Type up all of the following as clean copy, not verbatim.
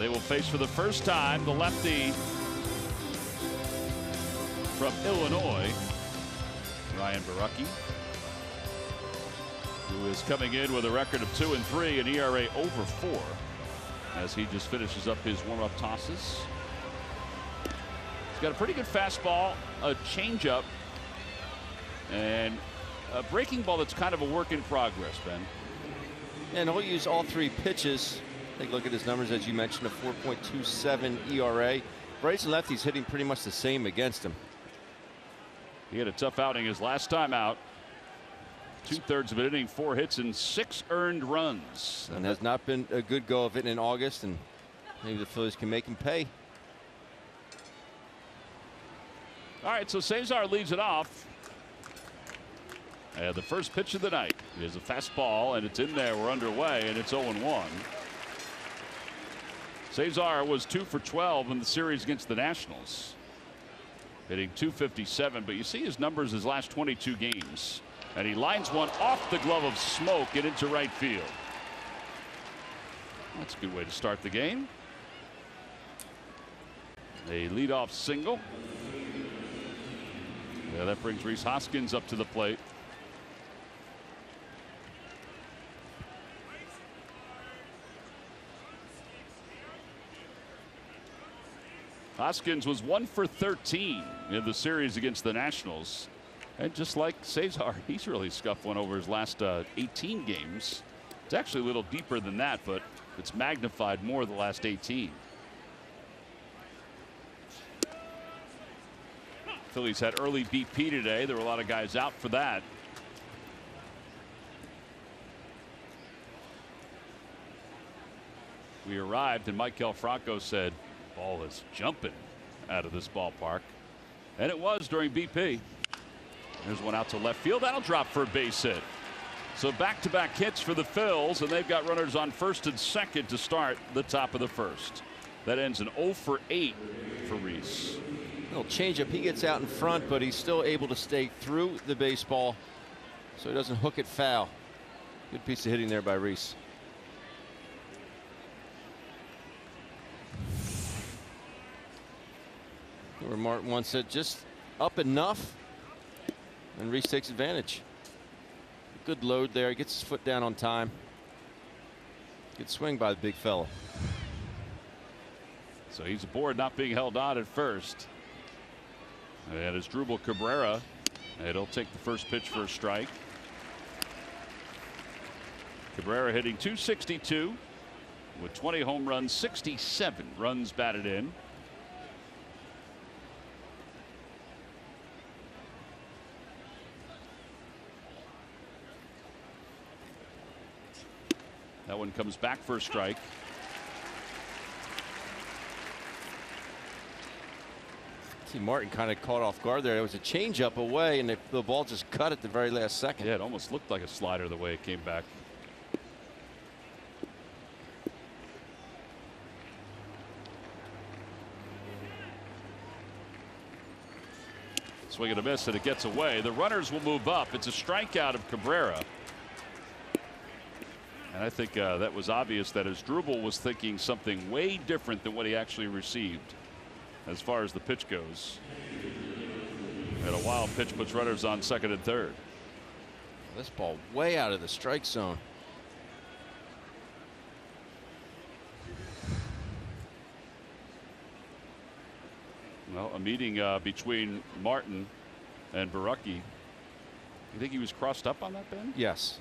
They will face for the first time the lefty from Illinois, Baraka, who is coming in with a record of 2-3 and ERA over 4 as he just finishes up his warm-up tosses. He's got a pretty good fastball, a changeup, and a breaking ball that's kind of a work in progress, Ben. And he'll use all 3 pitches. Take a look at his numbers, as you mentioned, a 4.27 ERA. Righties and lefties hitting pretty much the same against him. He had a tough outing his last time out. 2/3 of an inning, 4 hits, and 6 earned runs. And has not been a good go of it in August, and maybe the Phillies can make him pay. All right, so Cesar leads it off. And the first pitch of the night is a fastball, and it's in there. We're underway, and it's 0-1. Cesar was 2 for 12 in the series against the Nationals, hitting .257, but you see his numbers his last 22 games, and he lines one off the glove of Smoke and into right field. That's a good way to start the game. A leadoff single. Yeah, that brings Rhys Hoskins up to the plate. Hoskins was 1 for 13 in the series against the Nationals. And just like Cesar, he's really scuffed one over his last 18 games. It's actually a little deeper than that, but it's magnified more the last 18. Phillies had early BP today. There were a lot of guys out for that. We arrived and Mike Franco said, ball is jumping out of this ballpark, and it was during BP. There's one out to left field. That'll drop for a base hit. So back-to-back hits for the Phils, and they've got runners on first and second to start the top of the first. That ends an 0 for 8 for Rhys. Little changeup. He gets out in front, but he's still able to stay through the baseball, so he doesn't hook it foul. Good piece of hitting there by Rhys. Where Martin once said, just up enough, and Rhys takes advantage. Good load there. He gets his foot down on time. Good swing by the big fella. So he's aboard, not being held on at first. And it's Drupal Cabrera. And he'll take the first pitch for a strike. Cabrera hitting .262 with 20 home runs, 67 runs batted in. That one comes back for a strike. See, Martin kind of caught off guard there. It was a changeup away, and the ball just cut at the very last second. Yeah, it almost looked like a slider the way it came back. Swing and a miss, and it gets away. The runners will move up. It's a strikeout of Cabrera. And I think that was obvious that Asdrubal was thinking something way different than what he actually received as far as the pitch goes. And a wild pitch puts runners on second and third. This ball way out of the strike zone. Well, a meeting between Martin and Baraka. You think he was crossed up on that, Ben? Yes.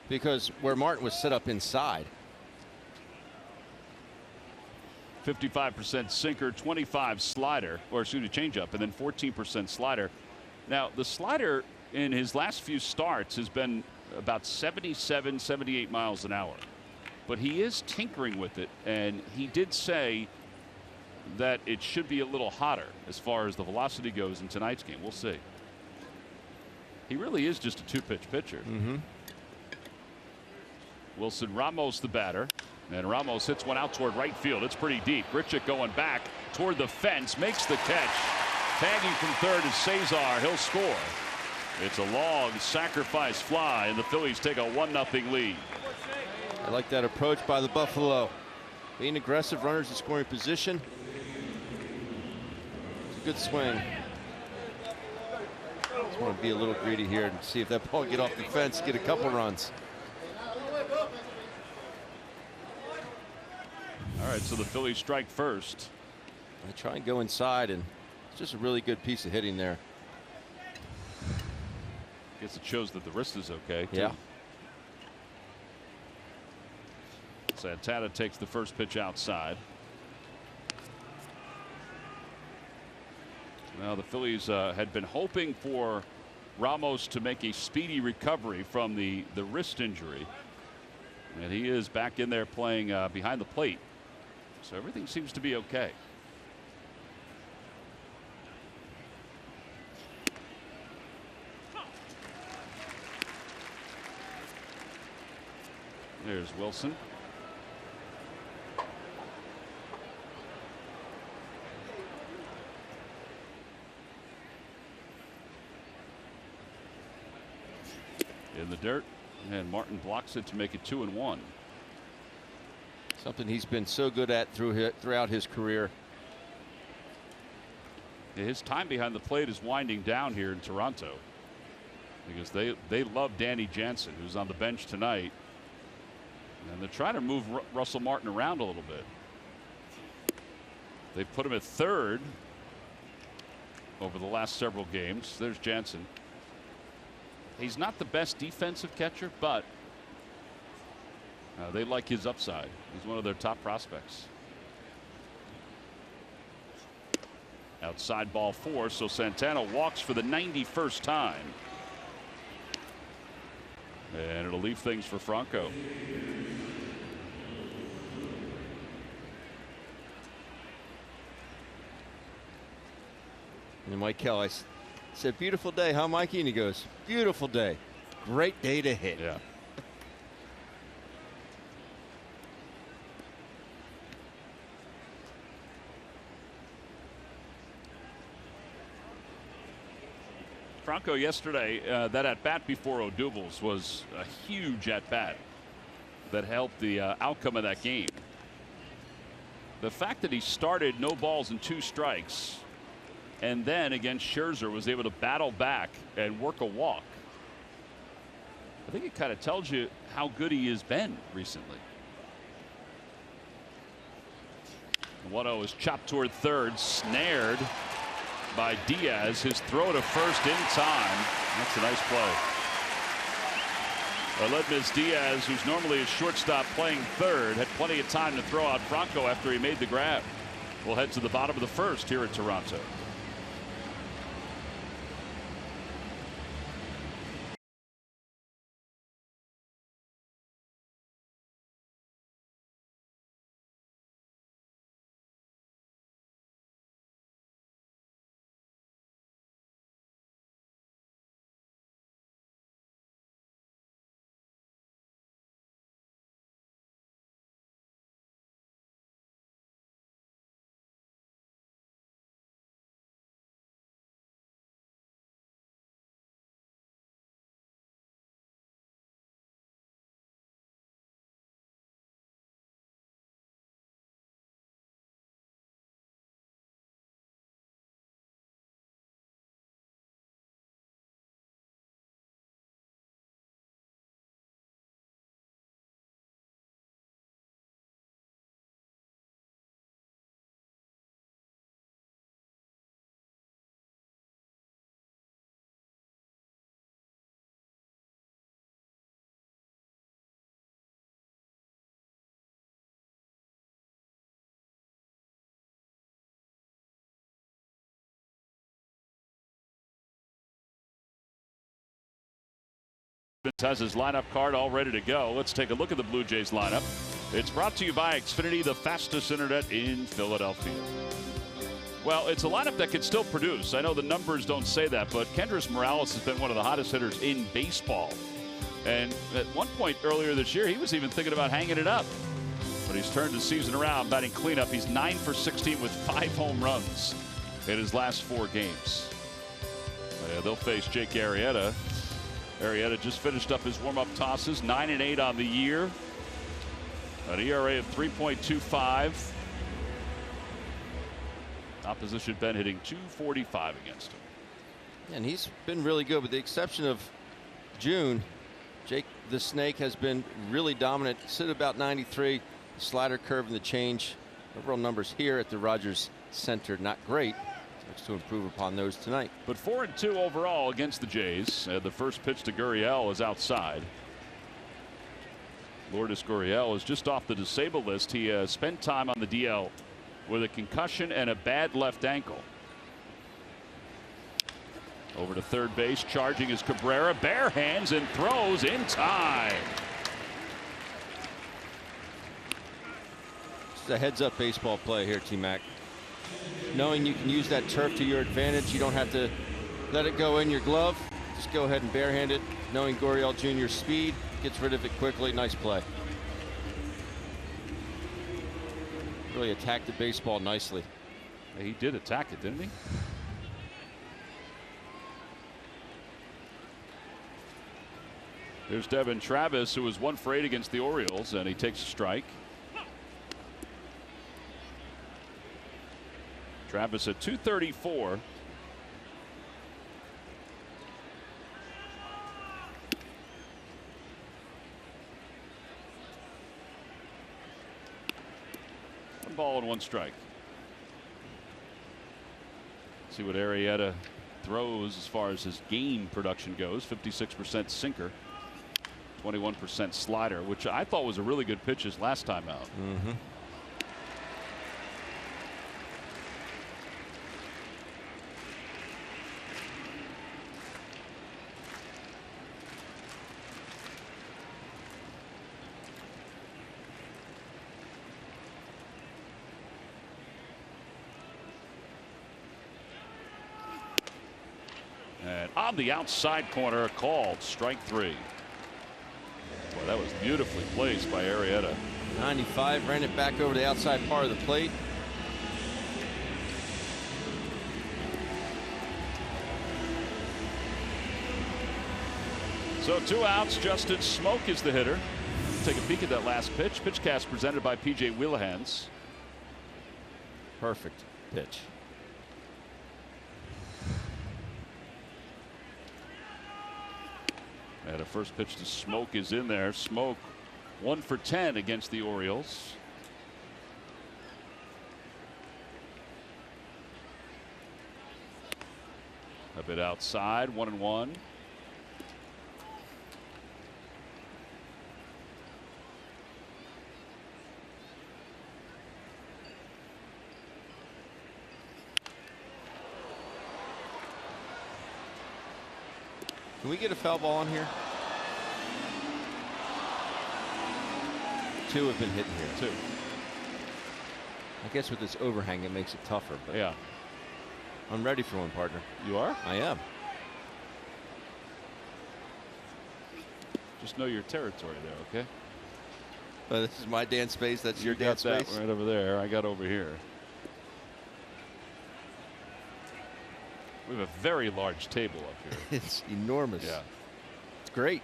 Because where Martin was set up inside. 55% sinker, 25 slider, or excuse me, changeup, and then 14% slider. Now, the slider in his last few starts has been about 77, 78 miles an hour. But he is tinkering with it, and he did say that it should be a little hotter as far as the velocity goes in tonight's game. We'll see. He really is just a two-pitch pitcher. Wilson Ramos the batter, and Ramos hits one out toward right field. It's pretty deep. Grichuk going back toward the fence, makes the catch. Tagging from third is Cesar. He'll score. It's a long sacrifice fly, and the Phillies take a 1-0 lead. I like that approach by the Buffalo. Being aggressive, runners in scoring position. It's a good swing. Just want to be a little greedy here and see if that ball get off the fence, get a couple runs. All right, so the Phillies strike first. I try and go inside, and it's just a really good piece of hitting there. Guess it shows that the wrist is okay, too. Yeah. Santana takes the first pitch outside. Now the Phillies had been hoping for Ramos to make a speedy recovery from the wrist injury, and he is back in there playing behind the plate, so everything seems to be okay. There's Wilson. In the dirt, and Martin blocks it to make it 2-1. Something he's been so good at throughout his career. His time behind the plate is winding down here in Toronto, because they love Danny Jansen, who's on the bench tonight, and they're trying to move Russell Martin around a little bit. They've put him at third over the last several games. There's Jansen. He's not the best defensive catcher, but they like his upside. He's one of their top prospects. Outside ball 4, so Santana walks for the 91st time. And it'll leave things for Franco. And Mike Kell, I said, beautiful day, huh, Mikey? And he goes, beautiful day. Great day to hit. Yeah. Franco yesterday, that at bat before O'Dougal's was a huge at bat that helped the outcome of that game. The fact that he started no balls and 2 strikes, and then against Scherzer was able to battle back and work a walk, I think it kind of tells you how good he has been recently. 1-0 is chopped toward third, snared by Diaz. His throw to first in time. That's a nice play. Aledmys Diaz, who's normally a shortstop playing third, had plenty of time to throw out Franco after he made the grab. We'll head to the bottom of the first here at Toronto. Has his lineup card all ready to go. Let's take a look at the Blue Jays lineup. It's brought to you by Xfinity, the fastest internet in Philadelphia. Well, it's a lineup that can still produce. I know the numbers don't say that, but Kendrys Morales has been one of the hottest hitters in baseball. And at one point earlier this year, he was even thinking about hanging it up. But he's turned the season around, batting cleanup. He's 9 for 16 with 5 home runs in his last 4 games. They'll face Jake Arrieta. Arrieta just finished up his warm-up tosses, 9-8 on the year. An ERA of 3.25. Opposition been hitting .245 against him. And he's been really good, with the exception of June. Jake the Snake has been really dominant. Sit about 93. Slider curve and the change. Overall numbers here at the Rogers Center not great. Looks to improve upon those tonight. But 4-2 overall against the Jays. The first pitch to Gurriel is outside. Lourdes Gurriel is just off the disabled list. He spent time on the DL with a concussion and a bad left ankle. Over to third base, charging is Cabrera. Bare hands and throws in time. It's a heads-up baseball play here, T-Mac. Knowing you can use that turf to your advantage, you don't have to let it go in your glove. Just go ahead and barehand it. Knowing Gurriel Jr.'s speed, gets rid of it quickly. Nice play. Really attacked the baseball nicely. He did attack it, didn't he? Here's Devin Travis, who was 1 for 8 against the Orioles, and he takes a strike. Travis at 234. One ball and 1 strike. See what Arrieta throws as far as his game production goes. 56% sinker, 21% slider, which I thought was a really good pitch his last time out. Mm-hmm. And on the outside corner, called strike 3. Boy, that was beautifully placed by Arrieta. 95, ran it back over the outside part of the plate. So 2 outs. Justin Smoke is the hitter. Take a peek at that last pitch. Pitch cast presented by PJ Wheelhands. Perfect pitch. And a first pitch to Smoke is in there. Smoke 1 for 10 against the Orioles. A bit outside, 1-1. Can we get a foul ball on here? 2 have been hitting here. 2. I guess with this overhang it makes it tougher, but Yeah. I'm ready for one, partner. You are? I am. Just know your territory there, okay? This is my dance space. That's your You got dance that space. right over there. I got over here. We have a very large table up here. It's enormous. Yeah. It's great.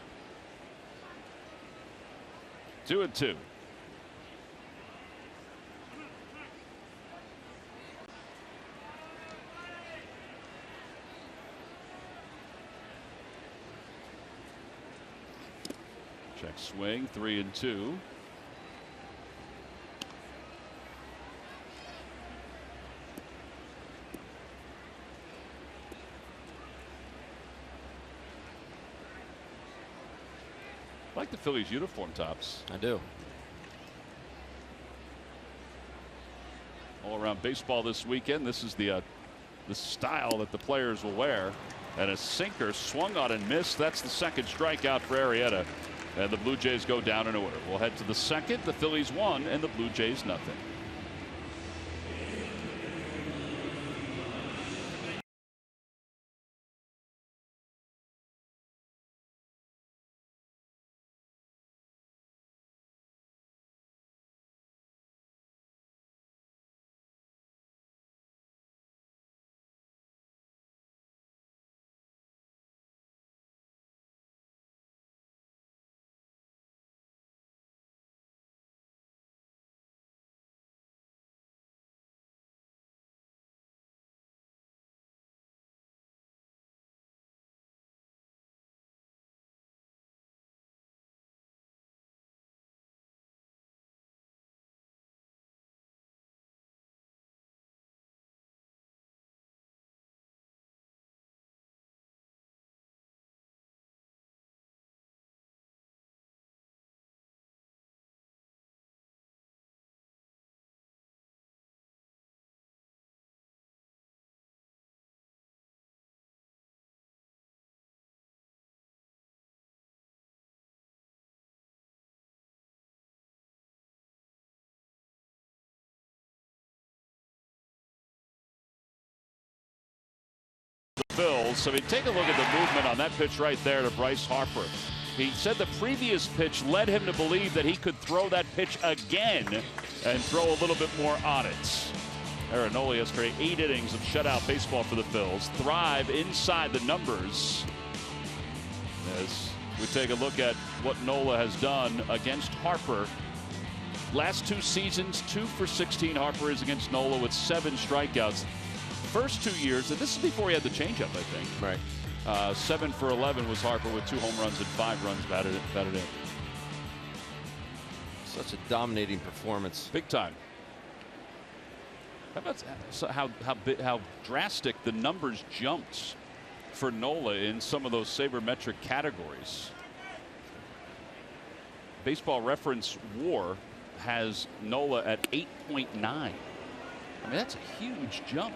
2-2. Check swing, 3-2. I like the Phillies uniform tops. I do. All around baseball this weekend. This is the style that the players will wear. And a sinker swung on and missed. That's the second strikeout for Arrieta. And the Blue Jays go down in order. We'll head to the second. The Phillies 1 and the Blue Jays nothing. Phils. So take a look at the movement on that pitch right there to Bryce Harper. He said the previous pitch led him to believe that he could throw that pitch again and throw a little bit more on it. Aaron Nola yesterday, 8 innings of shutout baseball for the Phils. Thrive inside the numbers. As we take a look at what Nola has done against Harper. Last 2 seasons, 2 for 16 Harper is against Nola with 7 strikeouts. First 2 years, and this is before he had the changeup, I think. Right. 7 for 11 was Harper with 2 home runs and 5 runs batted in. Such a dominating performance. Big time. How about how drastic the numbers jumped for Nola in some of those sabermetric categories. Baseball Reference WAR has Nola at 8.9. I mean, that's a huge jump.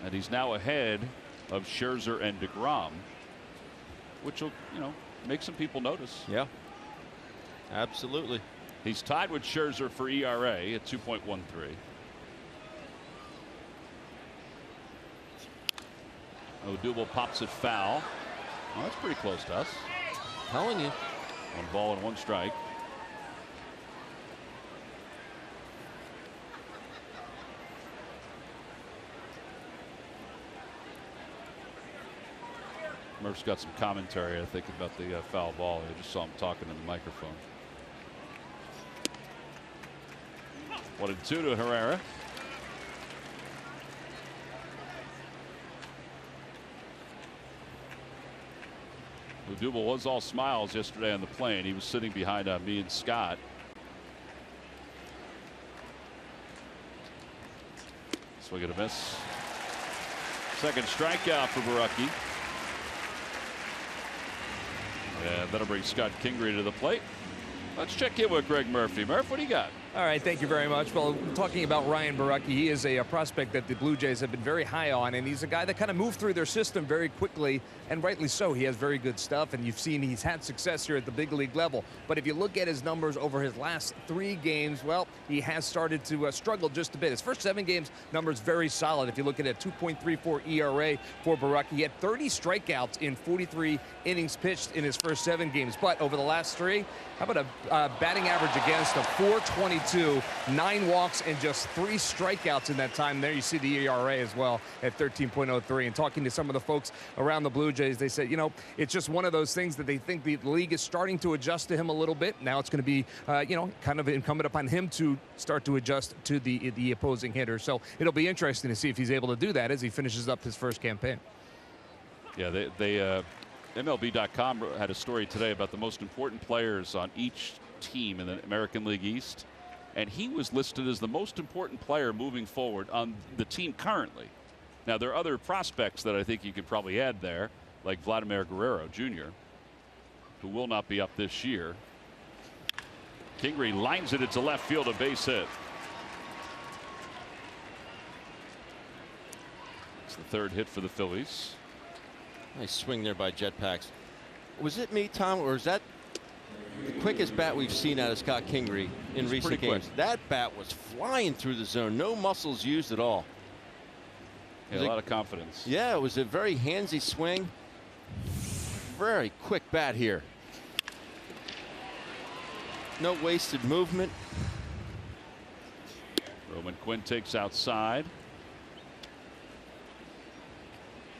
And he's now ahead of Scherzer and DeGrom, which will, make some people notice. Yeah, absolutely. He's tied with Scherzer for ERA at 2.13. Odubel pops it foul. Well, that's pretty close to us. Telling you. 1 ball and 1 strike. Murph's got some commentary, I think, about the foul ball. I just saw him talking in the microphone. 1-2 to Herrera. Odubel was all smiles yesterday on the plane. He was sitting behind me and Scott. Swing and a miss. Second strikeout for Baraka. And that'll bring Scott Kingery to the plate. Let's check in with Greg Murphy. Murph, what do you got? All right, thank you very much. Well, talking about Ryan Baraka, he is a prospect that the Blue Jays have been very high on, and he's a guy that kind of moved through their system very quickly, and rightly so. He has very good stuff, and you've seen he's had success here at the big league level. But if you look at his numbers over his last 3 games, well, he has started to struggle just a bit. His first 7 games, numbers very solid. If you look at a 2.34 ERA for Baraka, he had 30 strikeouts in 43 innings pitched in his first 7 games. But over the last 3, how about a batting average against of 422, 9 walks, and just 3 strikeouts in that time. There you see the ERA as well at 13.03. And talking to some of the folks around the Blue Jays, they said, it's just one of those things that they think the league is starting to adjust to him a little bit. Now it's going to be, kind of incumbent upon him to start to adjust to the opposing hitter. So it'll be interesting to see if he's able to do that as he finishes up his first campaign. Yeah, they MLB.com had a story today about the most important players on each team in the American League East, and he was listed as the most important player moving forward on the team currently. Now, there are other prospects that I think you could probably add there, like Vladimir Guerrero Jr., who will not be up this year. Kingery lines it into left field, a base hit. It's the 3rd hit for the Phillies. Nice swing there by Jetpacks. Was it me, Tom, or is that the quickest bat we've seen out of Scott Kingery in recent games? That bat was flying through the zone. No muscles used at all. Yeah, a lot of confidence. Yeah, it was a very handsy swing. Very quick bat here. No wasted movement. Roman Quinn takes outside.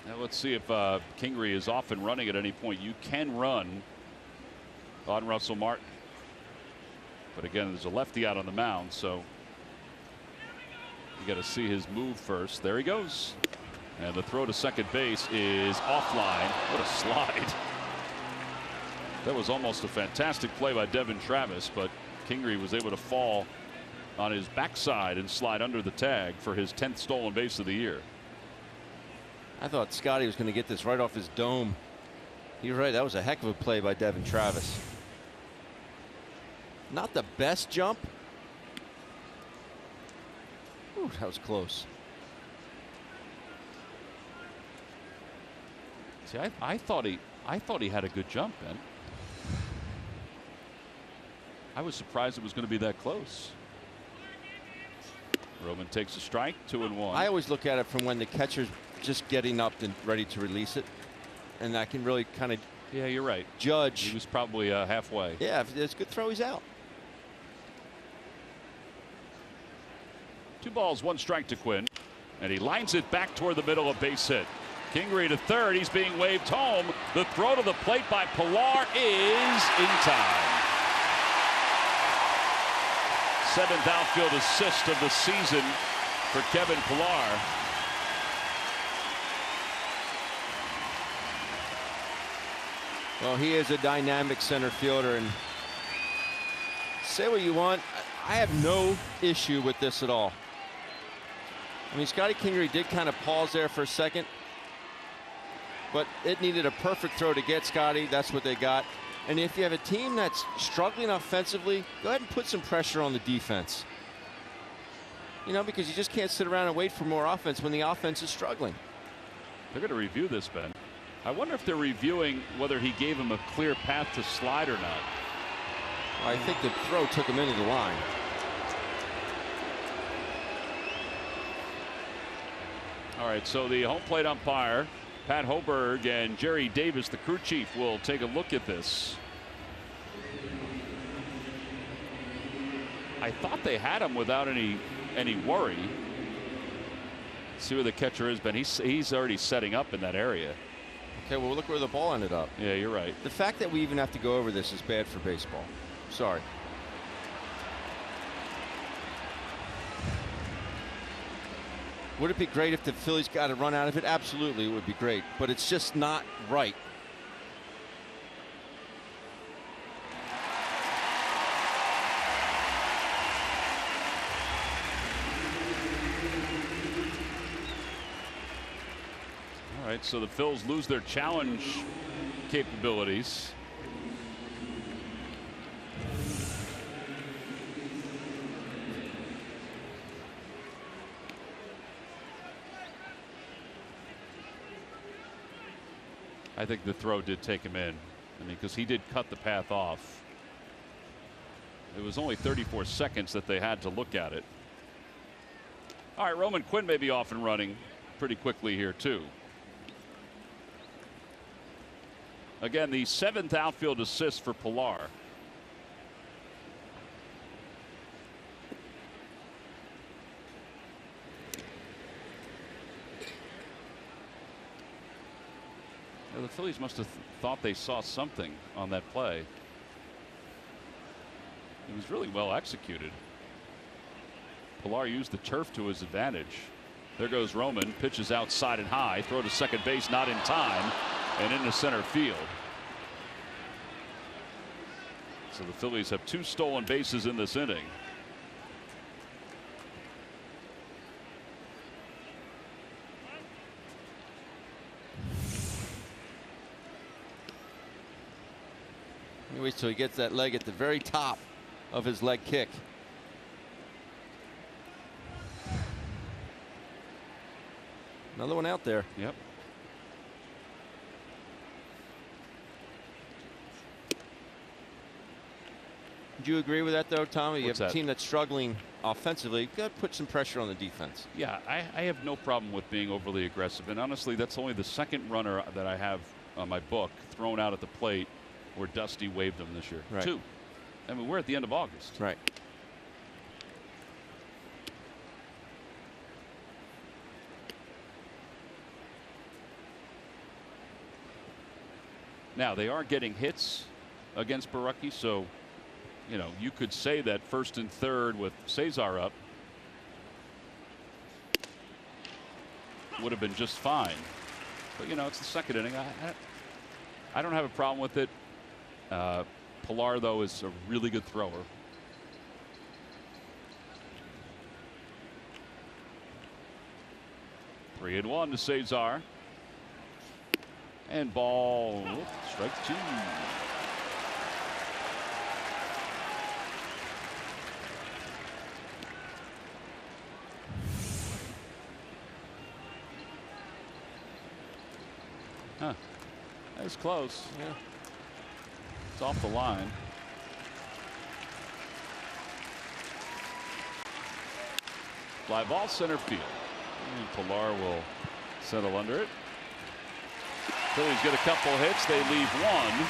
Now let's see if Kingery is off and running at any point. You can run on Russell Martin. But again, there's a lefty out on the mound, so you got to see his move first. There he goes. And the throw to second base is offline. What a slide. That was almost a fantastic play by Devin Travis, but Kingery was able to fall on his backside and slide under the tag for his 10th stolen base of the year. I thought Scotty was going to get this right off his dome. You're right. That was a heck of a play by Devin Travis. Not the best jump. Ooh, that was close. See, I thought he had a good jump, Ben. I was surprised it was going to be that close. Roman takes a strike, 2-1. I always look at it from when the catcher's just getting up and ready to release it. And I can really kind of Yeah, you're right. judge. He was probably halfway. Yeah, if it's a good throw, he's out. 2 balls, 1 strike to Quinn. And he lines it back toward the middle, of base hit. Kingery to third. He's being waved home. The throw to the plate by Pilar is in time. 7th outfield assist of the season for Kevin Pilar. Well, he is a dynamic center fielder, and say what you want, I have no issue with this at all. I mean, Scotty Kingery did kind of pause there for a second, but it needed a perfect throw to get Scotty. That's what they got. And if you have a team that's struggling offensively, go ahead and put some pressure on the defense. You know, because you just can't sit around and wait for more offense when the offense is struggling. They're going to review this, Ben. I wonder if they're reviewing whether he gave him a clear path to slide or not. I think the throw took him into the line. All right, so the home plate umpire, Pat Hoberg, and Jerry Davis, the crew chief, will take a look at this. I thought they had him without any worry. See where the catcher is, Ben. He's already setting up in that area. Okay, well, look where the ball ended up. Yeah, you're right. The fact that we even have to go over this is bad for baseball. Sorry. Would it be great if the Phillies got a run out of it? Absolutely, it would be great. But it's just not right. All right, so the Phils lose their challenge capabilities. I think the throw did take him in. I mean, because he did cut the path off. It was only 34 seconds that they had to look at it. All right, Roman Quinn may be off and running pretty quickly here, too. Again, the 7th outfield assist for Pilar. Well, the Phillies must have thought they saw something on that play. It was really well executed. Pilar used the turf to his advantage. There goes Roman, pitches outside and high, throw to second base, not in time, and into center field. So the Phillies have 2 stolen bases in this inning. Wait till he gets that leg at the very top of his leg kick. Another one out there. Yep. Do you agree with that, though, Tommy? You What's have a that? team that's struggling offensively. You've got to put some pressure on the defense. Yeah, I have no problem with being overly aggressive. And honestly, that's only the 2nd runner that I have on my book thrown out at the plate where Dusty waved him this year. Right. 2. I mean, we're at the end of August. Right. Now, they are getting hits against Baraka, so, you know, you could say that 1st and 3rd with Cesar up would have been just fine. But, you know, it's the 2nd inning. I don't have a problem with it. Pilar, though, is a really good thrower. Three and one to Cesar. And ball, strike 2. Huh. That's close. Yeah. It's off the line. Fly ball center field. And Pilar will Settle under it. Phillies get a couple hits. They leave one.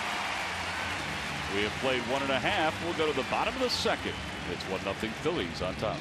We have played 1.5. We'll go to the bottom of the second. It's 1-0 Phillies on top.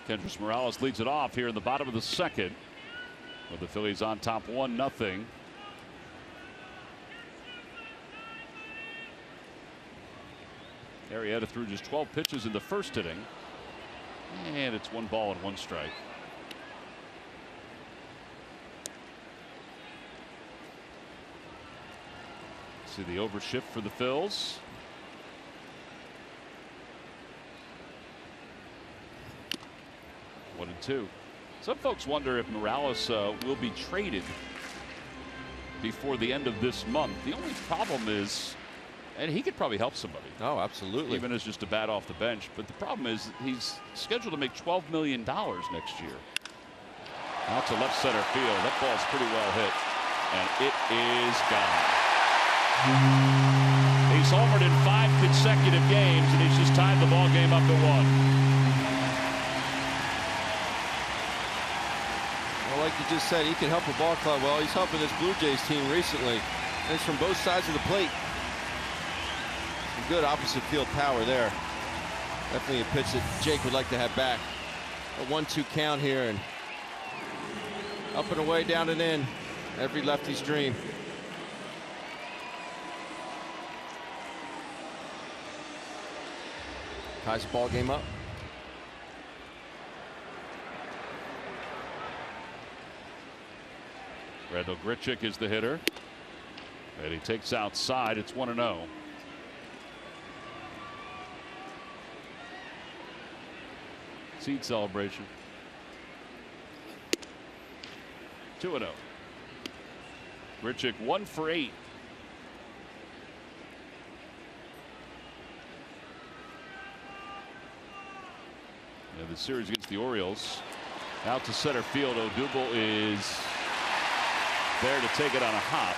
Kendrys Morales leads it off here in the bottom of the second, with the Phillies on top 1-0. Arrieta threw just 12 pitches in the first inning, and it's 1 ball and 1 strike. See the overshift for the Phils. One and 2. Some folks wonder if Morales will be traded before the end of this month. The only problem is, and he could probably help somebody. Oh, absolutely. Even as just a bat off the bench. But the problem is he's scheduled to make $12 million next year. Out to left center field. That ball's pretty well hit. And it is gone. He's homered in 5 consecutive games, and he's just tied the ball game up at 1. Like you just said, he can help a ball club. Well, he's helping this Blue Jays team recently. And it's from both sides of the plate. Some good opposite field power there. Definitely a pitch that Jake would like to have back. A 1-2 count here, and up and away, down and in. Every lefty's dream. Ties the ball game up. Randall Grichuk is the hitter, and he takes outside. It's 1-0. Seed celebration. 2-0. Grichuk 1 for 8. And the series against the Orioles. Out to center field. Odubel is there to take it on a hop.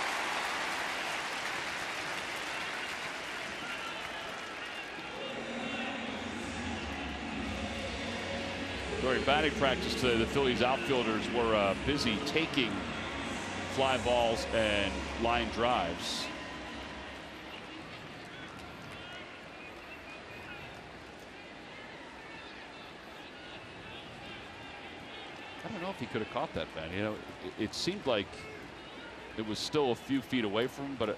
During batting practice today, the Phillies outfielders were busy taking fly balls and line drives. I don't know if he could have caught that, man. You know, it seemed like it was still a few feet away from him, but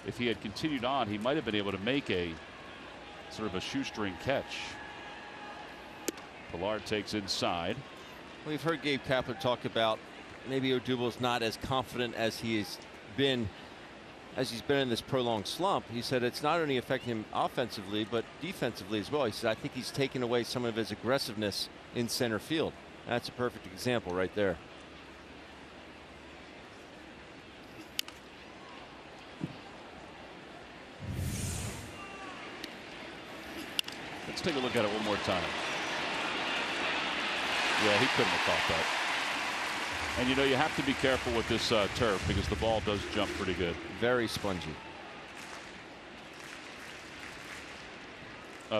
if he had continued on, he might have been able to make a sort of a shoestring catch. Pilar takes inside, We've heard Gabe Kapler talk about maybe Odubel's not as confident as he's been in this prolonged slump. He said it's not only affecting him offensively, but defensively as well. He said, I think he's taken away some of his aggressiveness in center field. That's a perfect example right there. Let's take a look at it one more time. Yeah, he couldn't have caught that. And you know, you have to be careful with this turf because the ball does jump pretty good. Very spongy.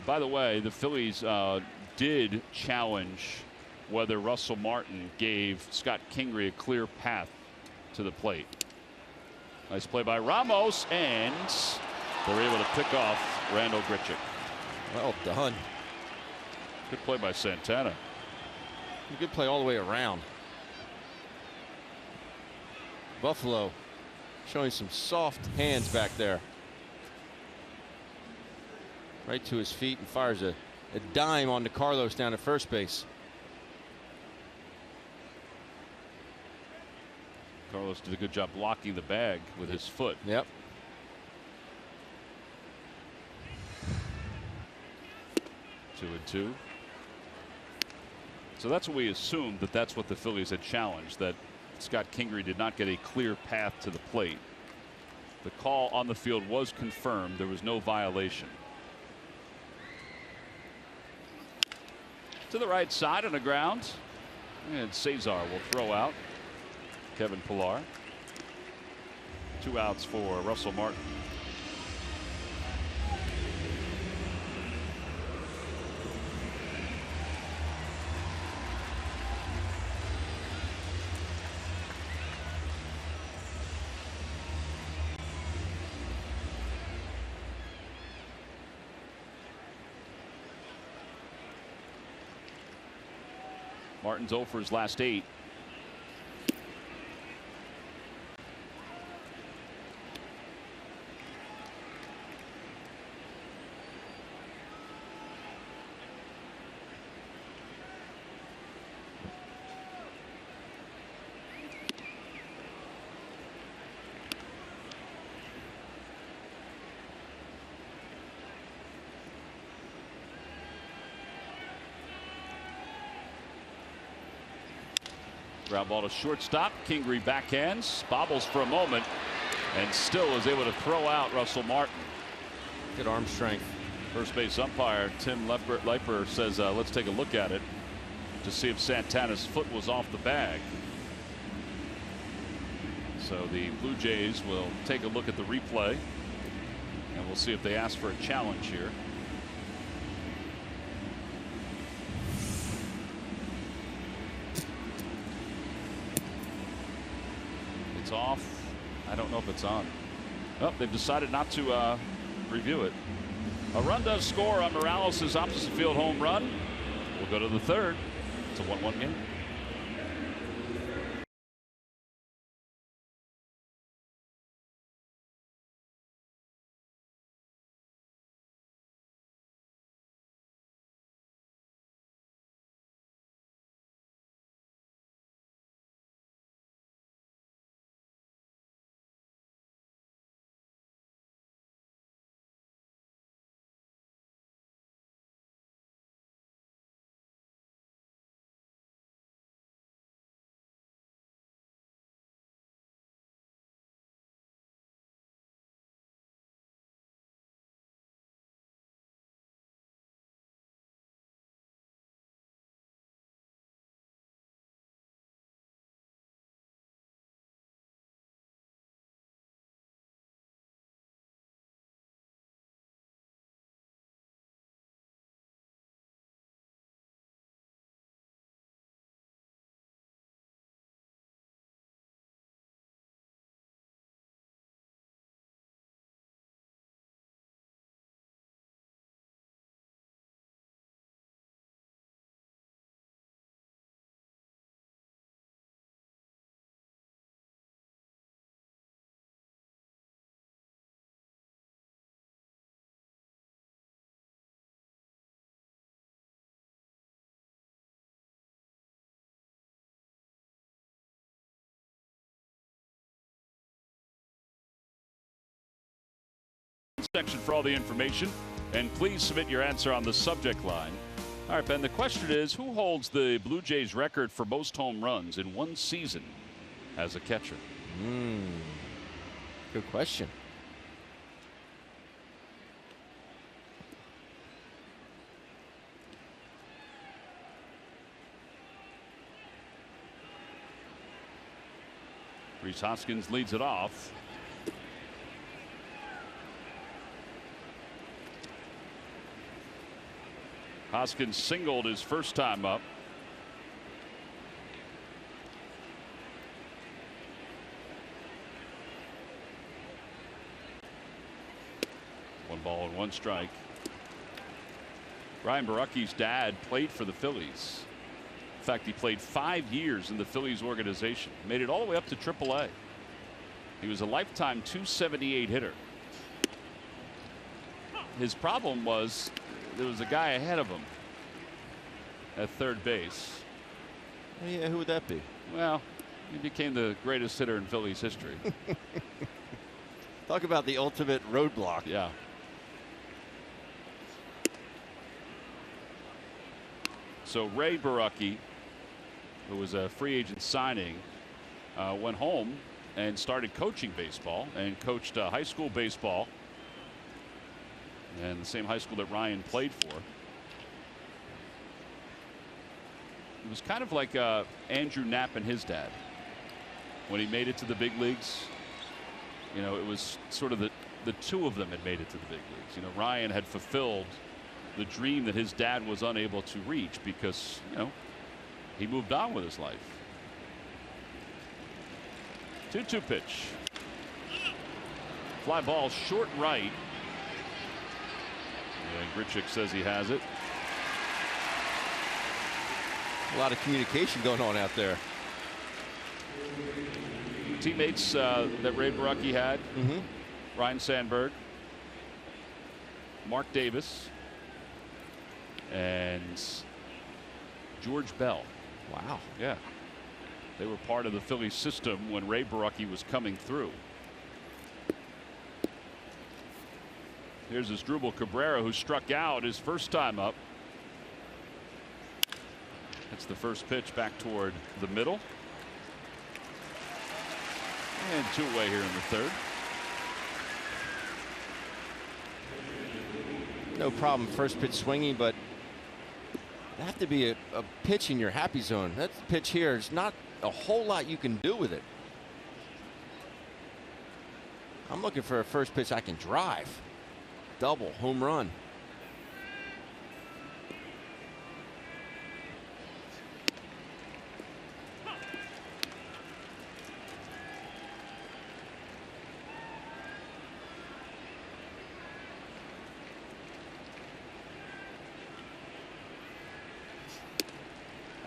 By the way, the Phillies did challenge whether Russell Martin gave Scott Kingery a clear path to the plate. Nice play by Ramos, and they're able to pick off Randall Grichuk. Well done. Good play by Santana. Good play all the way around. Buffalo showing some soft hands back there. Right to his feet and fires a dime onto Carlos down at first base. Carlos did a good job blocking the bag with his foot. Yep. 2-2. So that's what we assumed, that's what the Phillies had challenged, that Scott Kingery did not get a clear path to the plate. The call on the field was confirmed. There was no violation. To the right side on the ground, and Cesar will throw out Kevin Pillar. 2 outs for Russell Martin. Martin's 0 for his last 8. Ground ball to shortstop. Kingery backhands, bobbles for a moment, and still is able to throw out Russell Martin. Good arm strength. First base umpire Tim Leiper says, let's take a look at it to see if Santana's foot was off the bag. So the Blue Jays will take a look at the replay, and we'll see if they ask for a challenge here. It's off. I don't know if it's on. Oh, they've decided not to review it. A run does score on Morales' opposite field home run. We'll go to the third. It's a 1-1 game. section for all the information. And please submit your answer on the subject line. All right, Ben, the question is, who holds the Blue Jays record for most home runs in one season as a catcher? Good question. Rhys Hoskins leads it off. Hoskins singled his first time up. One ball and one strike. Ryan Baraki's dad played for the Phillies. In fact, he played 5 years in the Phillies organization. Made it all the way up to AAA. He was a lifetime .278 hitter. His problem was there was a guy ahead of him at third base. Yeah, who would that be? Well, he became the greatest hitter in Phillies history. Talk about the ultimate roadblock. Yeah. So Ray Baraka, who was a free agent signing, went home and started coaching baseball and coached high school baseball, and the same high school that Ryan played for. It was kind of like Andrew Knapp and his dad when he made it to the big leagues. You know, it was sort of the two of them had made it to the big leagues. You know, Ryan had fulfilled the dream that his dad was unable to reach because, you know, he moved on with his life. 2-2 pitch. Fly ball short right. And Grichuk says he has it. A lot of communication going on out there. Teammates that Ray Baraka had. Ryan Sandberg, Mark Davis, and George Bell. Wow. Yeah. They were part of the Phillies system when Ray Baraka was coming through. Here's Asdrubal Cabrera, who struck out his first time up. That's the first pitch back toward the middle. And two away here in the third. No problem first pitch swinging, but it have to be a pitch in your happy zone. That pitch here is not a whole lot you can do with it. I'm looking for a first pitch I can drive. Double, home run.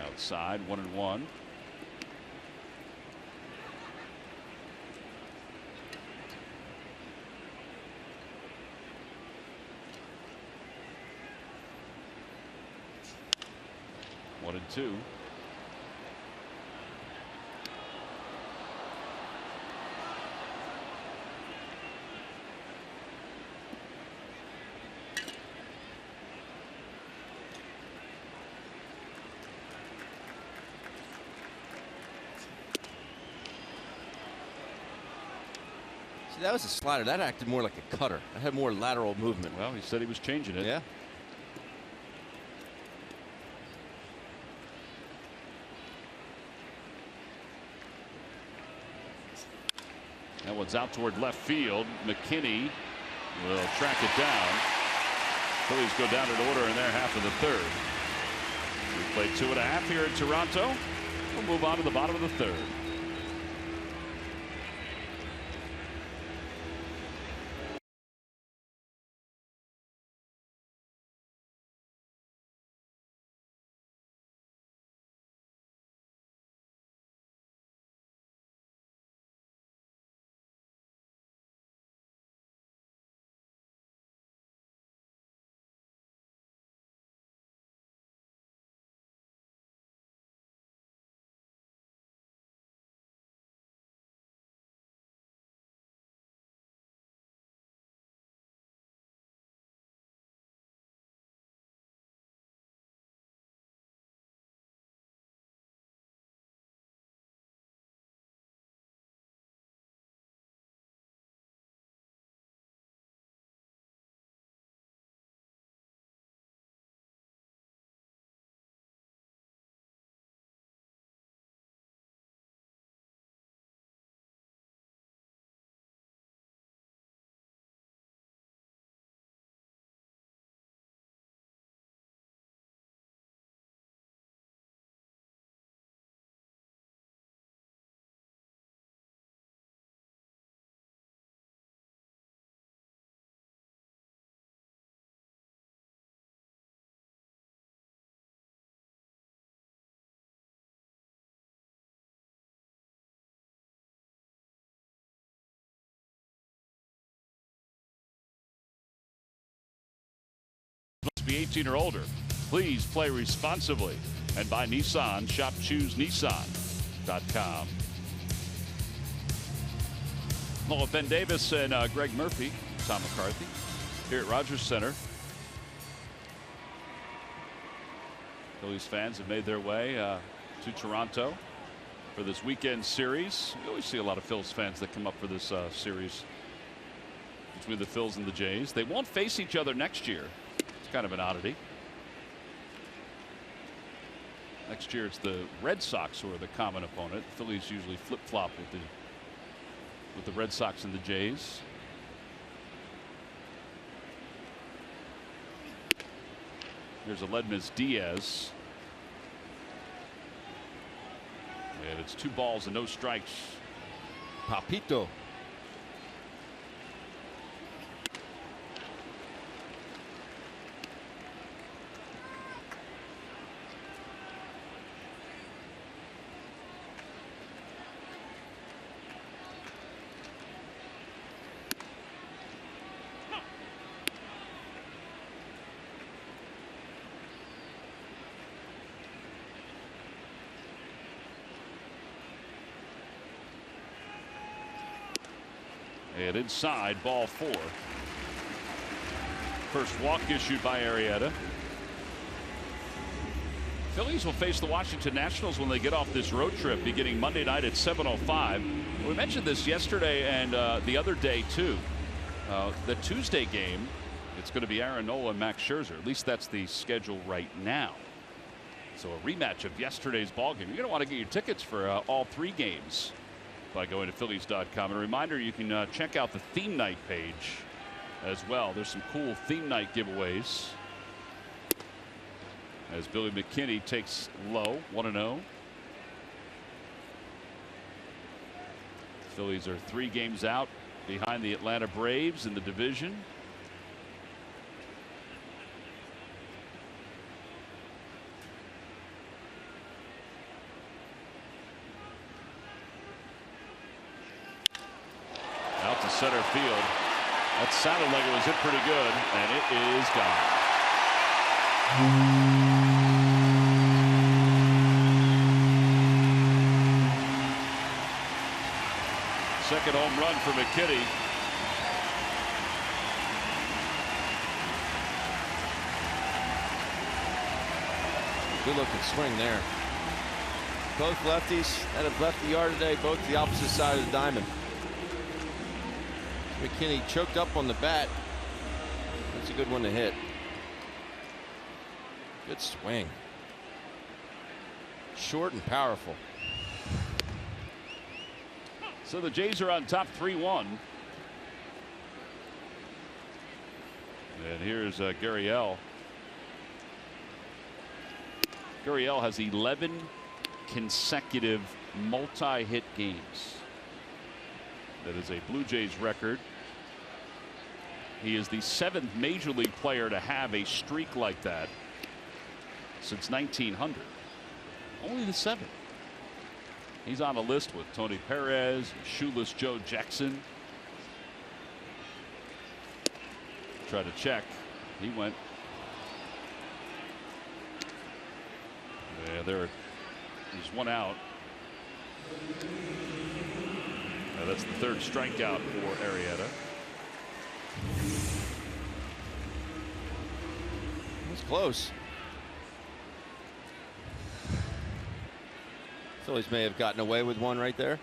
Outside, 1-1. One and two. See, that was a slider. That acted more like a cutter. That had more lateral movement. Well, he said he was changing it. Yeah. That one's out toward left field. McKinney will track it down. Phillies go down in order in their half of the third. We played 2.5 here in Toronto. We'll move on to the bottom of the third. be 18 or older. Please play responsibly. And by Nissan, shop ChooseNissan.com. Well, Ben Davis and Greg Murphy, Tom McCarthy, here at Rogers Center. Phillies fans have made their way to Toronto for this weekend series. We always see a lot of Phillies fans that come up for this series between the Phils and the Jays. They won't face each other next year. It's kind of an oddity. Next year it's the Red Sox who are the common opponent. The Phillies usually flip-flop with the Red Sox and the Jays. Here's Aledmys Diaz. And it's 2 balls and no strikes. Papito. And inside, ball 4. First walk issued by Arrieta. Phillies will face the Washington Nationals when they get off this road trip beginning Monday night at 7:05. We mentioned this yesterday and the other day too. The Tuesday game, it's going to be Aaron Nola and Max Scherzer. At least that's the schedule right now. So a rematch of yesterday's ball game. You're going to want to get your tickets for all 3 games by going to Phillies.com. And a reminder, you can check out the theme night page as well. There's some cool theme night giveaways. As Billy McKinney takes low, 1-0. Phillies are 3 games out behind the Atlanta Braves in the division. Out to center field. That sounded like it was hit pretty good, and it is gone. Second home run for McKinney. Good looking swing there. Both lefties that have left the yard today, both the opposite side of the diamond. McKinney choked up on the bat. That's a good one to hit. Good swing. Short and powerful. So the Jays are on top 3-1. And here's Garcia. Garcia has 11 consecutive multi-hit games. That is a Blue Jays record. He is the 7th major league player to have a streak like that since 1900. Only the 7th. He's on a list with Tony Perez, Shoeless Joe Jackson. Try to check. He went. Yeah, there's 1 out. That's the 3rd strikeout for Arrieta. It's close. Phillies may have gotten away with one right there.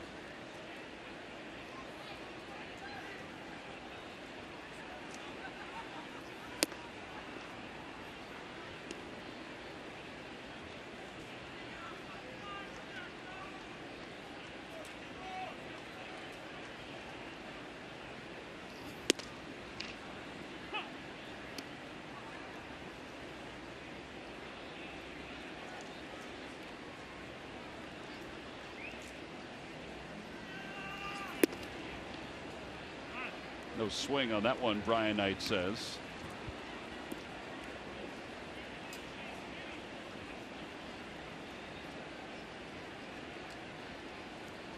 No swing on that one, Brian Knight says.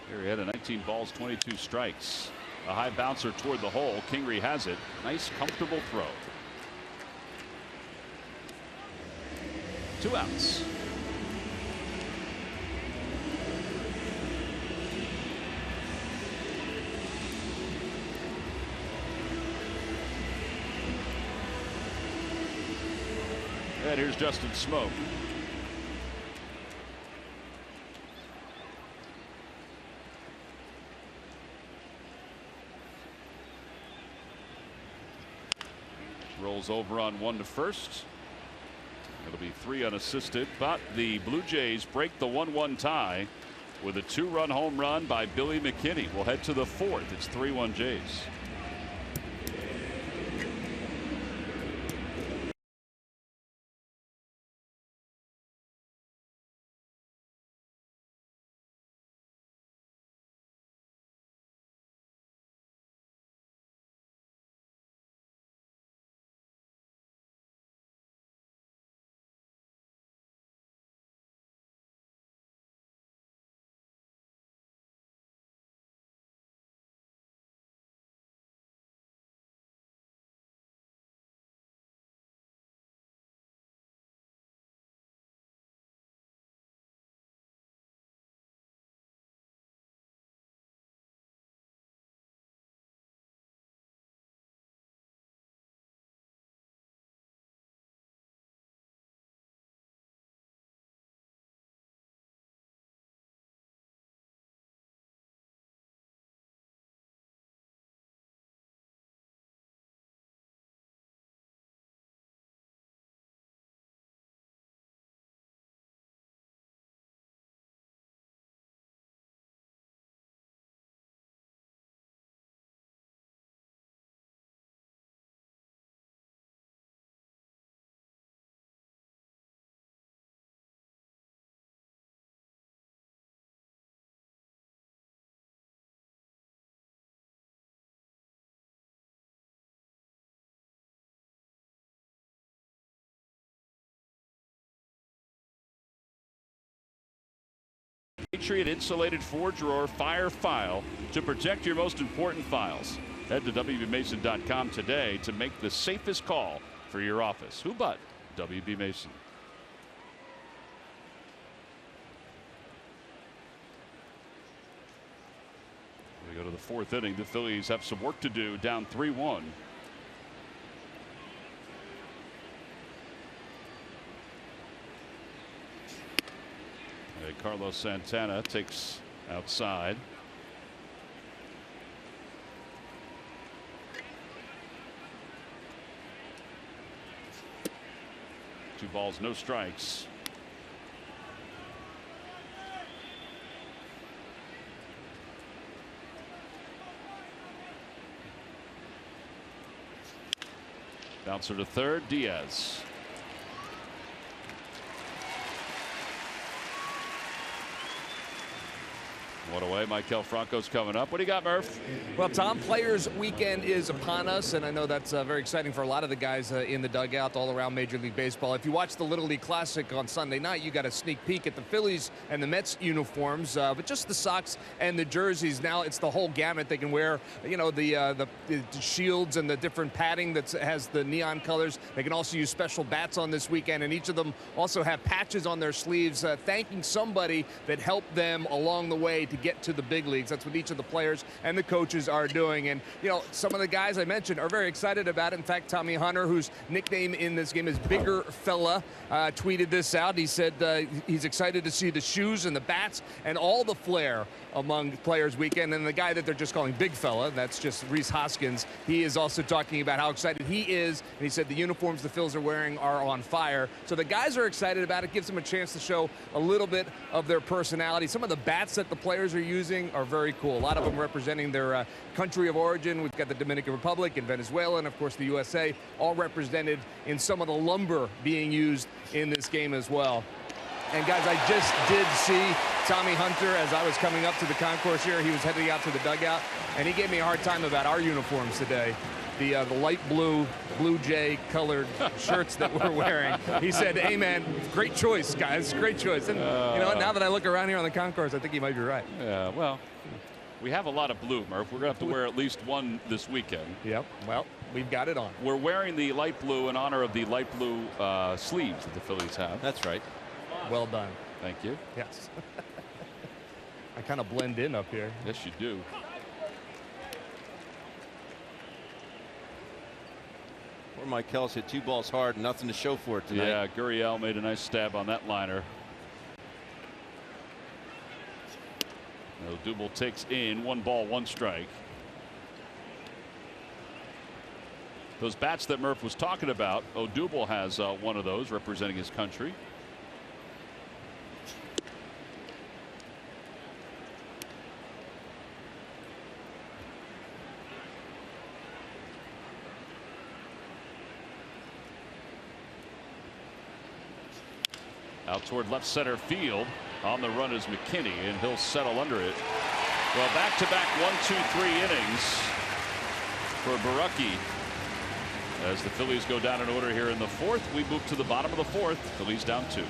Here he had 19 balls, 22 strikes. A high bouncer toward the hole. Kingery has it. Nice, comfortable throw. 2 outs. And here's Justin Smoke. Rolls over on 1 to first. It'll be 3 unassisted, but the Blue Jays break the 1-1 tie with a 2-run home run by Billy McKinney. We'll head to the 4th. It's 3-1 Jays. Patriot insulated 4-drawer fire file to protect your most important files. Head to WBMason.com today to make the safest call for your office. Who but WB Mason? We go to the 4th inning. The Phillies have some work to do, down 3-1. Carlos Santana takes outside. Two balls, no strikes. Bouncer to third, Diaz. One away. Maikel Franco's coming up. What do you got, Murph? Well, Tom, Players Weekend is upon us, and I know that's very exciting for a lot of the guys in the dugout all around Major League Baseball. If you watch the Little League Classic on Sunday night, you got a sneak peek at the Phillies and the Mets uniforms, but just the socks and the jerseys. Now it's the whole gamut. They can wear, you know, the shields and the different padding that has the neon colors. They can also use special bats on this weekend, and each of them also have patches on their sleeves thanking somebody that helped them along the way to get to the big leagues. That's what each of the players and the coaches are doing. And, you know, some of the guys I mentioned are very excited about it. In fact, Tommy Hunter, whose nickname in this game is Bigger Fella, tweeted this out. He said he's excited to see the shoes and the bats and all the flair among Players Weekend. And the guy that they're just calling Big Fella, that's just Rhys Hoskins. He is also talking about how excited he is. And he said the uniforms the Phils are wearing are on fire. So the guys are excited about it. Gives them a chance to show a little bit of their personality. Some of the bats that the players are using are very cool. A lot of them representing their country of origin. We've got the Dominican Republic and Venezuela and, of course, the USA, all represented in some of the lumber being used in this game as well. And, guys, I just did see Tommy Hunter as I was coming up to the concourse here. He was heading out to the dugout, and he gave me a hard time about our uniforms today. The light blue Jay colored shirts that we're wearing. He said, hey, man, great choice, guys, great choice. And, you know, now that I look around here on the concourse, I think he might be right. Yeah, well, we have a lot of blue, Murph. We're going to have to wear at least one this weekend. Yep, well. We've got it on. We're wearing the light blue in honor of the light blue sleeves that the Phillies have. That's right. Well done. Thank you. Yes. I kind of blend in up here. Yes, you do. Poor Mike Kells hit 2 balls hard, nothing to show for it tonight. Yeah, Gurriel made a nice stab on that liner. Odubel takes in 1 ball, 1 strike. Those bats that Murph was talking about, Odubel has one of those representing his country. Out toward left center field. On the run is McKinney, and he'll settle under it. Well, back-to-back 1-2-3 innings for Baraka. As the Phillies go down in order here in the 4th, we move to the bottom of the 4th. Phillies down 2.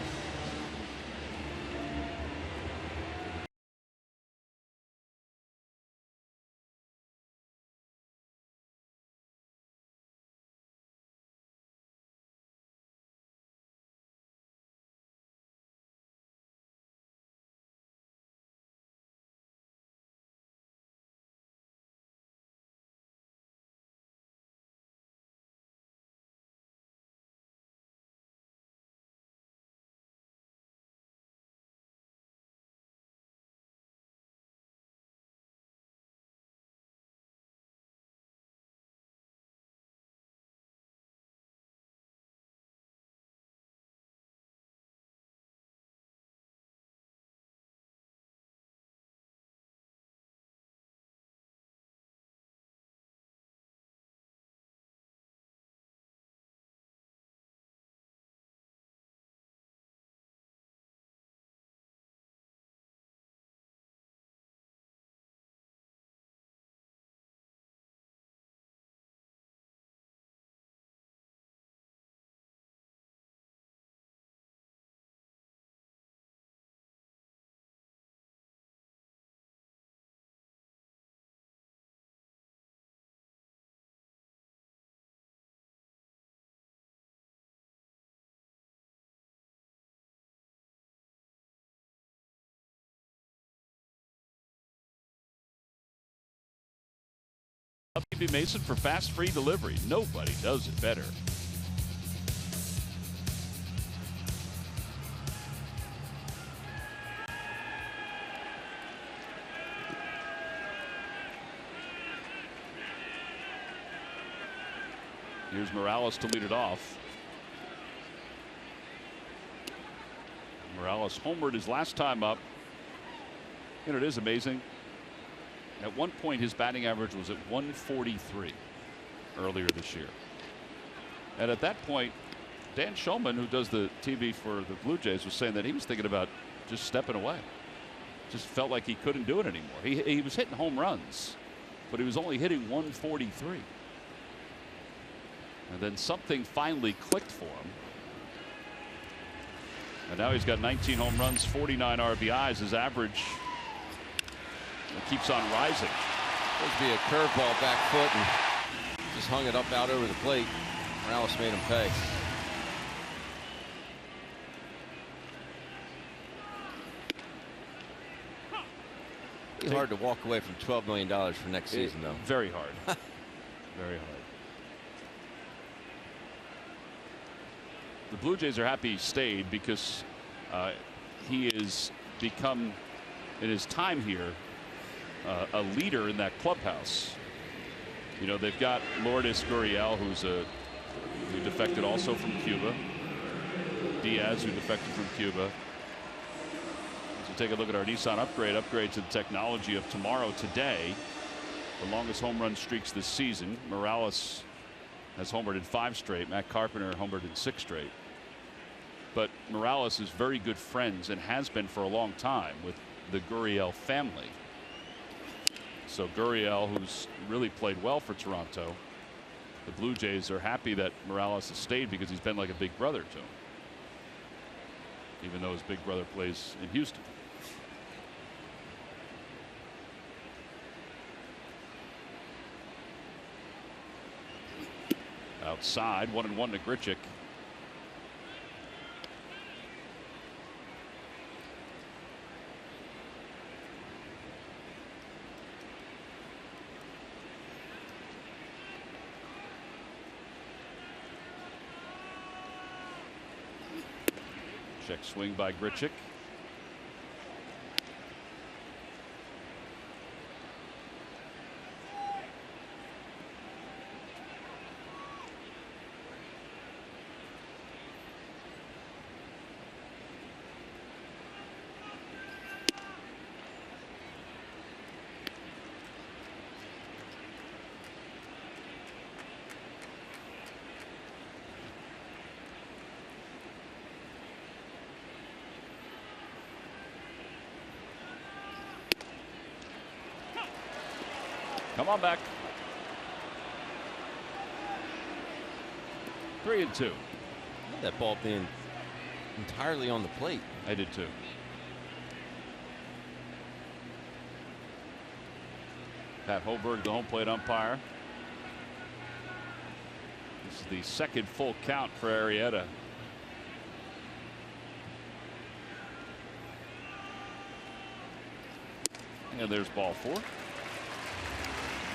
WB Mason for fast free delivery. Nobody does it better. Here's Morales to lead it off. Morales homered his last time up. And it is amazing. At one point, his batting average was at 143 earlier this year. And at that point, Dan Shulman, who does the TV for the Blue Jays, was saying that he was thinking about just stepping away. Just felt like he couldn't do it anymore. He was hitting home runs, but he was only hitting 143. And then something finally clicked for him. And now he's got 19 home runs, 49 RBIs. His average keeps on rising. Supposed to be a curveball back foot and just hung it up out over the plate. Morales made him pay. It's hard to walk away from $12 million for next season, though. Very hard. Very hard. The Blue Jays are happy he stayed because he has become, in his time here, a leader in that clubhouse. You know, they've got Lourdes Gurriel, who defected also from Cuba. Diaz, who defected from Cuba. So take a look at our Nissan upgrade to the technology of tomorrow today. The longest home run streaks this season. Morales has homered in 5 straight. Matt Carpenter homered in 6 straight. But Morales is very good friends and has been for a long time with the Gurriel family. So Gurriel, who's really played well for Toronto, the Blue Jays are happy that Morales has stayed because he's been like a big brother to him, even though his big brother plays in Houston. Outside, 1-1 to Grichuk. Check swing by Grichuk. Come on back. 3-2. That ball being entirely on the plate. I did too. Pat Hoberg, the home plate umpire. This is the second full count for Arrieta. And there's ball 4.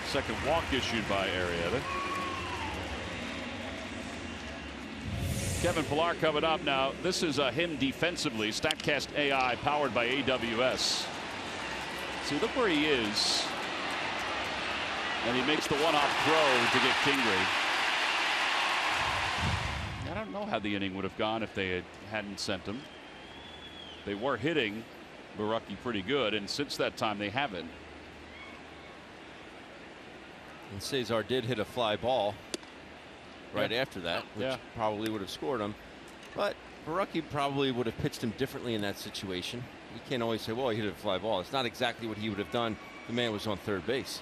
Second walk issued by Arrieta. Kevin Pillar coming up now. This is him defensively. StatCast AI powered by AWS. See, look where he is. And he makes the one-off throw to get Kingery. I don't know how the inning would have gone if they hadn't sent him. They were hitting Baraka pretty good, and since that time they haven't. And Cesar did hit a fly ball right after that, which probably would have scored him. But Baraka probably would have pitched him differently in that situation. You can't always say, well, he hit a fly ball. It's not exactly what he would have done. The man was on third base.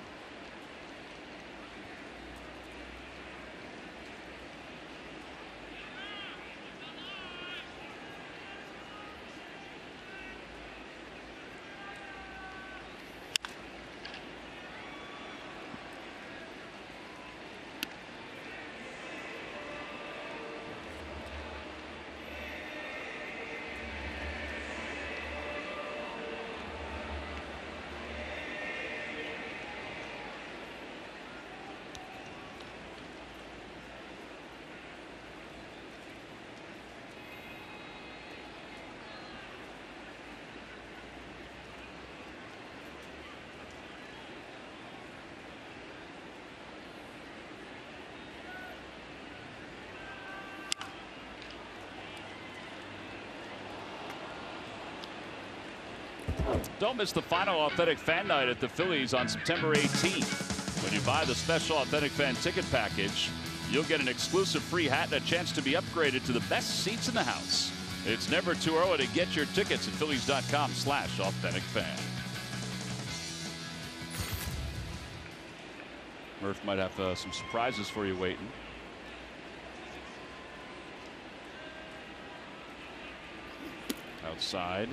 Don't miss the final Authentic Fan Night at the Phillies on September 18th. When you buy the special Authentic Fan ticket package, you'll get an exclusive free hat and a chance to be upgraded to the best seats in the house. It's never too early to get your tickets at Phillies.com/authenticfan. Murph might have some surprises for you waiting. Outside.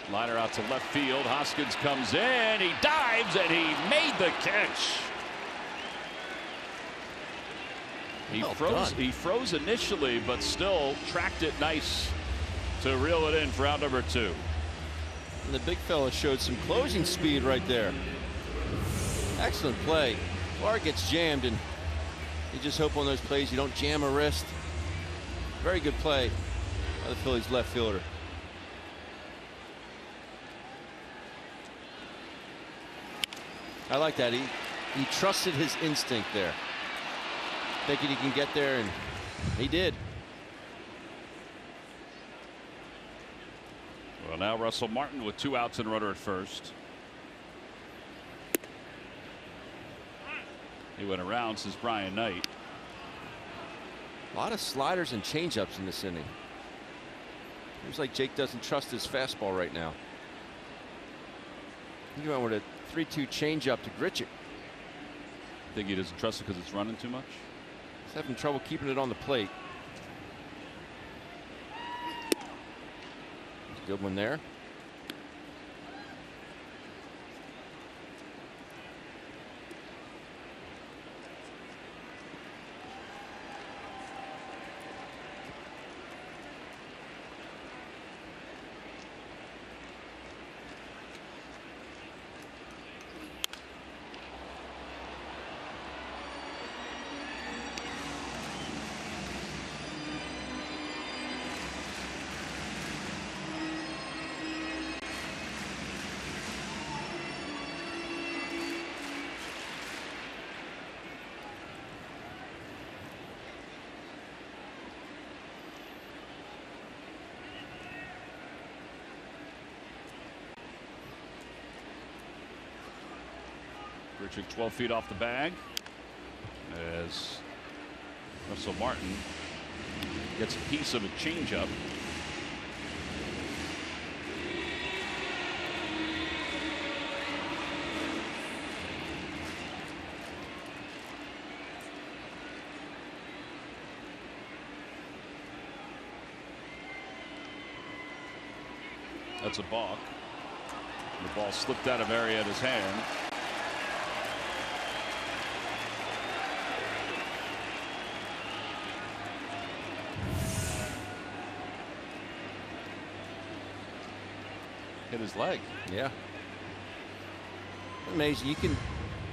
Liner out to left field. Hoskins comes in. He dives and he made the catch. He froze initially, but still tracked it nice to reel it in for out number 2. And the big fella showed some closing speed right there. Excellent play. Bar gets jammed, and you just hope on those plays you don't jam a wrist. Very good play by the Phillies left fielder. I like that. He trusted his instinct there. Thinking he can get there, and he did. Well, now Russell Martin with 2 outs and a runner at first. He went around, says Brian Knight. A lot of sliders and changeups in this inning. Seems like Jake doesn't trust his fastball right now. He went with a 3-2 changeup to Grichuk. Think he doesn't trust it because it's running too much? He's having trouble keeping it on the plate. Good one there. Grichuk 12 feet off the bag as Russell Martin gets a piece of a changeup. That's a balk. The ball slipped out of Arrieta's hand. Hit his leg. Yeah. Amazing. You can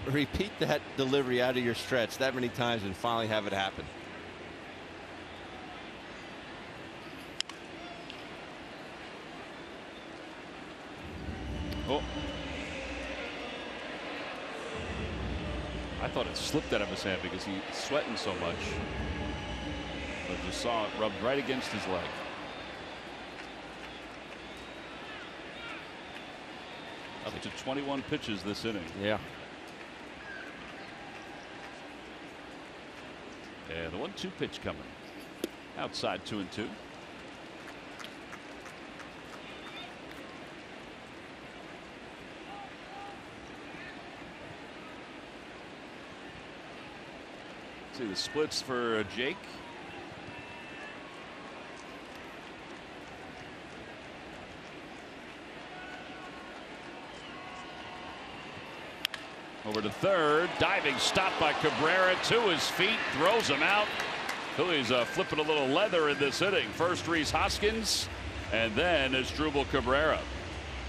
repeat that delivery out of your stretch that many times and finally have it happen. Oh. I thought it slipped out of his hand because he's sweating so much. But just saw it rubbed right against his leg. Up to 21 pitches this inning. Yeah. And the 1-2 pitch coming. Outside 2-2. See the splits for Jake. Over to third, diving stop by Cabrera to his feet, throws him out. Phillies flipping a little leather in this inning. First Rhys Hoskins, and then Asdrubal Cabrera.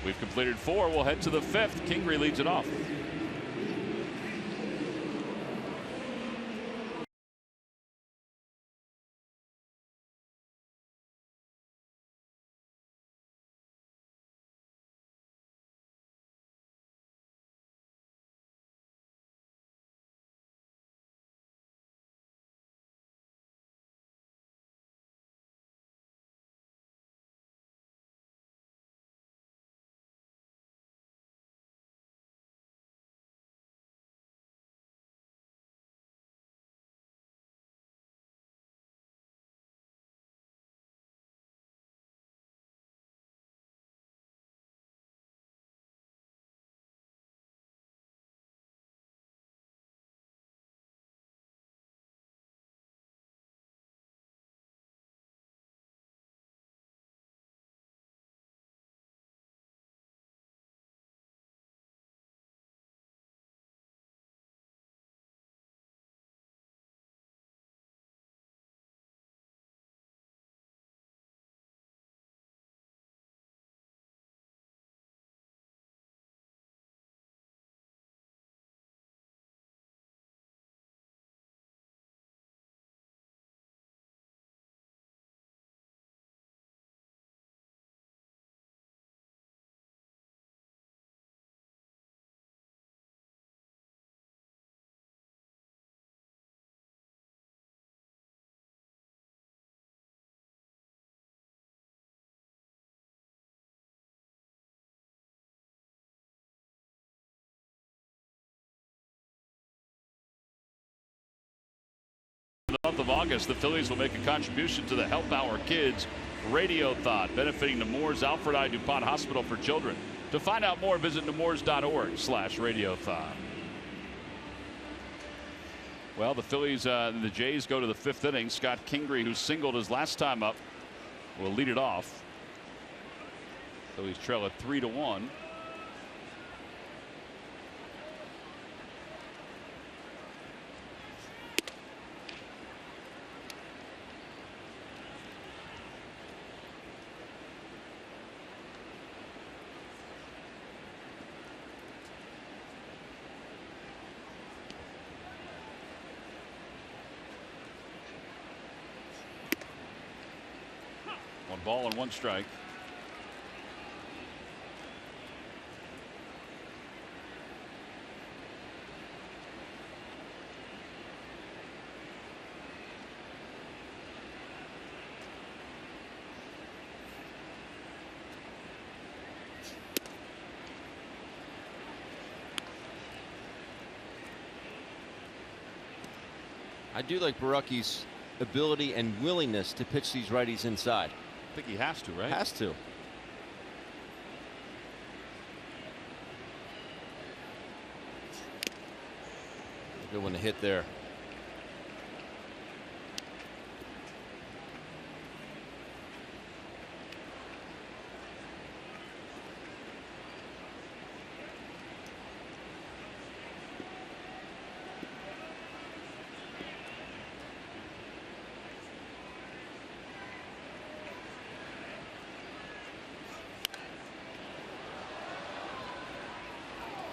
We've completed 4. We'll head to the 5th. Kingery leads it off. The month of August, the Phillies will make a contribution to the Help Our Kids Radiothon, benefiting Nemours Alfred I. DuPont Hospital for Children. To find out more, visit nemours.org/radiothon. Well, the Phillies and the Jays go to the 5th inning. Scott Kingery, who singled his last time up, will lead it off. Phillies trail at 3-1. One ball and one strike. I do like Baraki's ability and willingness to pitch these righties inside. I think he has to, right? Has to. Good one to hit there.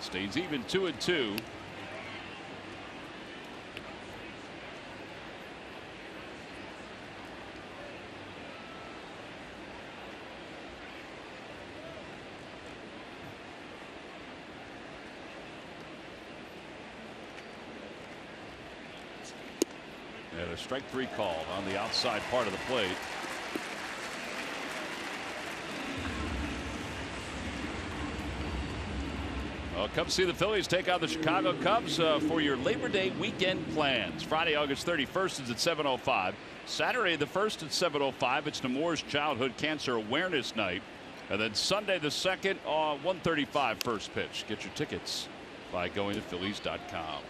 Stays even 2-2. And a strike 3 called on the outside part of the plate. Well, come see the Phillies take on the Chicago Cubs for your Labor Day weekend plans. Friday, August 31st is at 7:05. Saturday, the 1st at 7:05. It's Nemours Childhood Cancer Awareness Night. And then Sunday, the 2nd, 1:35 first pitch. Get your tickets by going to Phillies.com.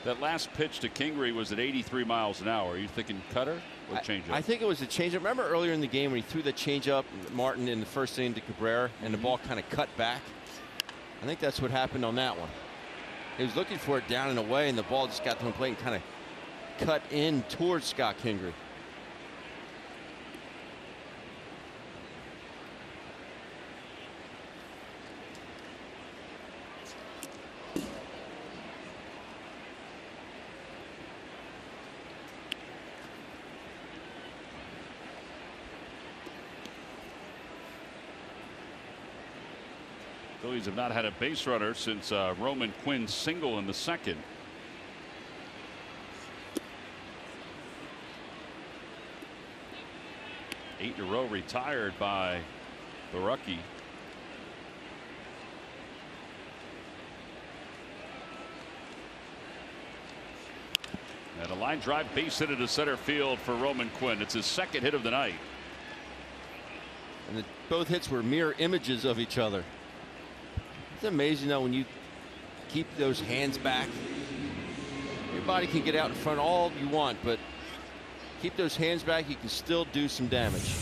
That last pitch to Kingery was at 83 miles an hour. Are you thinking cutter or changeup? I think it was a changeup. Remember earlier in the game when he threw the changeup, Martin, in the first inning to Cabrera, and the ball kind of cut back? I think that's what happened on that one. He was looking for it down and away, and the ball just got to the plate and kind of cut in towards Scott Kingery. Phillies have not had a base runner since Roman Quinn's single in the 2nd. Eight in a row retired by Baraka. And a line drive base hit into center field for Roman Quinn. It's his 2nd hit of the night. And both hits were mirror images of each other. It's amazing though when you keep those hands back. Your body can get out in front all you want, but keep those hands back, you can still do some damage.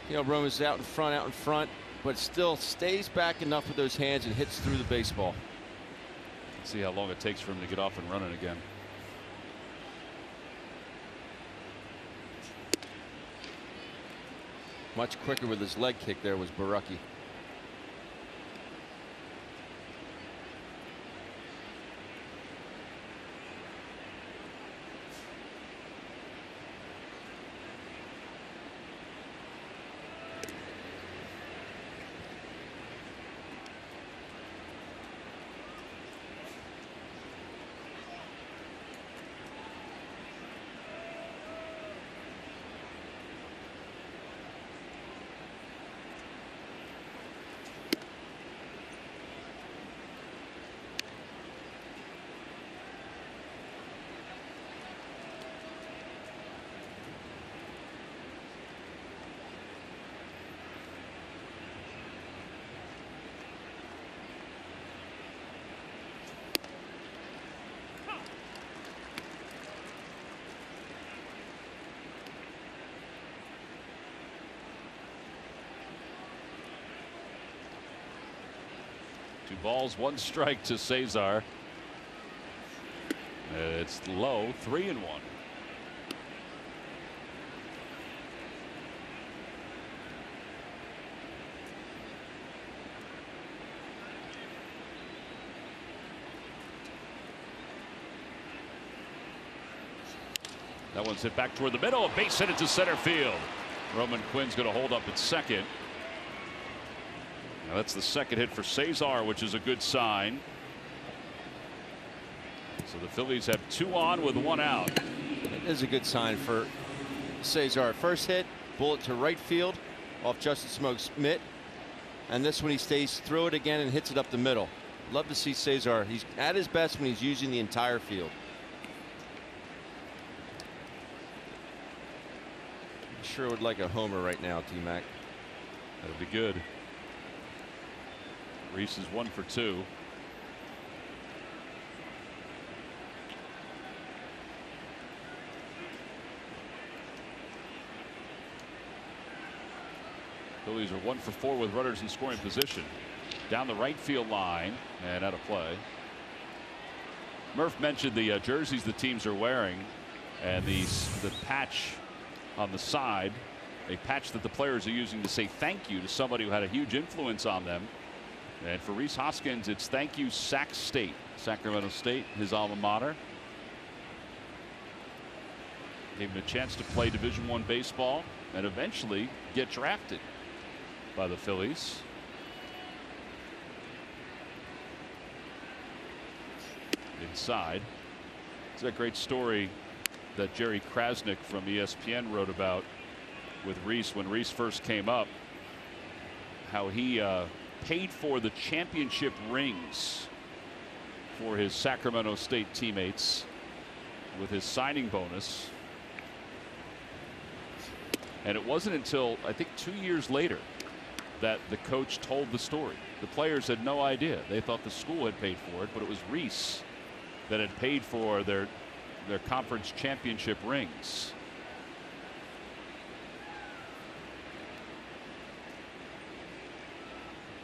You know, Roman's out in front, but still stays back enough with those hands and hits through the baseball. Let's see how long it takes for him to get off and running again. Much quicker with his leg kick there was Baraka. 2 balls, 1 strike to Cesar. It's low, 3-1. That one's hit back toward the middle. A base hit into center field. Roman Quinn's going to hold up at second. Now that's the second hit for Cesar, which is a good sign. So the Phillies have 2 on with 1 out. It is a good sign for Cesar. First hit, bullet to right field off Justin Smoke's mitt. And this one he stays through it again and hits it up the middle. Love to see Cesar. He's at his best when he's using the entire field. Sure would like a homer right now, T-Mac. That'll be good. Reese is 1 for 2. Phillies are 1 for 4 with runners in scoring position. Down the right field line and out of play. Murph mentioned the jerseys the teams are wearing and the patch on the side, a patch that the players are using to say thank you to somebody who had a huge influence on them. And for Rhys Hoskins, it's thank you Sac State, Sacramento State, his alma mater. Gave him a chance to play Division I baseball and eventually get drafted by the Phillies. Inside. It's a great story that Jerry Krasnick from ESPN wrote about with Rhys when Rhys first came up, how he paid for the championship rings for his Sacramento State teammates with his signing bonus. And it wasn't until I think 2 years later that the coach told the story. The players had no idea. They thought the school had paid for it, but it was Rhys that had paid for their conference championship rings.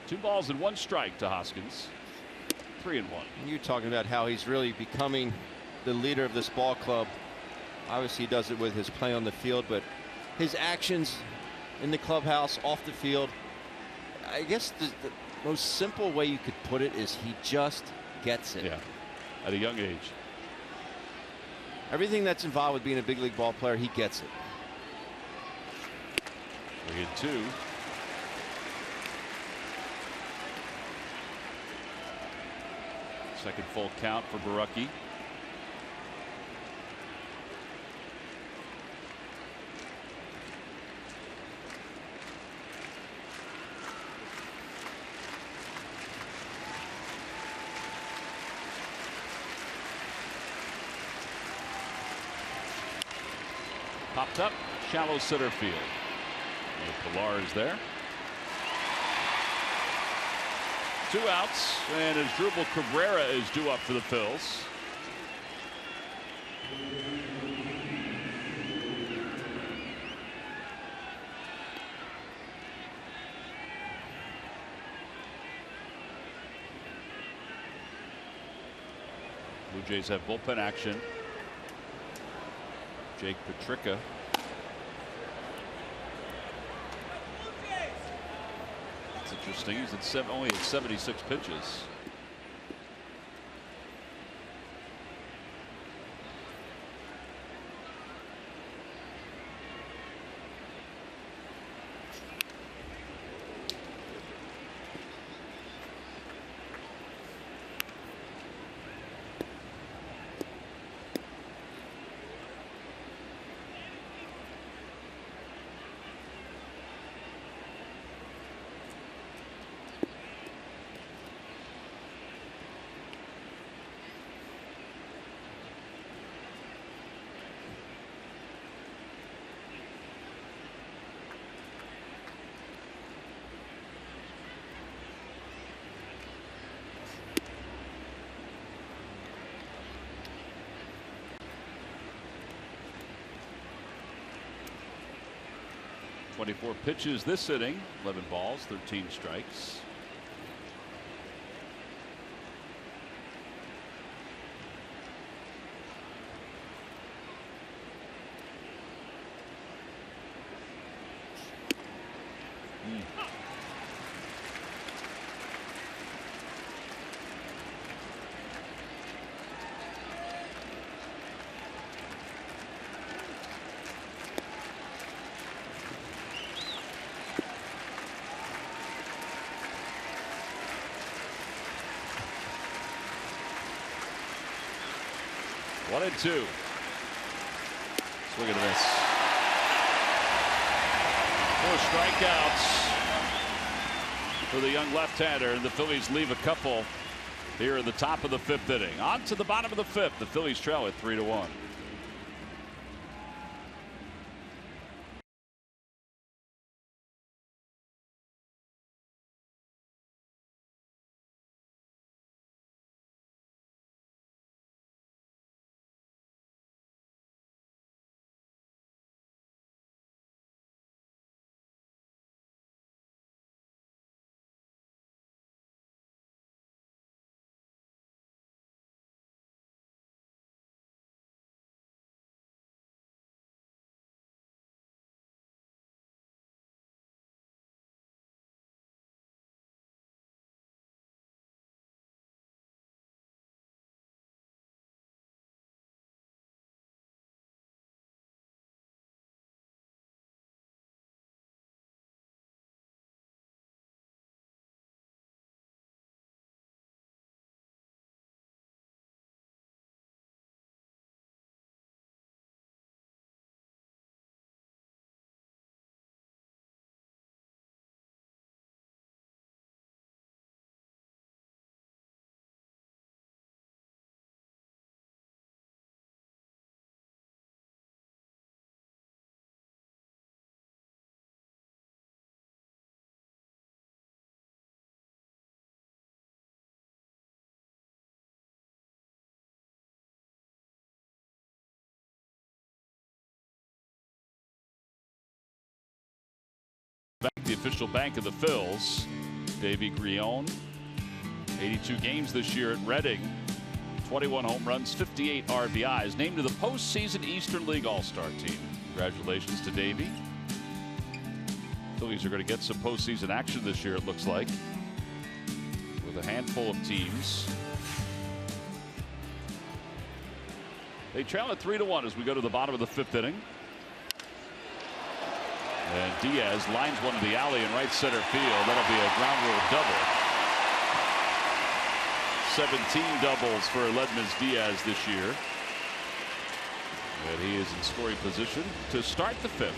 Two balls and 1 strike to Hoskins. 3-1. You're talking about how he's really becoming the leader of this ball club. Obviously he does it with his play on the field, but his actions in the clubhouse, off the field, I guess the most simple way you could put it is he just gets it. Yeah, at a young age. Everything that's involved with being a big league ball player, he gets it. 3-2. Second full count for Baraka. Popped up, shallow center field. Pilar is there. 2 outs, and Asdrubal Cabrera is due up for the Phils. Blue Jays have bullpen action. Jake Petricka. That's interesting. He's at only at 76 pitches. .24 pitches this inning, 11 balls, 13 strikes. 1-2. Swing and a miss. 4 strikeouts for the young left-hander, and the Phillies leave a couple here in the top of the 5th inning. On to the bottom of the 5th. The Phillies trail at 3-1. The official bank of the Phils, Davey Grion, 82 games this year at Reading, 21 home runs, 58 RBIs, named to the postseason Eastern League All-Star team. Congratulations to Davey. Phillies are going to get some postseason action this year, it looks like, with a handful of teams. They trail at 3-1 as we go to the bottom of the 5th inning. And Diaz lines one to the alley in right center field. That'll be a ground rule double. 17 doubles for Ledmus Diaz this year. And he is in scoring position to start the 5th.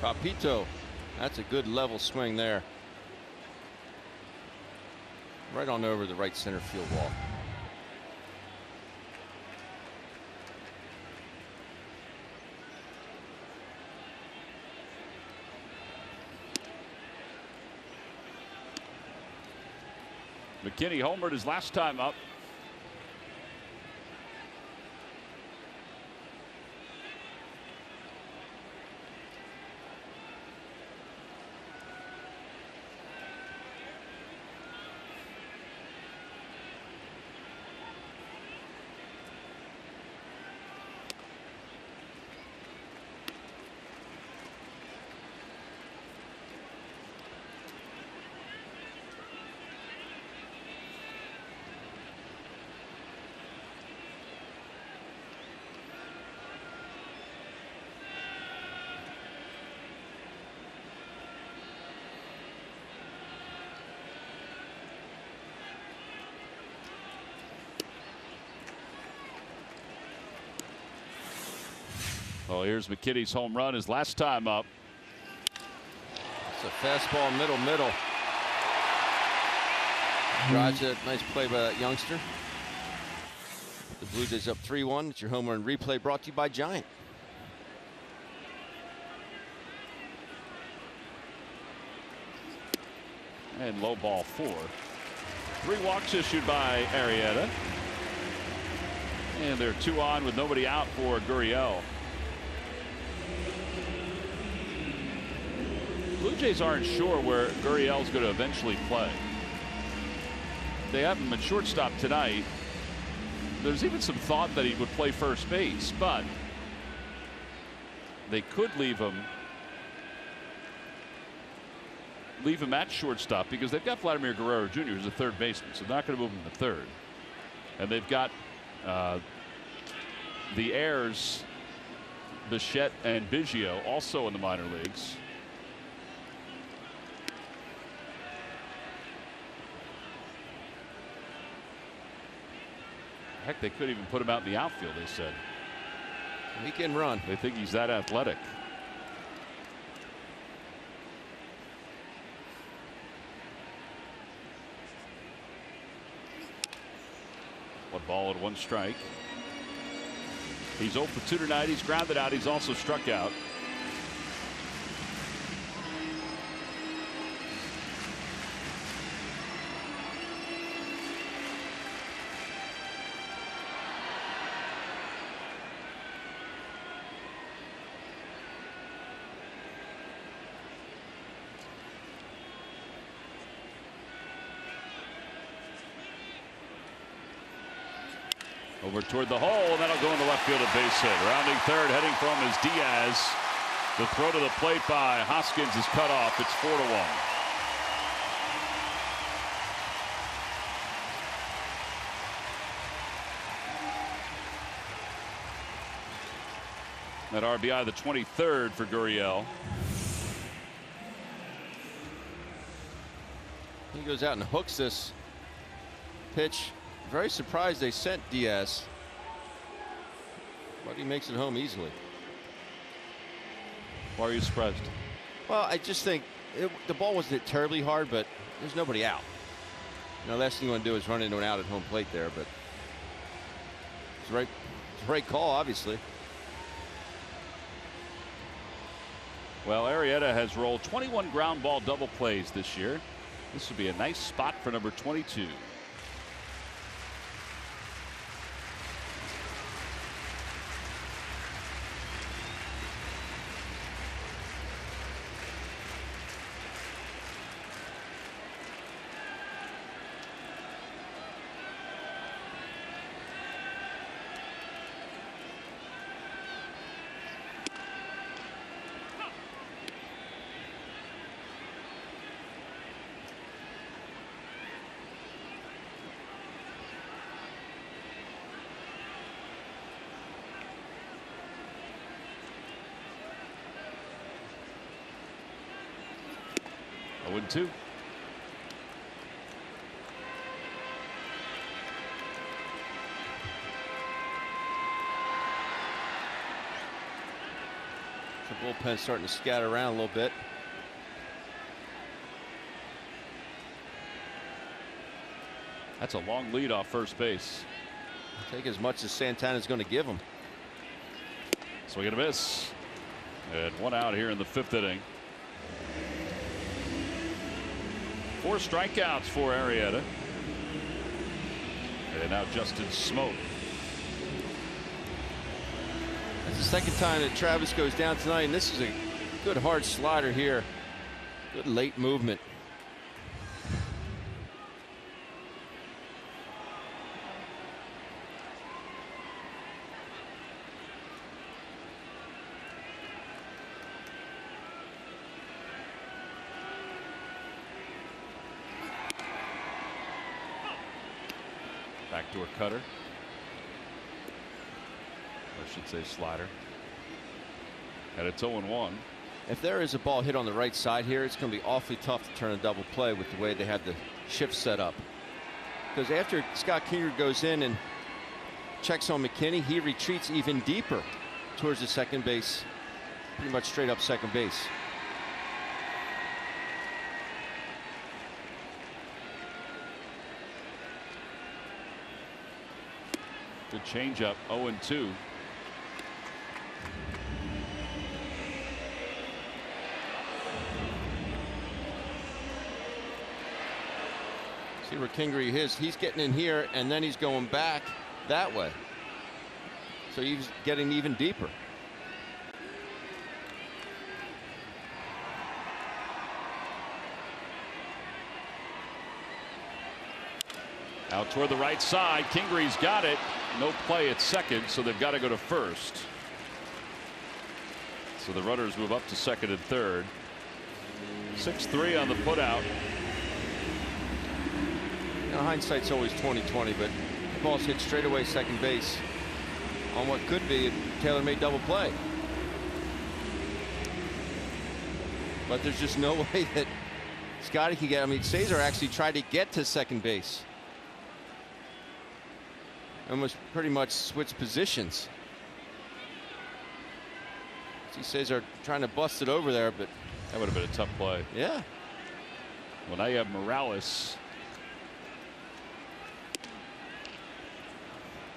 Papito, that's a good level swing there. Right on over the right center field wall. McKinney homered his last time up. Well, here's McKinney's home run, his last time up. It's a fastball middle. Drives it. Nice play by that youngster. The Blue Jays up 3-1. It's your home run replay brought to you by Giant. And low ball 4. 3 walks issued by Arrieta. And they're 2 on with nobody out for Gurriel. Blue Jays aren't sure where Gurriel's going to eventually play. They have him at shortstop tonight. There's even some thought that he would play first base, but they could leave him at shortstop because they've got Vladimir Guerrero Jr., who's a third baseman, so they're not going to move him to third. And they've got the heirs Bichette and Biggio, also in the minor leagues. Heck, they could even put him out in the outfield, they said. He can run. They think he's that athletic. One ball and one strike. He's 0 for 2 tonight. He's grounded out. He's also struck out. Over toward the hole, and that'll go in the left field, a base hit. Rounding third, heading from is Diaz. The throw to the plate by Hoskins is cut off. It's 4-1. That RBI, the 23rd for Gurriel. He goes out and hooks this pitch. Very surprised they sent Diaz, but he makes it home easily. Why are you surprised? Well, I just think the ball wasn't hit terribly hard, but there's nobody out. You know, last thing you want to do is run into an out at home plate there, but it's the right call, obviously. Well, Arrieta has rolled 21 ground ball double plays this year. This would be a nice spot for number 22. Two. The bullpen's starting to scatter around a little bit. That's a long lead off first base. Take as much as Santana's going to give him. Swing and a miss. And one out here in the 5th inning. 4 strikeouts for Arrieta. And now Justin Smoke. That's the second time that Travis goes down tonight, and this is a good hard slider here. Good late movement. Backdoor cutter. Or I should say slider. And it's 0-1. If there is a ball hit on the right side here, it's going to be awfully tough to turn a double play with the way they have the shift set up. Because after Scott Kingery goes in and checks on McKinney, he retreats even deeper towards the second base, pretty much straight up second base. Good changeup, 0-2. See where Kingery is. He's getting in here, and then he's going back that way. So he's getting even deeper. Out toward the right side. Kingery's got it. No play at second, so they've got to go to first. So the runners move up to second and third. 6-3 on the putout. You know, hindsight's always 20/20, but the ball's hit straight away second base on what could be a tailor-made double play. but there's just no way that Scotty can get. I mean, Cesar actually tried to get to second base. Almost pretty much switched positions. See Cesar trying to bust it over there, but that would have been a tough play. Yeah. Well, now you have Morales.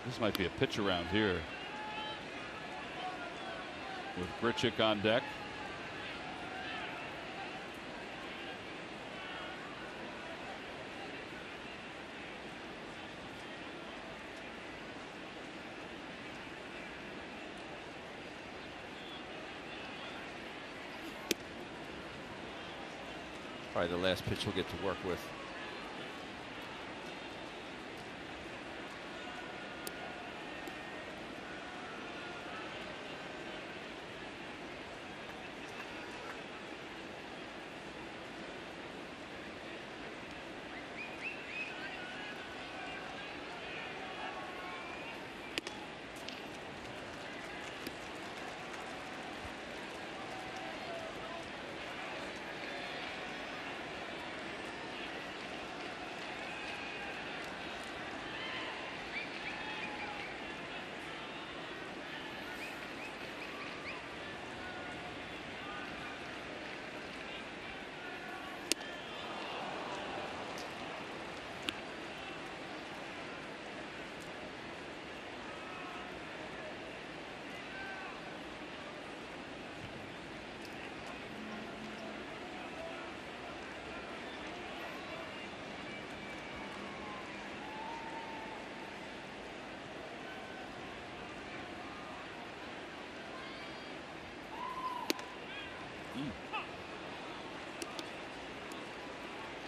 This might be a pitch around here. With Grichuk on deck. Probably the last pitch he'll get to work with.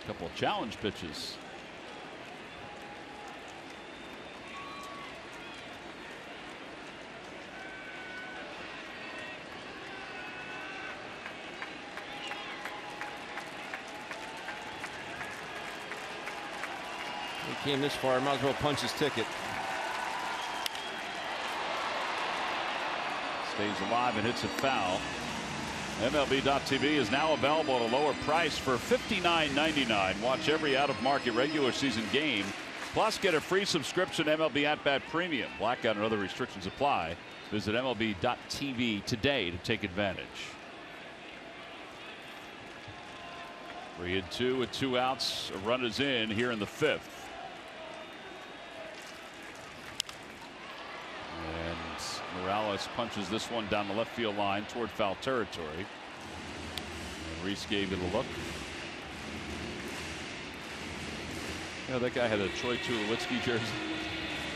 Couple of challenge pitches. He came this far, might as well punch his ticket. Stays alive and hits a foul. MLB.tv is now available at a lower price for $59.99. Watch every out-of-market regular season game. Plus, get a free subscription to MLB At Bat Premium. Blackout and other restrictions apply. Visit MLB.tv today to take advantage. 3-2 with 2 outs. A run is in here in the 5th. Morales punches this one down the left field line toward foul territory. And Reese gave it a look. You know, that guy had a Troy Tulowitzki jersey.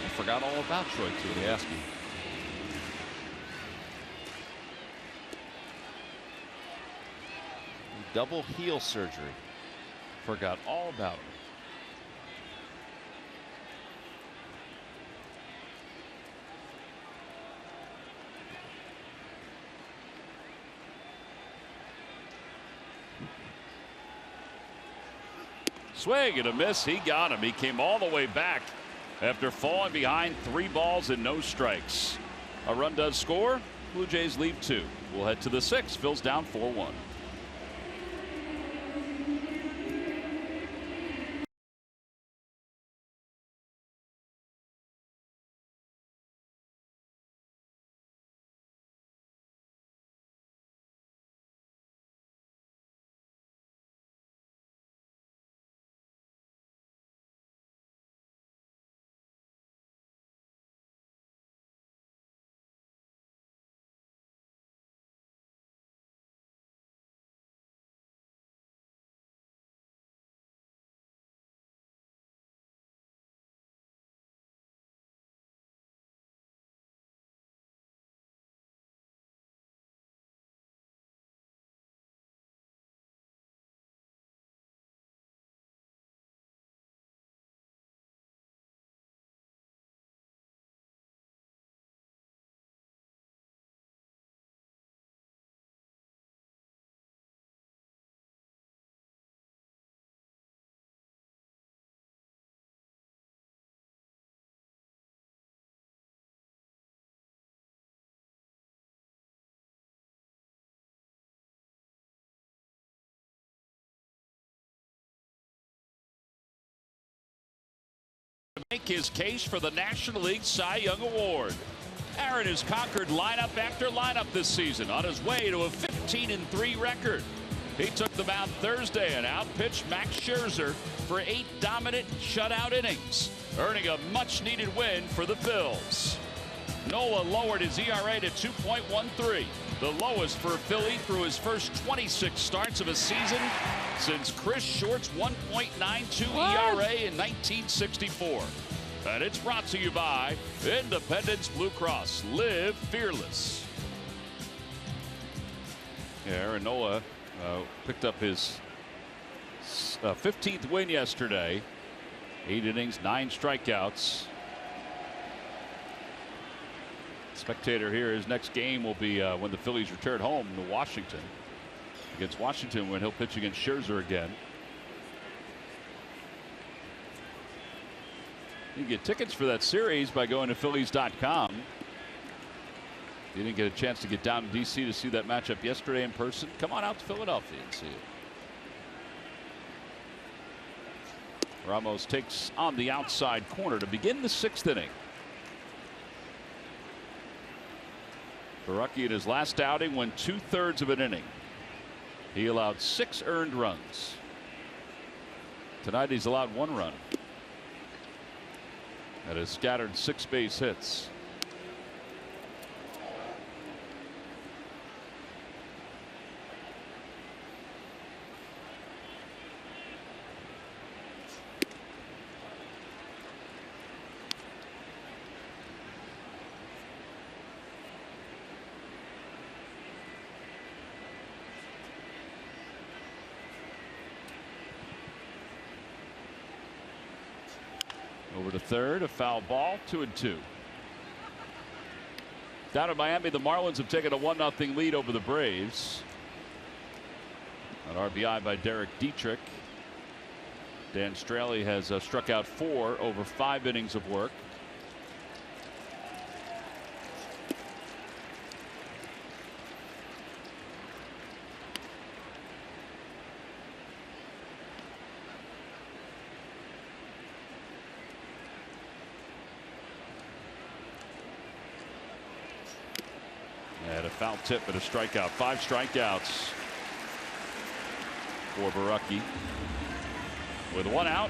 I forgot all about Troy Tulowitzki. Double heel surgery. Forgot all about it. Swing and a miss. He got him. He came all the way back after falling behind 3 balls and no strikes. A run does score. Blue Jays lead 2. We'll head to the 6th. Phil's down 4-1. make his case for the National League Cy Young Award. Aaron has conquered lineup after lineup this season on his way to a 15-3 record. He took the mound Thursday and outpitched Max Scherzer for 8 dominant shutout innings, earning a much-needed win for the Phils. Nola lowered his ERA to 2.13, the lowest for a Philly through his first 26 starts of a season since Chris Short's 1.92 ERA in 1964. And it's brought to you by Independence Blue Cross. Live fearless. Yeah, Aaron Nola picked up his 15th win yesterday. 8 innings, 9 strikeouts. Spectator here, his next game will be when the Phillies return home to Washington. Against Washington, when he'll pitch against Scherzer again. You can get tickets for that series by going to Phillies.com. You didn't get a chance to get down to D.C. to see that matchup yesterday in person. Come on out to Philadelphia and see it. Ramos takes on the outside corner to begin the 6th inning. Baraka in his last outing went 2/3 of an inning. He allowed 6 earned runs. Tonight he's allowed 1 run. That has scattered 6 base hits. Over to third, a foul ball, 2-2. Down in Miami, the Marlins have taken a 1-0 lead over the Braves. An RBI by Derek Dietrich. Dan Straley has struck out 4 over 5 innings of work. And a foul tip and a strikeout. 5 strikeouts for Baraka. With 1 out,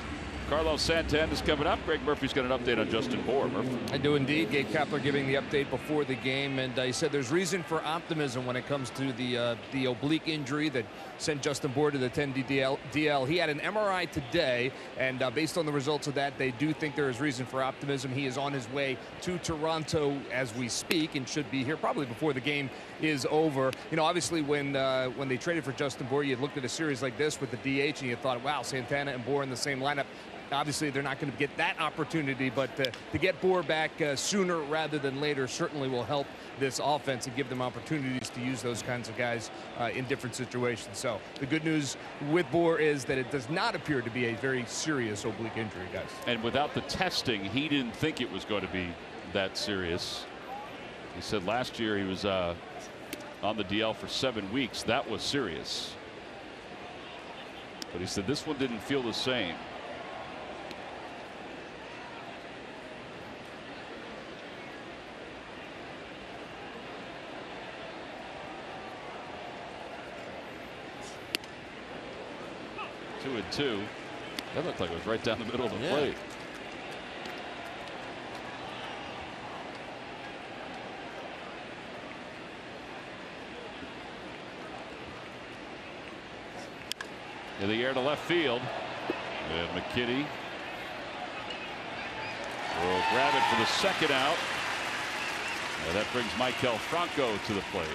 Carlos Santana is coming up. Greg Murphy's got an update on Justin Bour. Murphy. I do indeed. Gabe Kapler giving the update before the game, and he said there's reason for optimism when it comes to the oblique injury that sent Justin Bour to the 10-day DL. He had an MRI today, and based on the results of that, they do think there is reason for optimism. He is on his way to Toronto as we speak and should be here probably before the game is over. You know, obviously when they traded for Justin Bour, you looked at a series like this with the DH and you thought, wow, Santana and Bour in the same lineup. Obviously, they're not going to get that opportunity, but to get Bour back sooner rather than later certainly will help this offense and give them opportunities to use those kinds of guys in different situations. So the good news with Bour is that it does not appear to be a very serious oblique injury, guys. And without the testing, he didn't think it was going to be that serious. He said last year he was on the DL for 7 weeks. That was serious. But he said this one didn't feel the same. Two and two. That looked like it was right down the middle of the plate. In the air to left field. And McKinney will grab it for the 2nd out. And that brings Maikel Franco to the plate.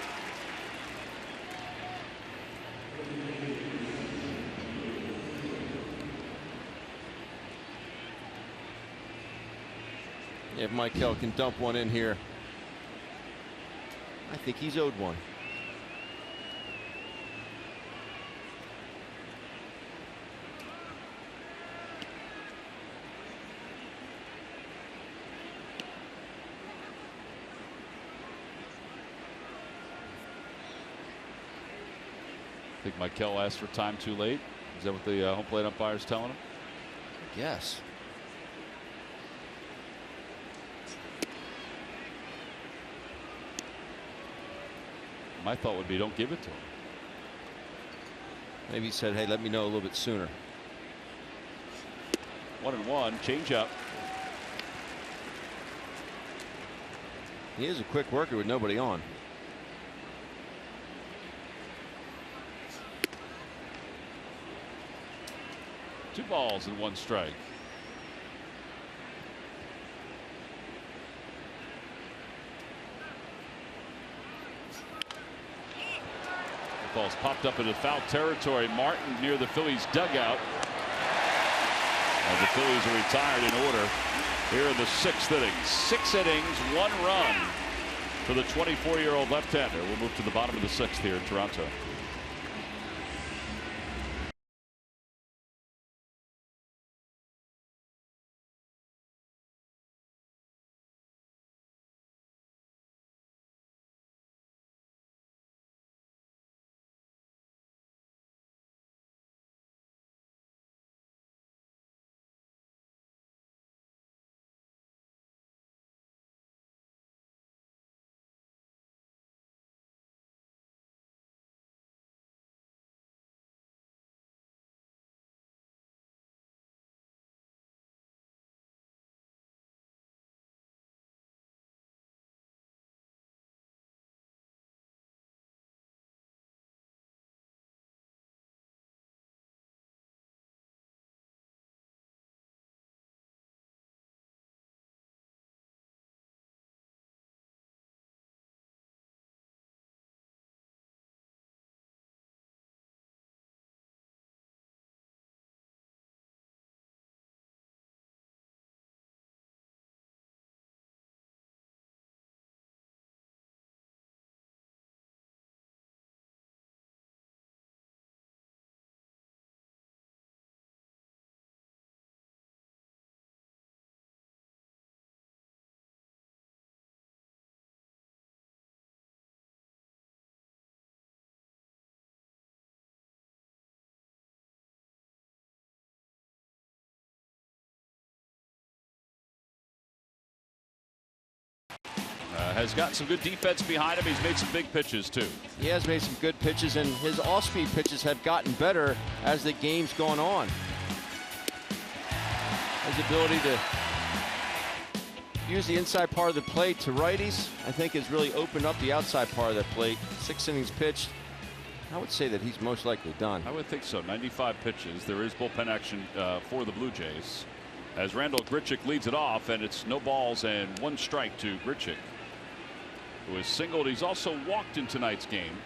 If Maikel can dump one in here, I think he's owed one. I think Maikel asked for time too late. Is that what the home plate umpire is telling him? Yes. My thought would be don't give it to him. Maybe he said, hey, let me know a little bit sooner. 1-1, change up. He is a quick worker with nobody on. Two balls and one strike. The ball's popped up into foul territory. Martin near the Phillies dugout. And the Phillies are retired in order here in the 6th inning. 6 innings, 1 run for the 24-year-old left-hander. We'll move to the bottom of the 6th here in Toronto. Has got some good defense behind him. He's made some big pitches too. He has made some good pitches, and his off-speed pitches have gotten better as the game's gone on. His ability to use the inside part of the plate to righties, I think, has really opened up the outside part of that plate. 6 innings pitched. I would say that he's most likely done. I would think so. 95 pitches. There is bullpen action for the Blue Jays as Randall Grichuk leads it off, and it's no balls and 1 strike to Grichuk, who has singled. He's also walked in tonight's game.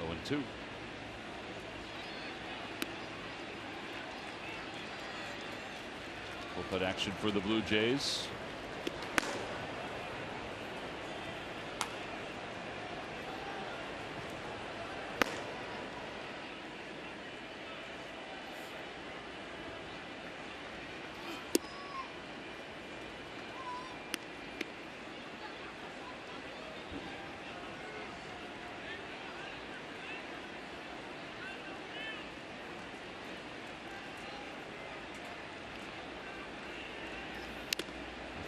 Oh, and 2. Bullpen action for the Blue Jays.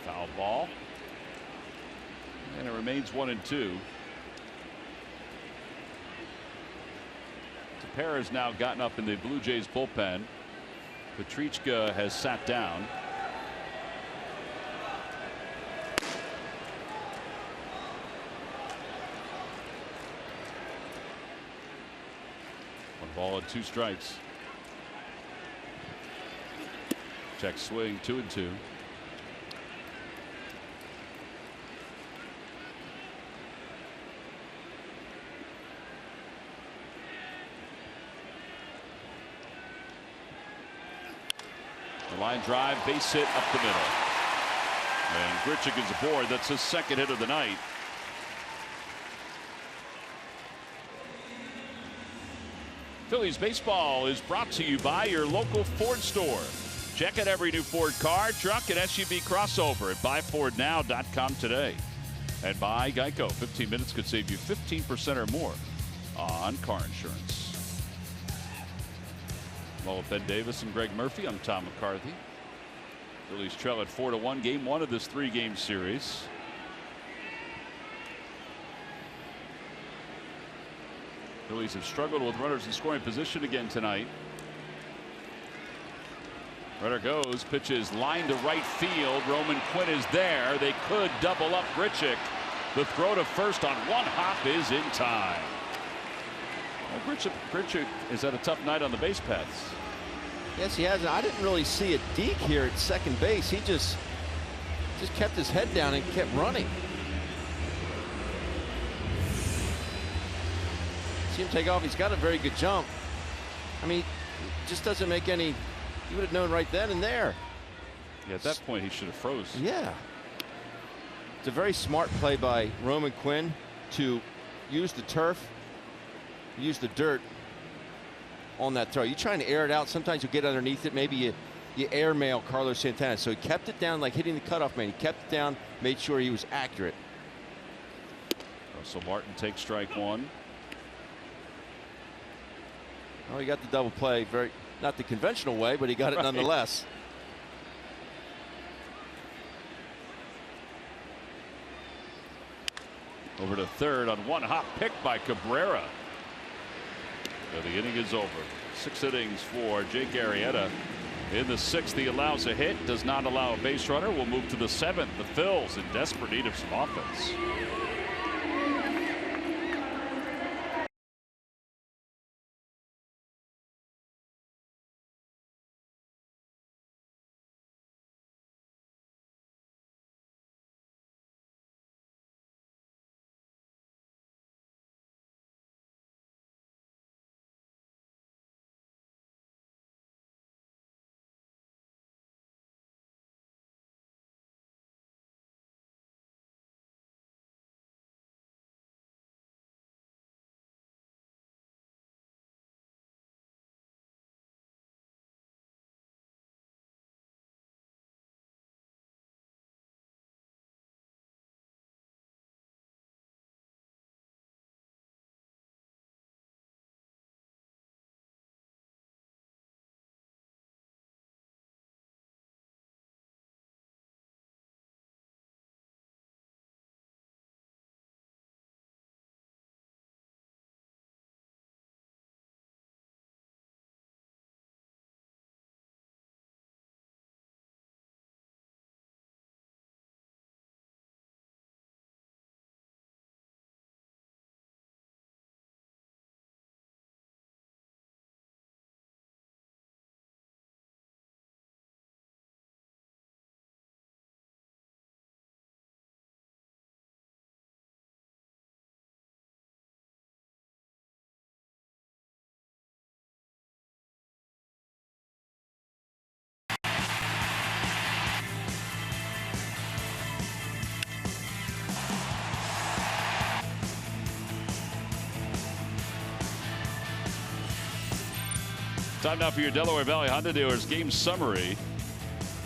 Foul ball. And it remains 1-2. Tepera has now gotten up in the Blue Jays bullpen. Petrichka has sat down. One ball and 2 strikes. Check swing, 2-2. Line drive, base hit up the middle. And Grichuk is aboard. That's his 2nd hit of the night. Phillies baseball is brought to you by your local Ford store. Check out every new Ford car, truck, and SUV crossover at buyfordnow.com today. And by Geico. 15 minutes could save you 15% or more on car insurance. Well, with Ben Davis and Greg Murphy, I'm Tom McCarthy. Phillies trail at 4-1. Game 1 of this 3-game series. Phillies have struggled with runners in scoring position again tonight. Runner goes, pitches line to right field. Roman Quinn is there. They could double up Grichuk. The throw to first on one hop is in time. Well, Grichuk has had a tough night on the base paths. Yes, he has. I didn't really see a deke here at second base. He just kept his head down and kept running. See him take off. He's got a very good jump. I mean, just doesn't make any. You would have known right then and there. Yeah, at that point he should have froze. Yeah. It's a very smart play by Roman Quinn to use the turf, use the dirt on that throw. You're trying to air it out. Sometimes you get underneath it. Maybe you airmail Carlos Santana. So he kept it down like hitting the cutoff man. He kept it down, made sure he was accurate. Russell Martin takes strike one. Oh, he got the double play. Not the conventional way, but he got it nonetheless. Over to third on one hop, picked by Cabrera. So the inning is over. 6 innings for Jake Arrieta. In the 6th, he allows a hit, does not allow a base runner. We'll move to the 7th. The Phils in desperate need of some offense. Time now for your Delaware Valley Hyundai dealers game summary.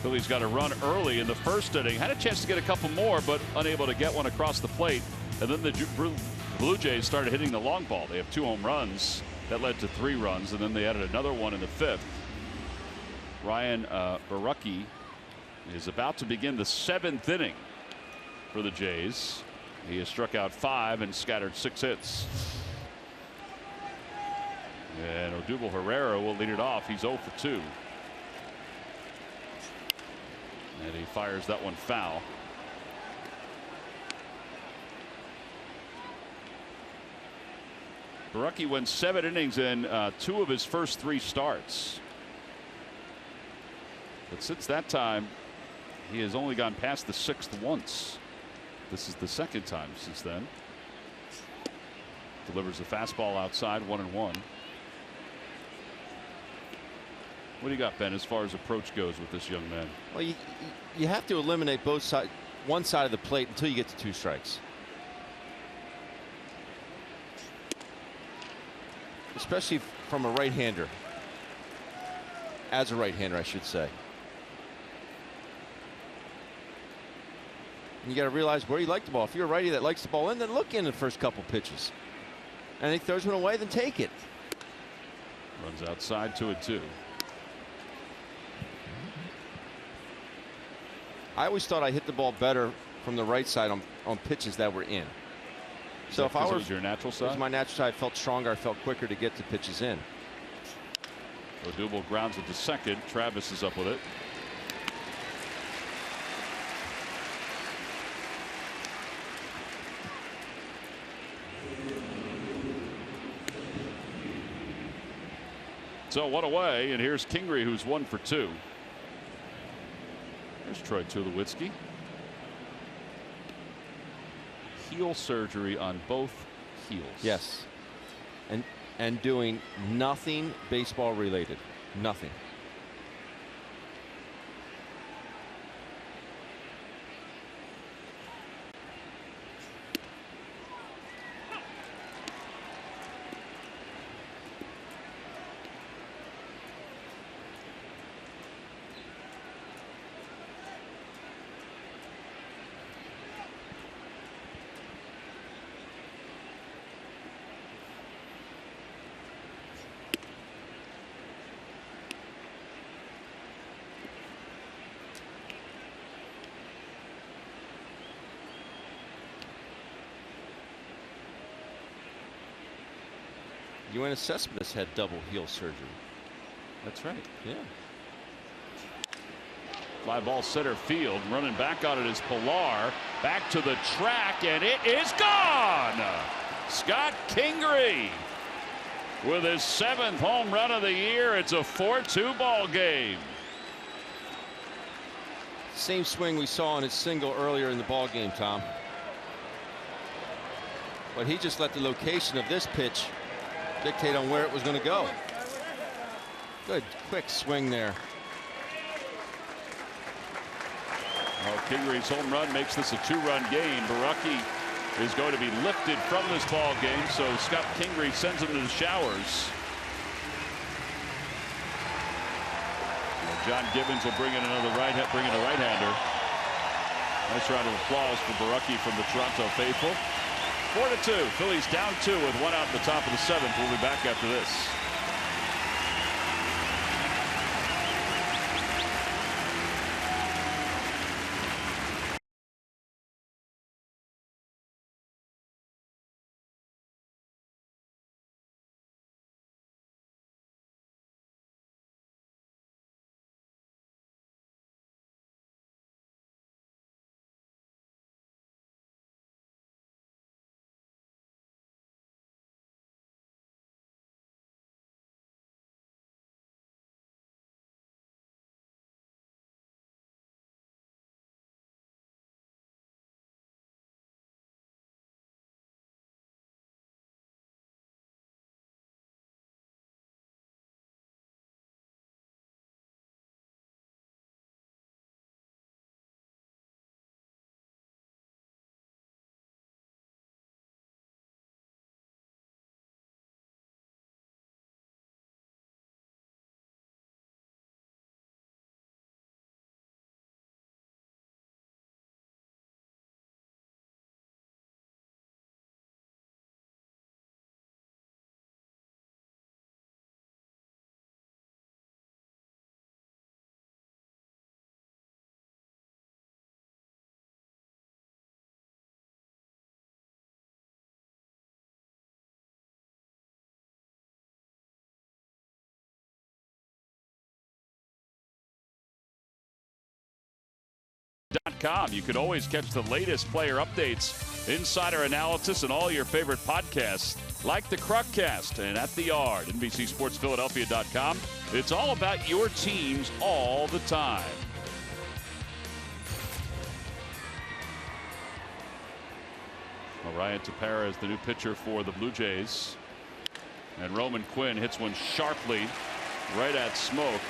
Phillies got a run early in the 1st inning. Had a chance to get a couple more, but unable to get one across the plate. And then the Blue Jays started hitting the long ball. They have 2 home runs. That led to 3 runs, and then they added another one in the 5th. Ryan Baraka is about to begin the 7th inning for the Jays. He has struck out 5 and scattered 6 hits. And Odubel Herrera will lead it off. He's 0 for 2. And he fires that one foul. Baraka went 7 innings in 2 of his first 3 starts. But since that time, he has only gone past the 6th once. This is the 2nd time since then. Delivers a fastball outside, 1-1. What do you got, Ben, as far as approach goes with this young man? Well, you have to eliminate both sides, one side of the plate until you get to 2 strikes. Especially from a right-hander. As a right-hander, I should say. And you got to realize where you like the ball. If you're a righty that likes the ball in, then look in the first couple pitches. And if he throws one away, then take it. Runs outside, 2-2. I always thought I hit the ball better from the right side on pitches that were in. So if I was your natural it side, was my natural side, I felt stronger. I felt quicker to get to pitches in. Odubel grounds it to second. Travis is up with it. So 1 away, and here's Kingery, who's 1 for 2. There's Troy Tulowitzki. Heel surgery on both heels. Yes. And doing nothing baseball related. Nothing. Yoenis Cespedes had double heel surgery. That's right. Yeah. Fly ball center field. Running back on it is Pilar. Back to the track, and it is gone. Scott Kingery with his 7th home run of the year. It's a 4-2 ball game. Same swing we saw on his single earlier in the ball game, Tom. But he just let the location of this pitch dictate on where it was going to go. Good quick swing there. Well, Kingery's home run makes this a 2-run game. Baraka is going to be lifted from this ball game, so Scott Kingery sends him to the showers. John Gibbons will bring in another right-hander. Nice round of applause for Baraka from the Toronto faithful. 4-2. Phillies down 2 with 1 out in the top of the 7th. We'll be back after this. You can always catch the latest player updates, insider analysis, and all your favorite podcasts like the Krukcast and At the Yard. NBCSportsPhiladelphia.com. It's all about your teams all the time. Arrieta is the new pitcher for the Blue Jays. And Roman Quinn hits one sharply right at Smoke.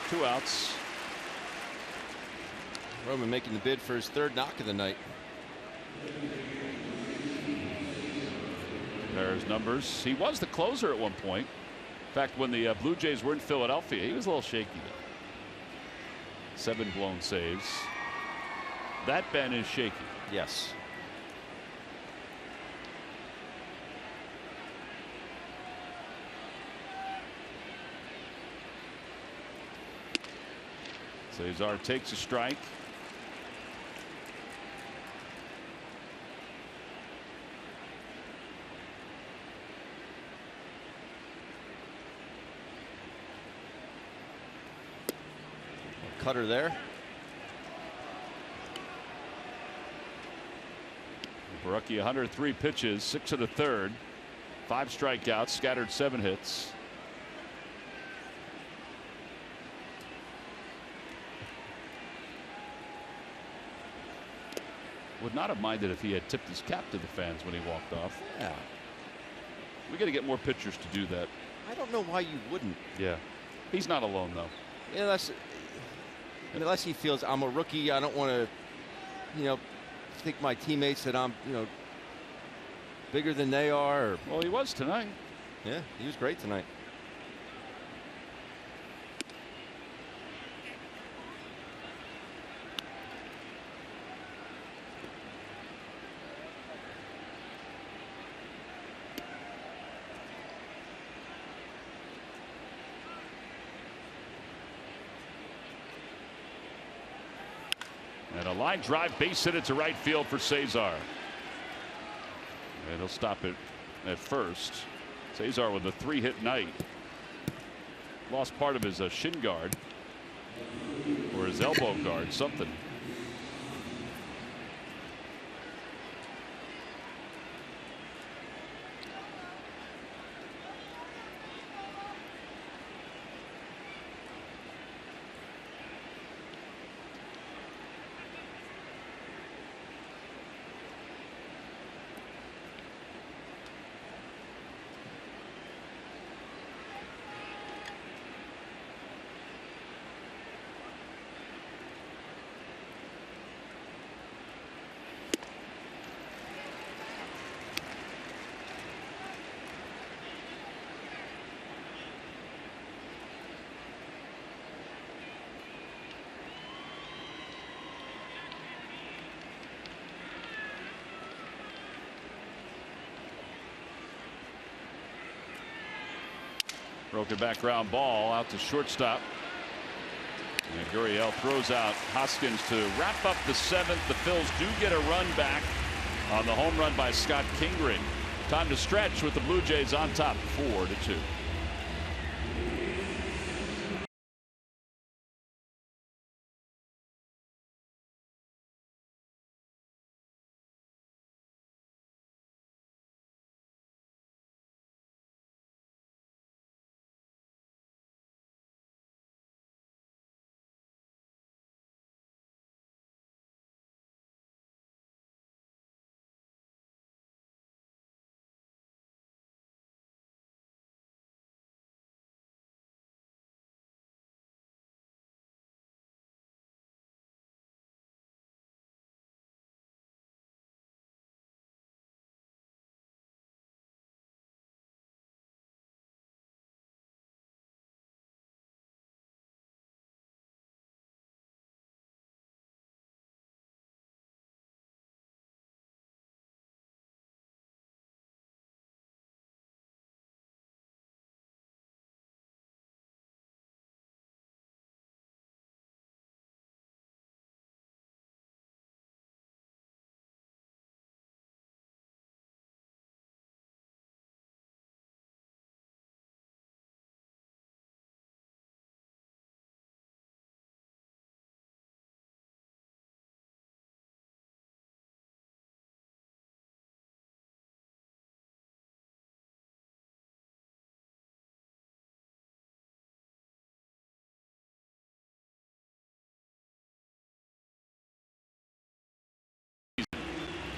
2 outs. Roman making the bid for his 3rd knock of the night. There's numbers. He was the closer at one point. In fact, when the Blue Jays were in Philadelphia, he was a little shaky though. 7 blown saves. That Ben is shaky. Yes. Cesar takes a strike. cutter there. Baraka 103 pitches, 6 1/3, 5 strikeouts, scattered 7 hits. Would not have minded if he had tipped his cap to the fans when he walked off. Yeah. We got to get more pitchers to do that. I don't know why you wouldn't. Yeah. He's not alone, though. Yeah, unless he feels I'm a rookie, I don't want to, think my teammates that I'm, bigger than they are. Or, well, he was tonight. Yeah, he was great tonight. And a line drive base hit it to right field for Cesar. And he'll stop it at first. Cesar with a 3-hit night. Lost part of his shin guard or his elbow guard, something. Broken back ground ball out to shortstop. And Gurriel throws out Hoskins to wrap up the 7th. The Phils do get a run back on the home run by Scott Kingery. Time to stretch with the Blue Jays on top 4-2.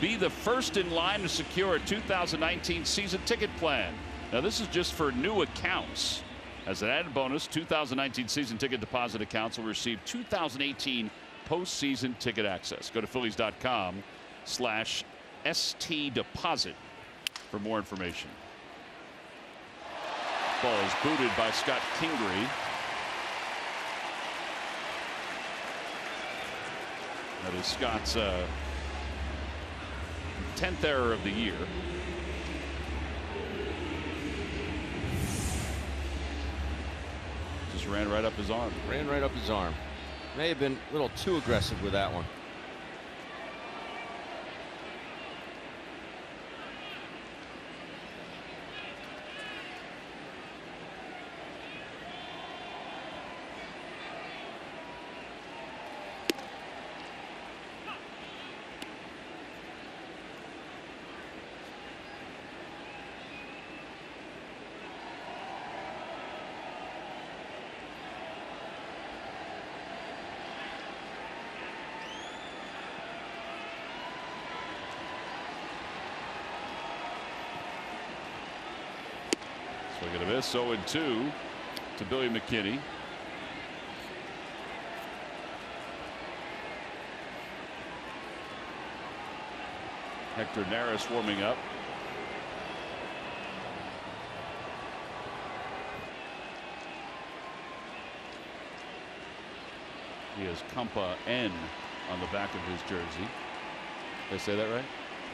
Be the first in line to secure a 2019 season ticket plan. Now, this is just for new accounts. As an added bonus, 2019 season ticket deposit accounts will receive 2018 postseason ticket access. Go to Phillies.com/ST deposit for more information. Ball is booted by Scott Kingery. That is Scott's 10th error of the year. Just ran right up his arm. Ran right up his arm. May have been a little too aggressive with that one. Swing and a miss. 0-2 to Billy McKinney. Hector Neris warming up. He has Compa N on the back of his jersey. Did I say that right?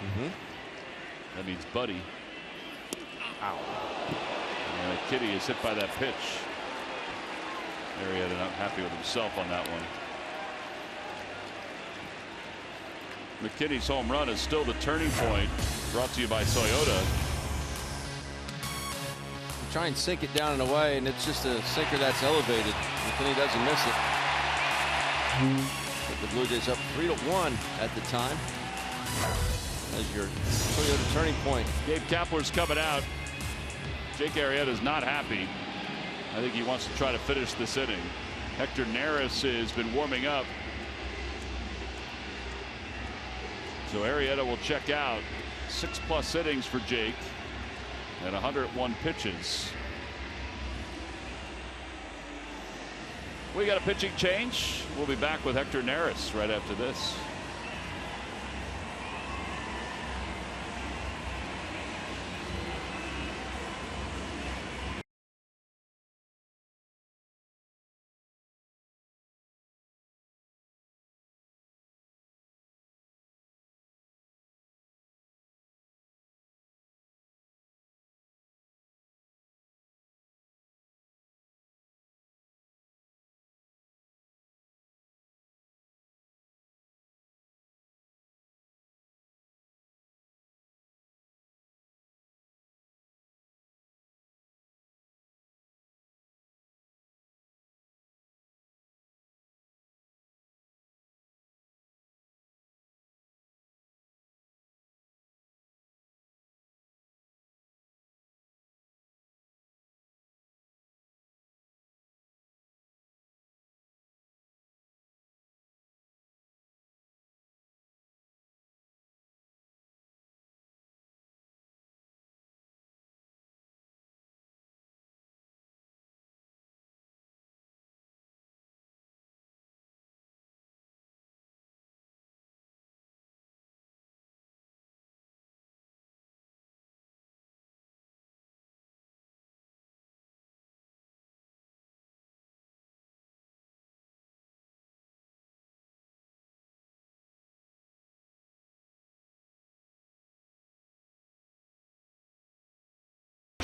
Mm-hmm. That means Buddy. Ow. And McKinney is hit by that pitch. Arrieta not happy with himself on that one. McKinney's home run is still the turning point. Brought to you by Toyota. You try and sink it down and away, and it's just a sinker that's elevated. McKinney doesn't miss it. Put the Blue Jays up 3-1 at the time. As your Toyota turning point. Gabe Kapler's coming out. Jake Arrieta is not happy. I think he wants to try to finish this inning. Hector Neris has been warming up. So Arrieta will check out. 6+ innings for Jake and 101 pitches. We got a pitching change. We'll be back with Hector Neris right after this.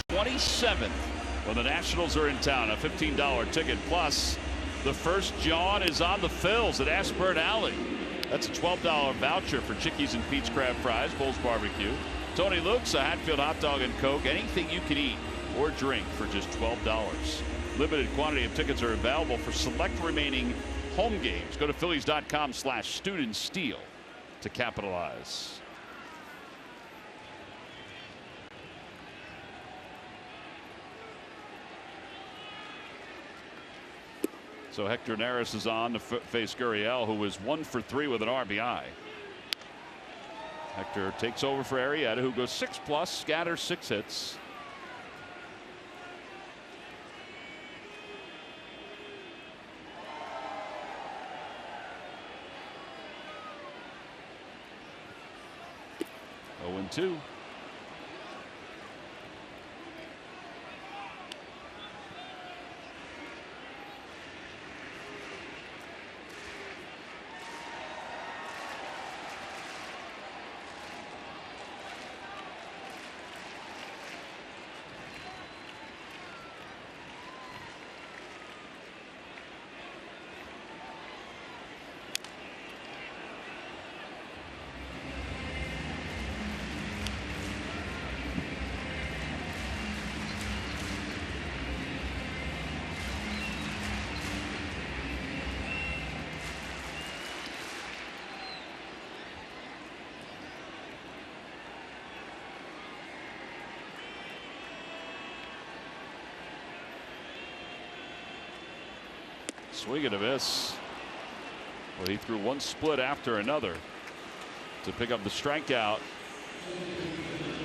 $27th when the Nationals are in town. A $15 ticket plus the first John is on the Phils at Ashburn Alley. That's a $12 voucher for Chickies and Pete's Crab Fries, Bull's Barbecue, Tony Luke's, a Hatfield hot dog and Coke, anything you can eat or drink for just $12. Limited quantity of tickets are available for select remaining home games. Go to Phillies.com/studentsteal to capitalize. So Hector Neris is on to face Gurriel, who was 1 for 3 with an RBI. Hector takes over for Arrieta, who goes 6+, scatters 6 hits. Oh, 0-2. Swing and a miss. Well, he threw one split after another to pick up the strikeout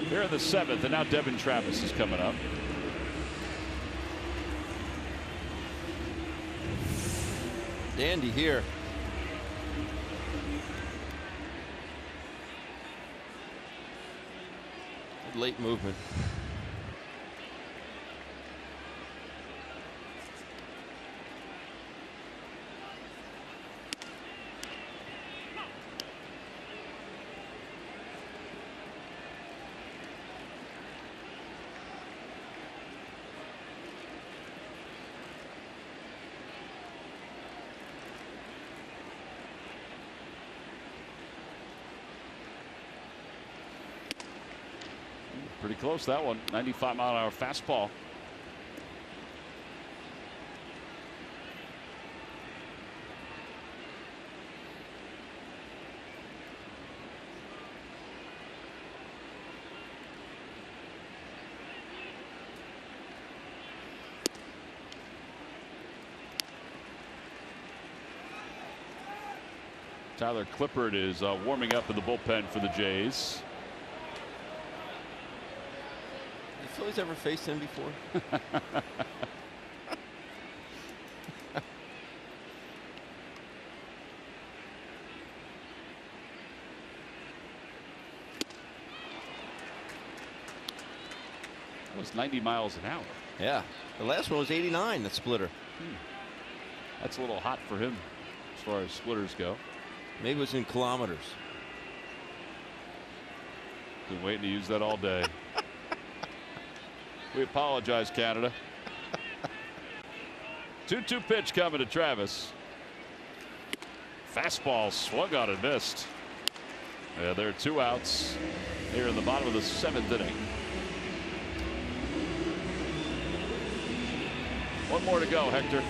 here in the 7th, and now Devin Travis is coming up. Dandy here. Good late movement. Pretty close, that one. 95-mile-an-hour fastball. Tyler Clippard is warming up in the bullpen for the Jays. Have Phillies ever faced him before? That was 90 miles an hour. Yeah. The last one was 89, that splitter. That's a little hot for him as far as splitters go. Maybe it was in kilometers. Been waiting to use that all day. We apologize, Canada. 2-2 pitch coming to Travis. Fastball swung on and missed. Yeah, there are 2 outs here in the bottom of the 7th inning. One more to go, Hector.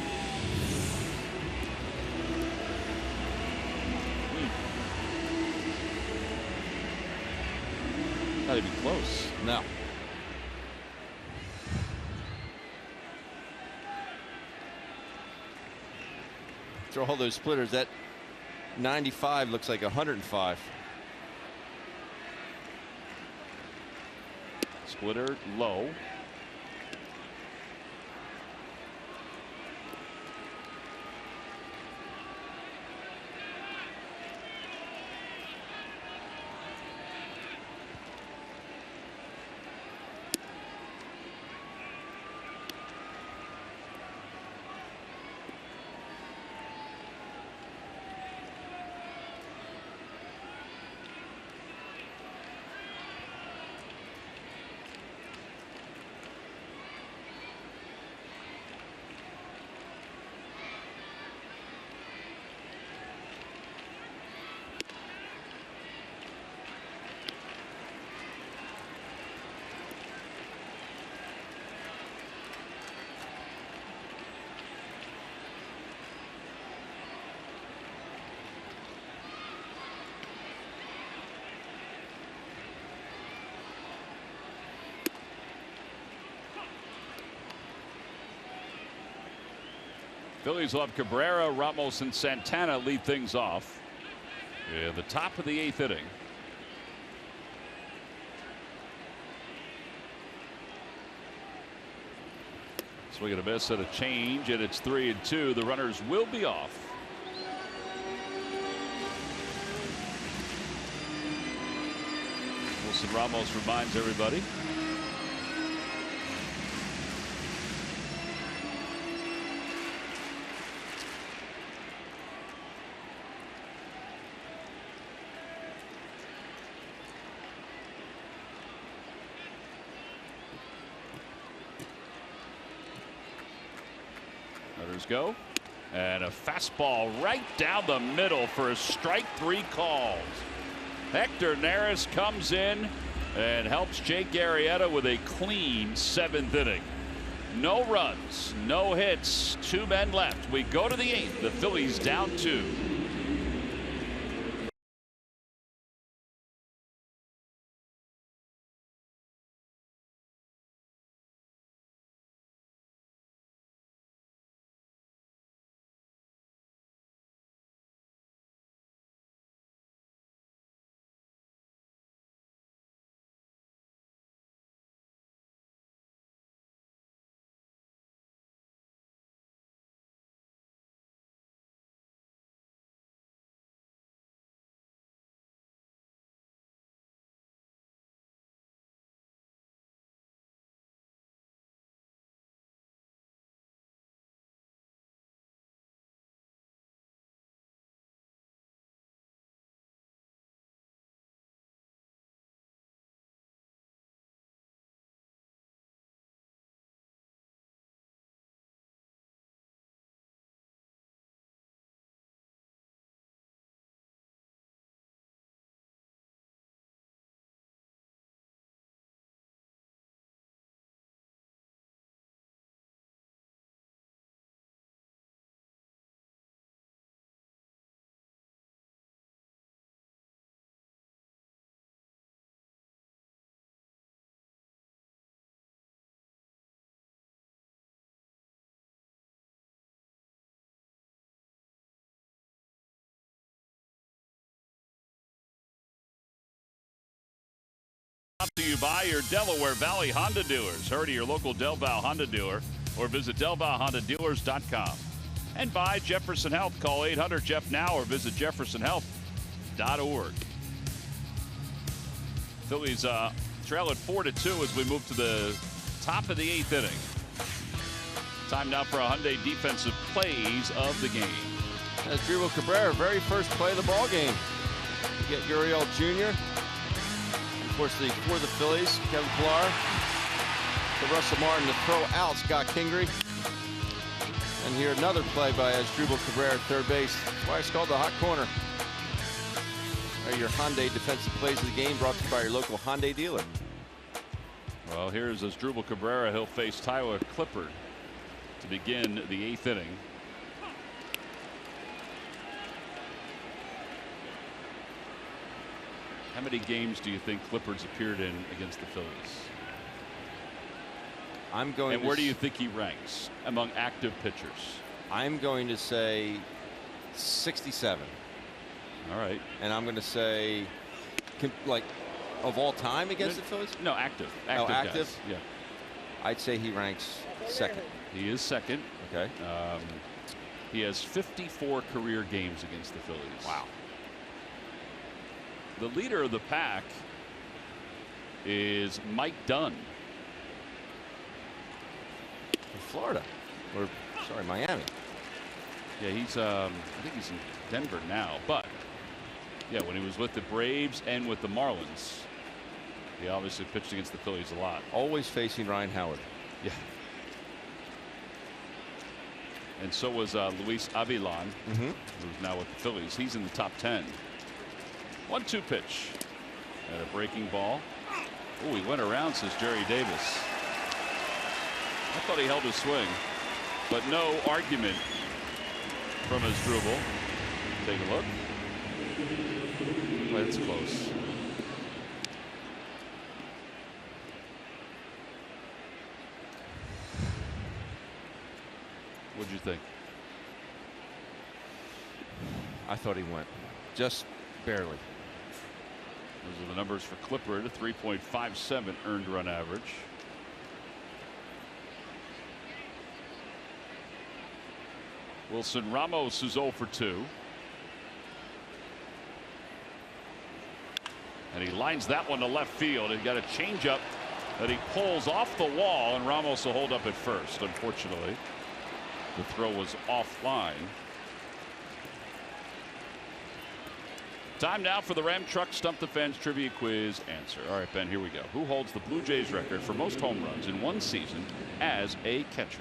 Not even close. No. Through all those splitters, that 95 looks like 105. Splitter low. Phillies will have Cabrera, Ramos, and Santana lead things off. Yeah, the top of the 8th inning. Swing and a miss and a change, and it's 3-2. The runners will be off. Wilson Ramos reminds everybody. Go, and a fastball right down the middle for a strike 3 called. Hector Neris comes in and helps Jake Arrieta with a clean 7th inning. No runs, no hits, 2 men left. We go to the 8th. The Phillies down 2. to you by your Delaware Valley Honda dealers. Hurry to your local Del Val Honda dealer or visit DelValHondaDealers.com. And by Jefferson Health. Call 800-JEFF-NOW or visit JeffersonHealth.org. Phillies trail at 4-2 as we move to the top of the 8th inning. Time now for a Hyundai defensive plays of the game. As Dribble Cabrera, very first play of the ball game. You get Uriel Jr. Unfortunately for the Phillies, Kevin Pillar. To Russell Martin to throw out Scott Kingery. And here another play by Dribble Cabrera, third base. That's why it's called the hot corner. Are your Hyundai defensive plays of the game brought to you by your local Hyundai dealer. Well, here's Dribble Cabrera. He'll face Tyler Clippard to begin the 8th inning. How many games do you think Clippard's appeared in against the Phillies? I'm going. And where do you think he ranks among active pitchers? I'm going to say 67. All right. And I'm going to say, like, of all time against the Phillies? No, active. Active Guys. Yeah. I'd say he ranks second. He is second. Okay. He has 54 career games against the Phillies. Wow. The leader of the pack is Mike Dunn. In Florida. Or, sorry, Miami. Yeah, he's, I think he's in Denver now. But, yeah, when he was with the Braves and with the Marlins, he obviously pitched against the Phillies a lot. Always facing Ryan Howard. Yeah. And so was Luis Avilan, who's now with the Phillies. He's in the top 10. 1-2 pitch. And a breaking ball. Oh, he went around, says Jerry Davis. I thought he held his swing, but no argument from his dribble. Take a look. Well, that's close. What'd you think? I thought he went. Just barely. Those are the numbers for Clippard, a 3.57 earned run average. Wilson Ramos is 0 for 2. And he lines that one to left field. He got a changeup that he pulls off the wall, and Ramos will hold up at first. Unfortunately, the throw was offline. Time now for the Ram Truck Stump the Fans Trivia Quiz answer. All right, Ben, here we go. Who holds the Blue Jays record for most home runs in one season as a catcher?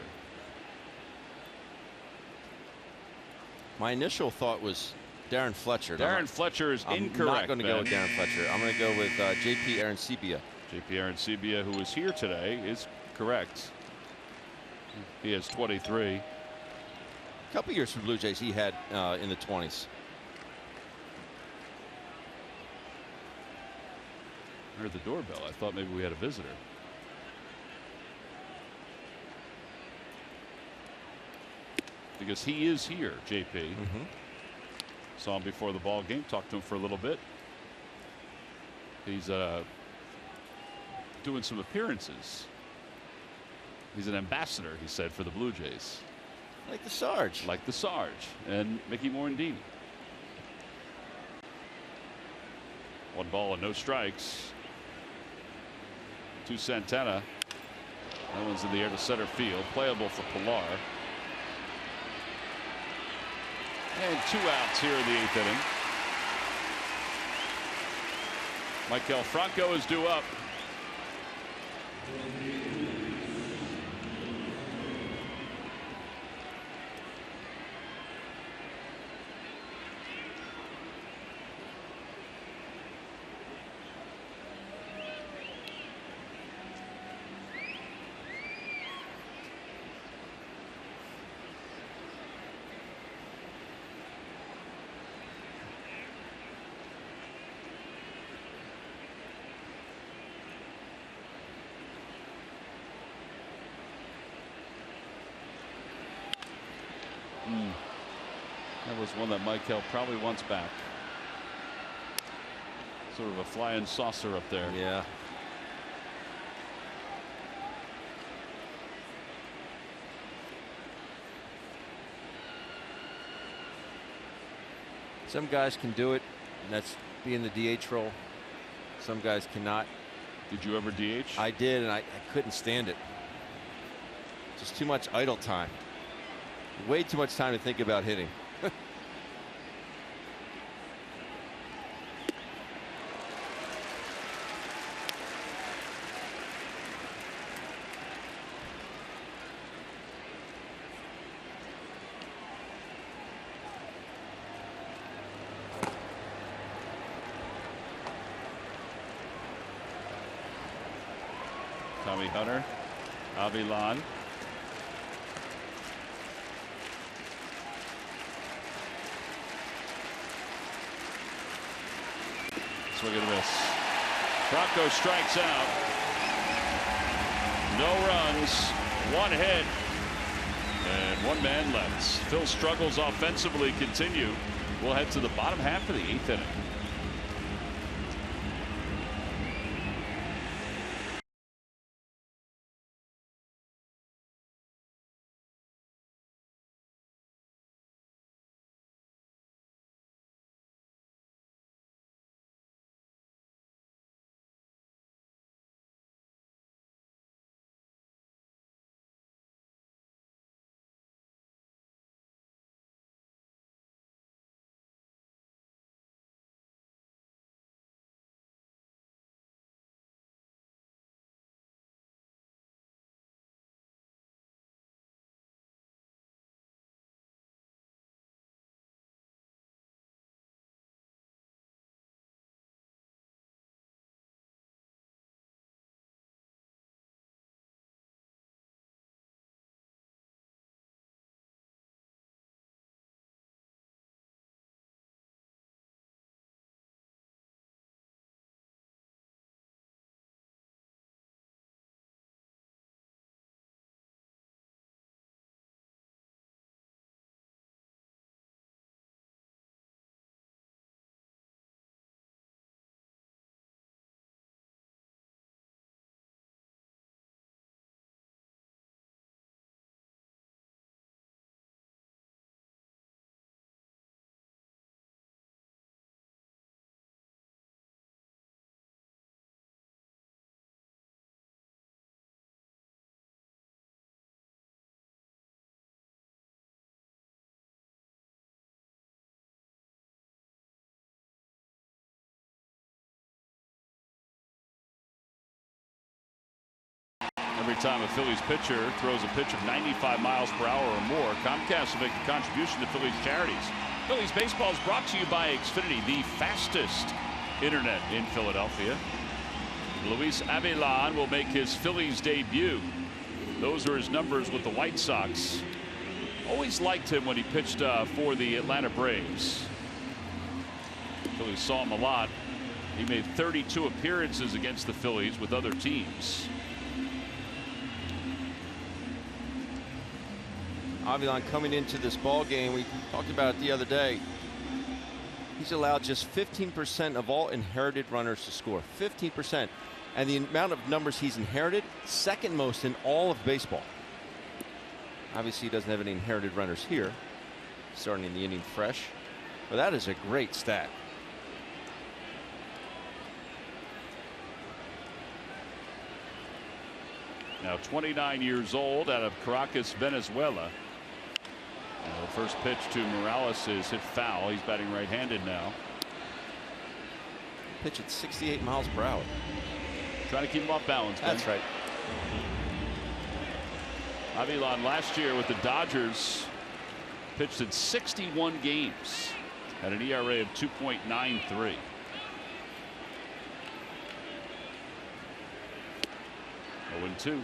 My initial thought was Darren Fletcher. Darren Fletcher is incorrect. I'm not going to go with Darren Fletcher. I'm going to go with J.P. Arancibia. J.P. Arancibia, who is here today, is correct. He has 23. A couple years for Blue Jays he had in the 20s. I heard the doorbell. I thought maybe we had a visitor. Because he is here, JP. Saw him before the ball game. Talked to him for a little bit. He's doing some appearances. He's an ambassador, he said, for the Blue Jays. Like the Sarge. Like the Sarge and Mickey Morandini. 1 ball and no strikes to Santana. That one's in the air to center field. Playable for Pillar. And 2 outs here in the 8th inning. Maikel Franco is due up. That was one that Maikel probably wants back. Sort of a flying saucer up there. Yeah. Some guys can do it, and that's be in the DH role. Some guys cannot. Did you ever DH? I did, and I couldn't stand it. Just too much idle time. Way too much time to think about hitting. Tommy Hunter, Avilan. Swing and a miss. Bronco strikes out. No runs, one hit, and one man left. Phil's struggles offensively continue. We'll head to the bottom half of the 8th inning. Every time a Phillies pitcher throws a pitch of 95 miles per hour or more, Comcast will make a contribution to Phillies charities. Phillies baseball is brought to you by Xfinity, the fastest internet in Philadelphia. Luis Avilan will make his Phillies debut. Those are his numbers with the White Sox. Always liked him when he pitched for the Atlanta Braves. Phillies saw him a lot. He made 32 appearances against the Phillies with other teams. Avilan coming into this ball game, we talked about it the other day. He's allowed just 15% of all inherited runners to score. 15%. And the amount of numbers he's inherited, second most in all of baseball. Obviously, he doesn't have any inherited runners here. Starting in the inning fresh. But that is a great stat. Now 29 years old, out of Caracas, Venezuela. The first pitch to Morales is hit foul. He's batting right-handed now. Pitch at 68 miles per hour. Trying to keep him off balance. Ben. That's right. Avilan last year with the Dodgers pitched in 61 games. Had an ERA of 2.93. 0-2.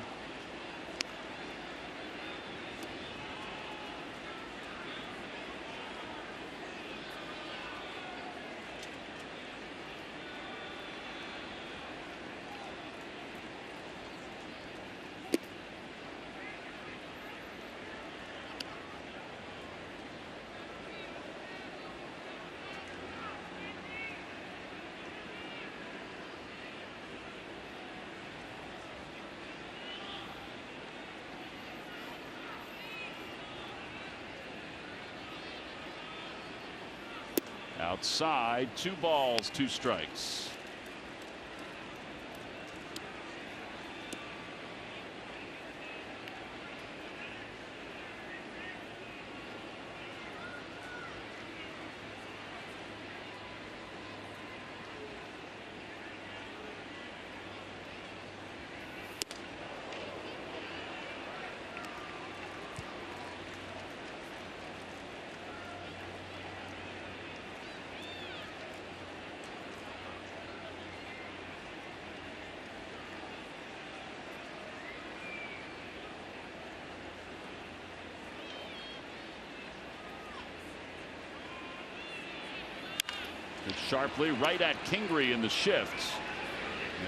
outside. 2 balls, 2 strikes. Sharply right at Kingery in the shift.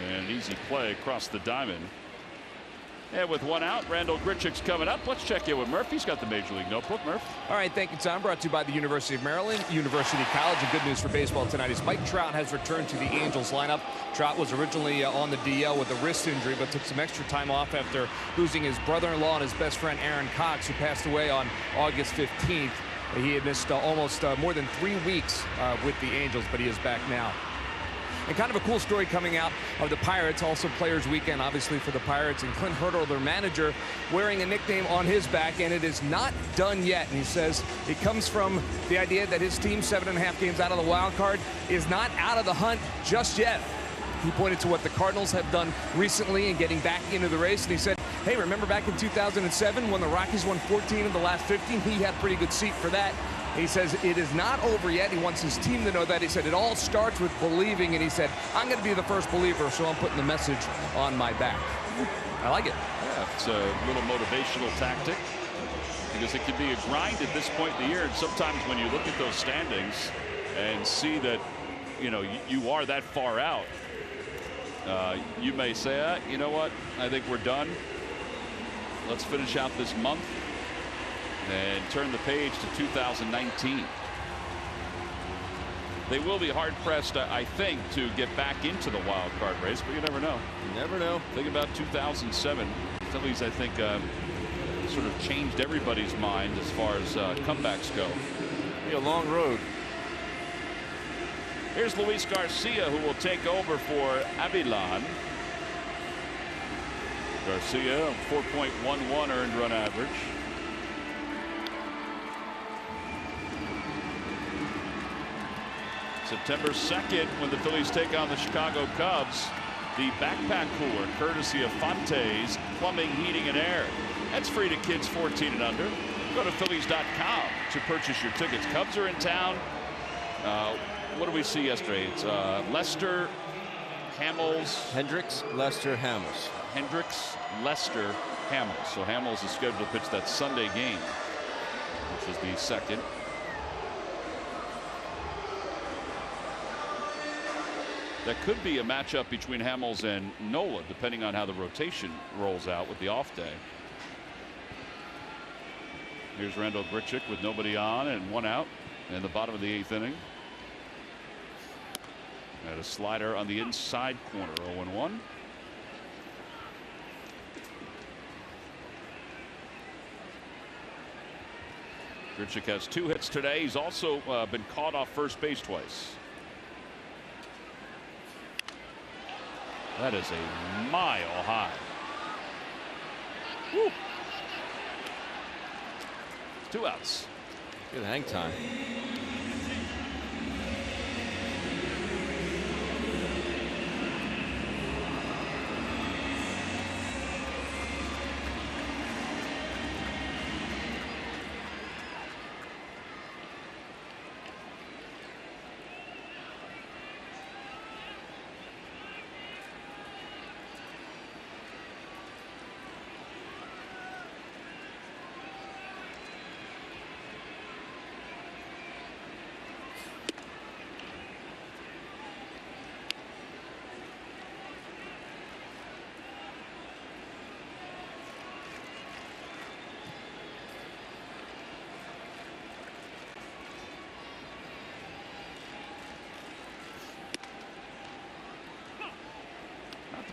And easy play across the diamond. And with 1 out, Randall Grichuk's coming up. Let's check in with Murph. He's got the Major League Notebook. Murph. All right, thank you, Tom. Brought to you by the University of Maryland, University College. And good news for baseball tonight is Mike Trout has returned to the Angels lineup. Trout was originally on the DL with a wrist injury, but took some extra time off after losing his brother-in-law and his best friend Aaron Cox, who passed away on August 15th. He had missed almost more than 3 weeks with the Angels, but he is back now. And kind of a cool story coming out of the Pirates, also Players Weekend, obviously, for the Pirates. And Clint Hurdle, their manager, wearing a nickname on his back, and it is not done yet. And he says it comes from the idea that his team, 7.5 games out of the wild card, is not out of the hunt just yet. He pointed to what the Cardinals have done recently in getting back into the race, and he said, hey, remember back in 2007 when the Rockies won 14 of the last 15? He had a pretty good seat for that. He says it is not over yet. He wants his team to know that. He said it all starts with believing, and he said, I'm going to be the first believer, so I'm putting the message on my back. I like it. Yeah, it's a little motivational tactic because it can be a grind at this point in the year. And sometimes when you look at those standings and see that, you know, you are that far out, you may say, you know what, I think we're done. Let's finish out this month and turn the page to 2019. They will be hard pressed, I think, to get back into the wild card race, but you never know. You never know. Think about 2007. Phillies, I think, sort of changed everybody's mind as far as comebacks go. Be a long road. Here's Luis Garcia, who will take over for Avilan. Garcia, 4.11 earned run average. September 2nd, when the Phillies take on the Chicago Cubs, the backpack cooler, courtesy of Fonte's Plumbing, Heating, and Air. That's free to kids 14 and under. Go to Phillies.com to purchase your tickets. Cubs are in town. What did we see yesterday? It's Lester, Hamels. Hendricks, Lester, Hamels. Hendricks, Lester, Hamels. So Hamels is scheduled to pitch that Sunday game, which is the 2nd. That could be a matchup between Hamels and Nola, depending on how the rotation rolls out with the off day. Here's Randall Grichuk with nobody on and 1 out in the bottom of the 8th inning. And a slider on the inside corner, 0-1. Grichuk has 2 hits today. He's also been caught off first base twice. That is a mile high. Woo. 2 outs. Good hang time.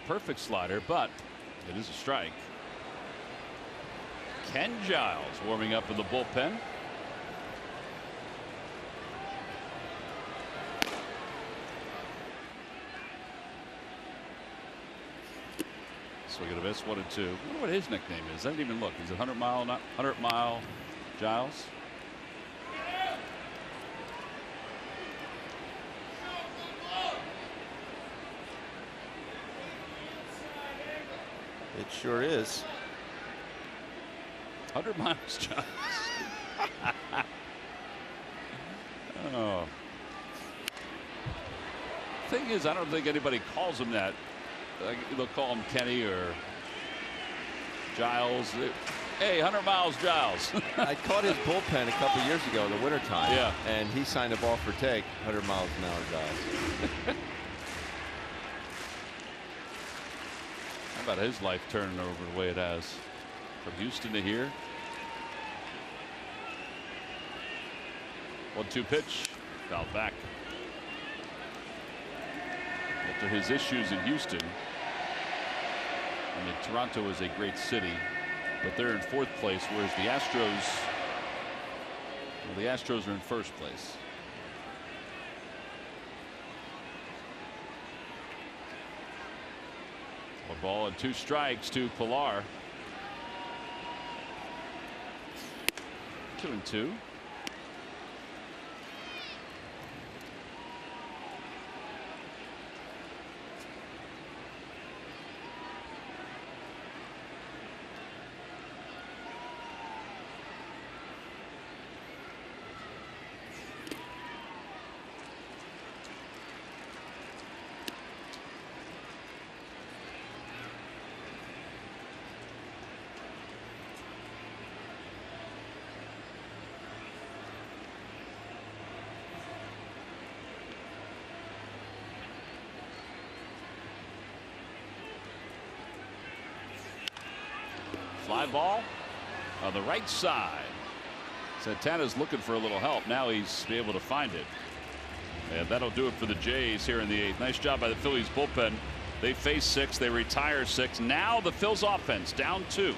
Perfect slider, but it is a strike. Ken Giles warming up in the bullpen. swing and a miss. 1-2. I wonder what his nickname is. I didn't even look. Is it 100 mile Giles? It sure is. 100 miles Giles. Oh. Thing is, I don't think anybody calls him that. They'll call him Kenny or Giles. Hey, 100 miles Giles. I caught his bullpen a couple years ago in the wintertime. Yeah. And he signed a ball for take, 100 miles an hour Giles. How about his life turning over the way it has? From Houston to here. 1-2 pitch. Fouled back. After his issues in Houston. I mean, Toronto is a great city, but they're in 4th place, whereas the Astros, well, the Astros are in 1st place. One ball and 2 strikes to Pilar. 2-2. Fly ball on the right side. Santana's looking for a little help. Now he's be able to find it. And that'll do it for the Jays here in the 8th. Nice job by the Phillies bullpen. They face 6. They retire 6. Now the Phils offense down 2.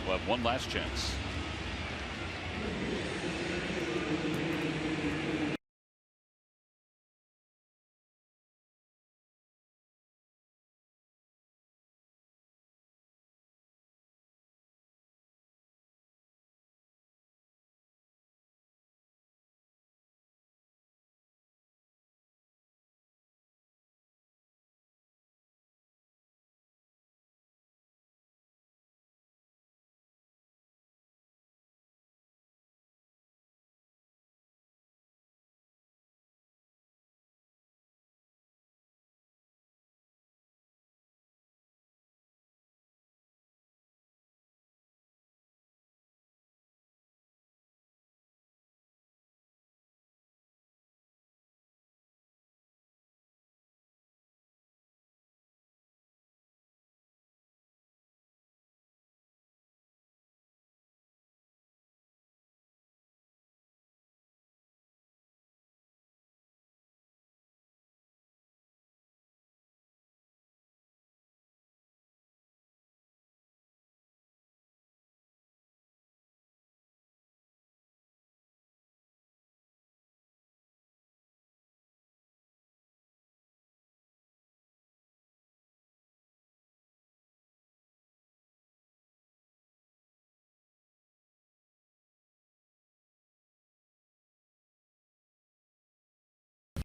We'll have one last chance.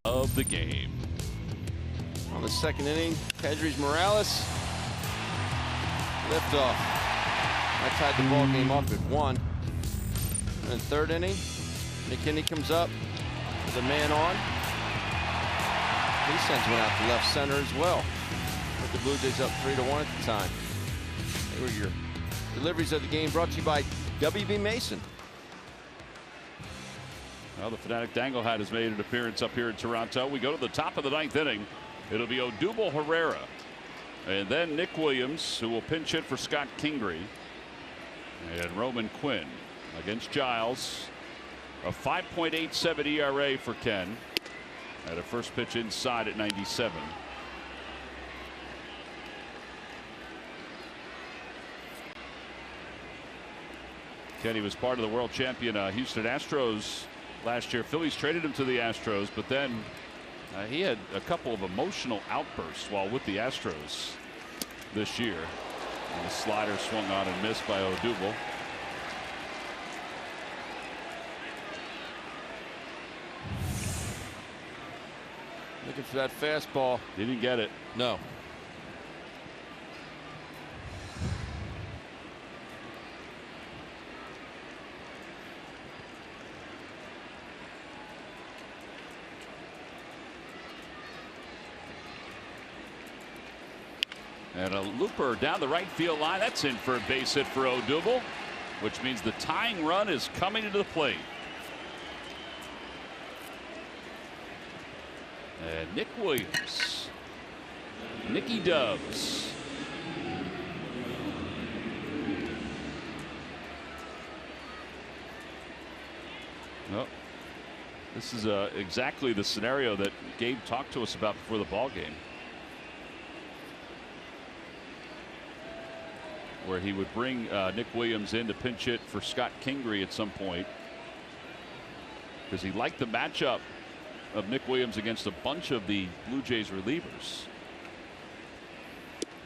Of the game. On the 2nd inning, Pedris Morales lift off. I tied the ball game up at 1. And then 3rd inning, McKinney comes up with a man on. He sends one out to left center as well. Put the Blue Jays up 3-1 at the time. They were your deliveries of the game, brought to you by WB Mason. Well, the Fanatic Danglehat has made an appearance up here in Toronto. We go to the top of the 9th inning. It'll be Odubel Herrera. And then Nick Williams, who will pinch hit for Scott Kingery. And Roman Quinn against Giles. A 5.87 ERA for Ken. At a first pitch inside at 97. Kenny was part of the world champion Houston Astros last year. Phillies traded him to the Astros, but then he had a couple of emotional outbursts while with the Astros this year. And the slider swung on and missed by Odubel. Looking for that fastball. Didn't get it. No. And a looper down the right field line. That's in for a base hit for Odubel, which means the tying run is coming to the plate. And Nick Williams. Nicky Dubs. Well, this is exactly the scenario that Gabe talked to us about before the ball game, where he would bring Nick Williams in to pinch hit for Scott Kingery at some point, because he liked the matchup of Nick Williams against a bunch of the Blue Jays relievers.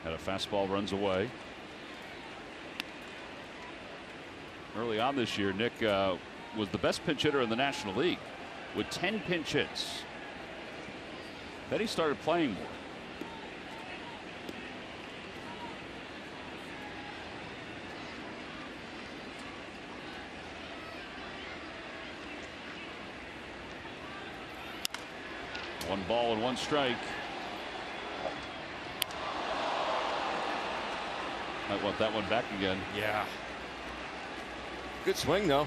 And a fastball runs away. Early on this year, Nick was the best pinch hitter in the National League with 10 pinch hits. Then he started playing more. One ball and one strike. Might want that one back again. Yeah. Good swing, though.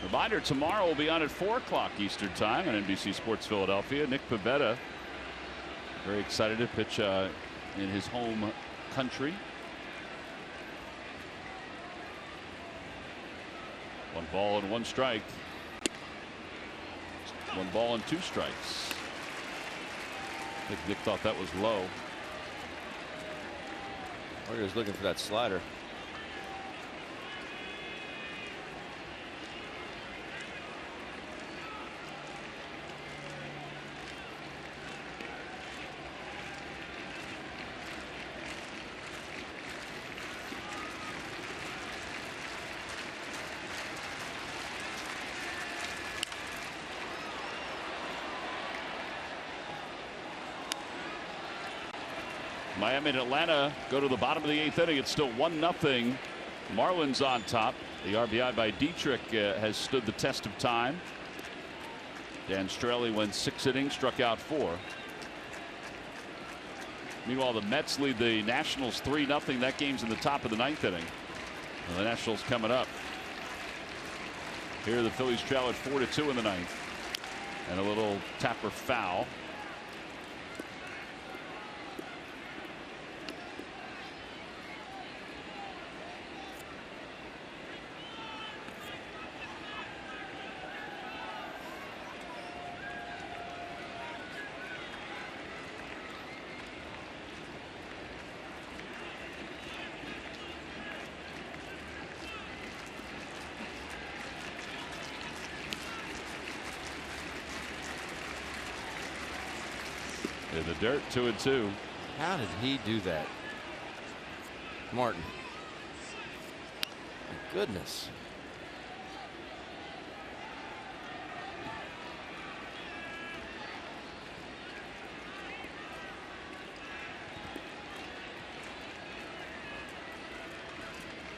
Reminder, tomorrow will be on at 4 o'clock Eastern Time on NBC Sports Philadelphia. Nick Pivetta, very excited to pitch in his home country. One ball and one strike. One ball and two strikes. I think Nick thought that was low. Warriors looking for that slider. Miami and Atlanta go to the bottom of the 8th inning. It's still 1-0. Marlins on top. The RBI by Dietrich has stood the test of time. Dan Strelly went 6 innings, struck out 4. Meanwhile, the Mets lead the Nationals 3-0. That game's in the top of the 9th inning. And the Nationals coming up. Here the Phillies trail at 4-2 in the 9th. And a little tapper foul. In the dirt, 2-2. How did he do that? Martin. My goodness.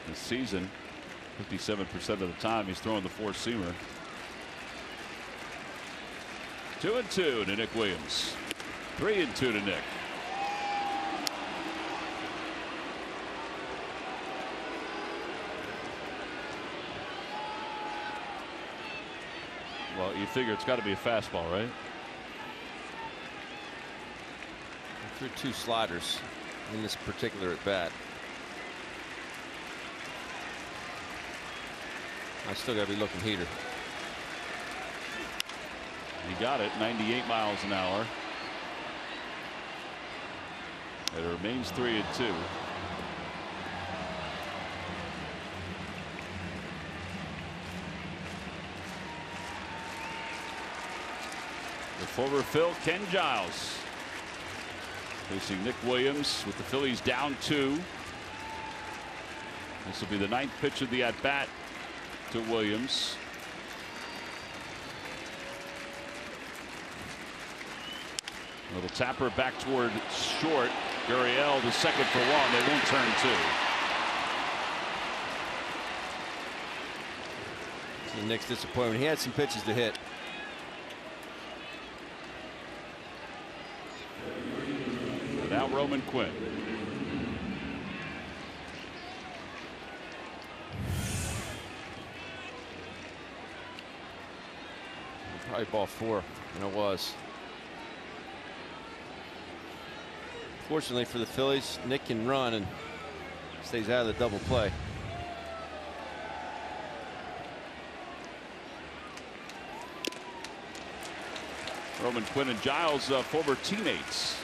This season, 57% of the time he's throwing the 4-seamer. 2-2 to Nick Williams. 3-2 to Nick. Well, you figure it's got to be a fastball, right? I threw 2 sliders in this particular at bat. I still got to be looking heater. He got it, 98 miles an hour. It remains 3-2. The former Phil, Ken Giles. Facing Nick Williams with the Phillies down 2. This will be the 9th pitch of the at-bat to Williams. A little tapper back toward short. Gurriel to second for 1. They won't turn 2. The Nick's disappointment. He had some pitches to hit. And now Roman Quinn. Probably ball 4, and it was. Fortunately for the Phillies, Nick can run and stays out of the double play. Roman Quinn and Giles, former teammates.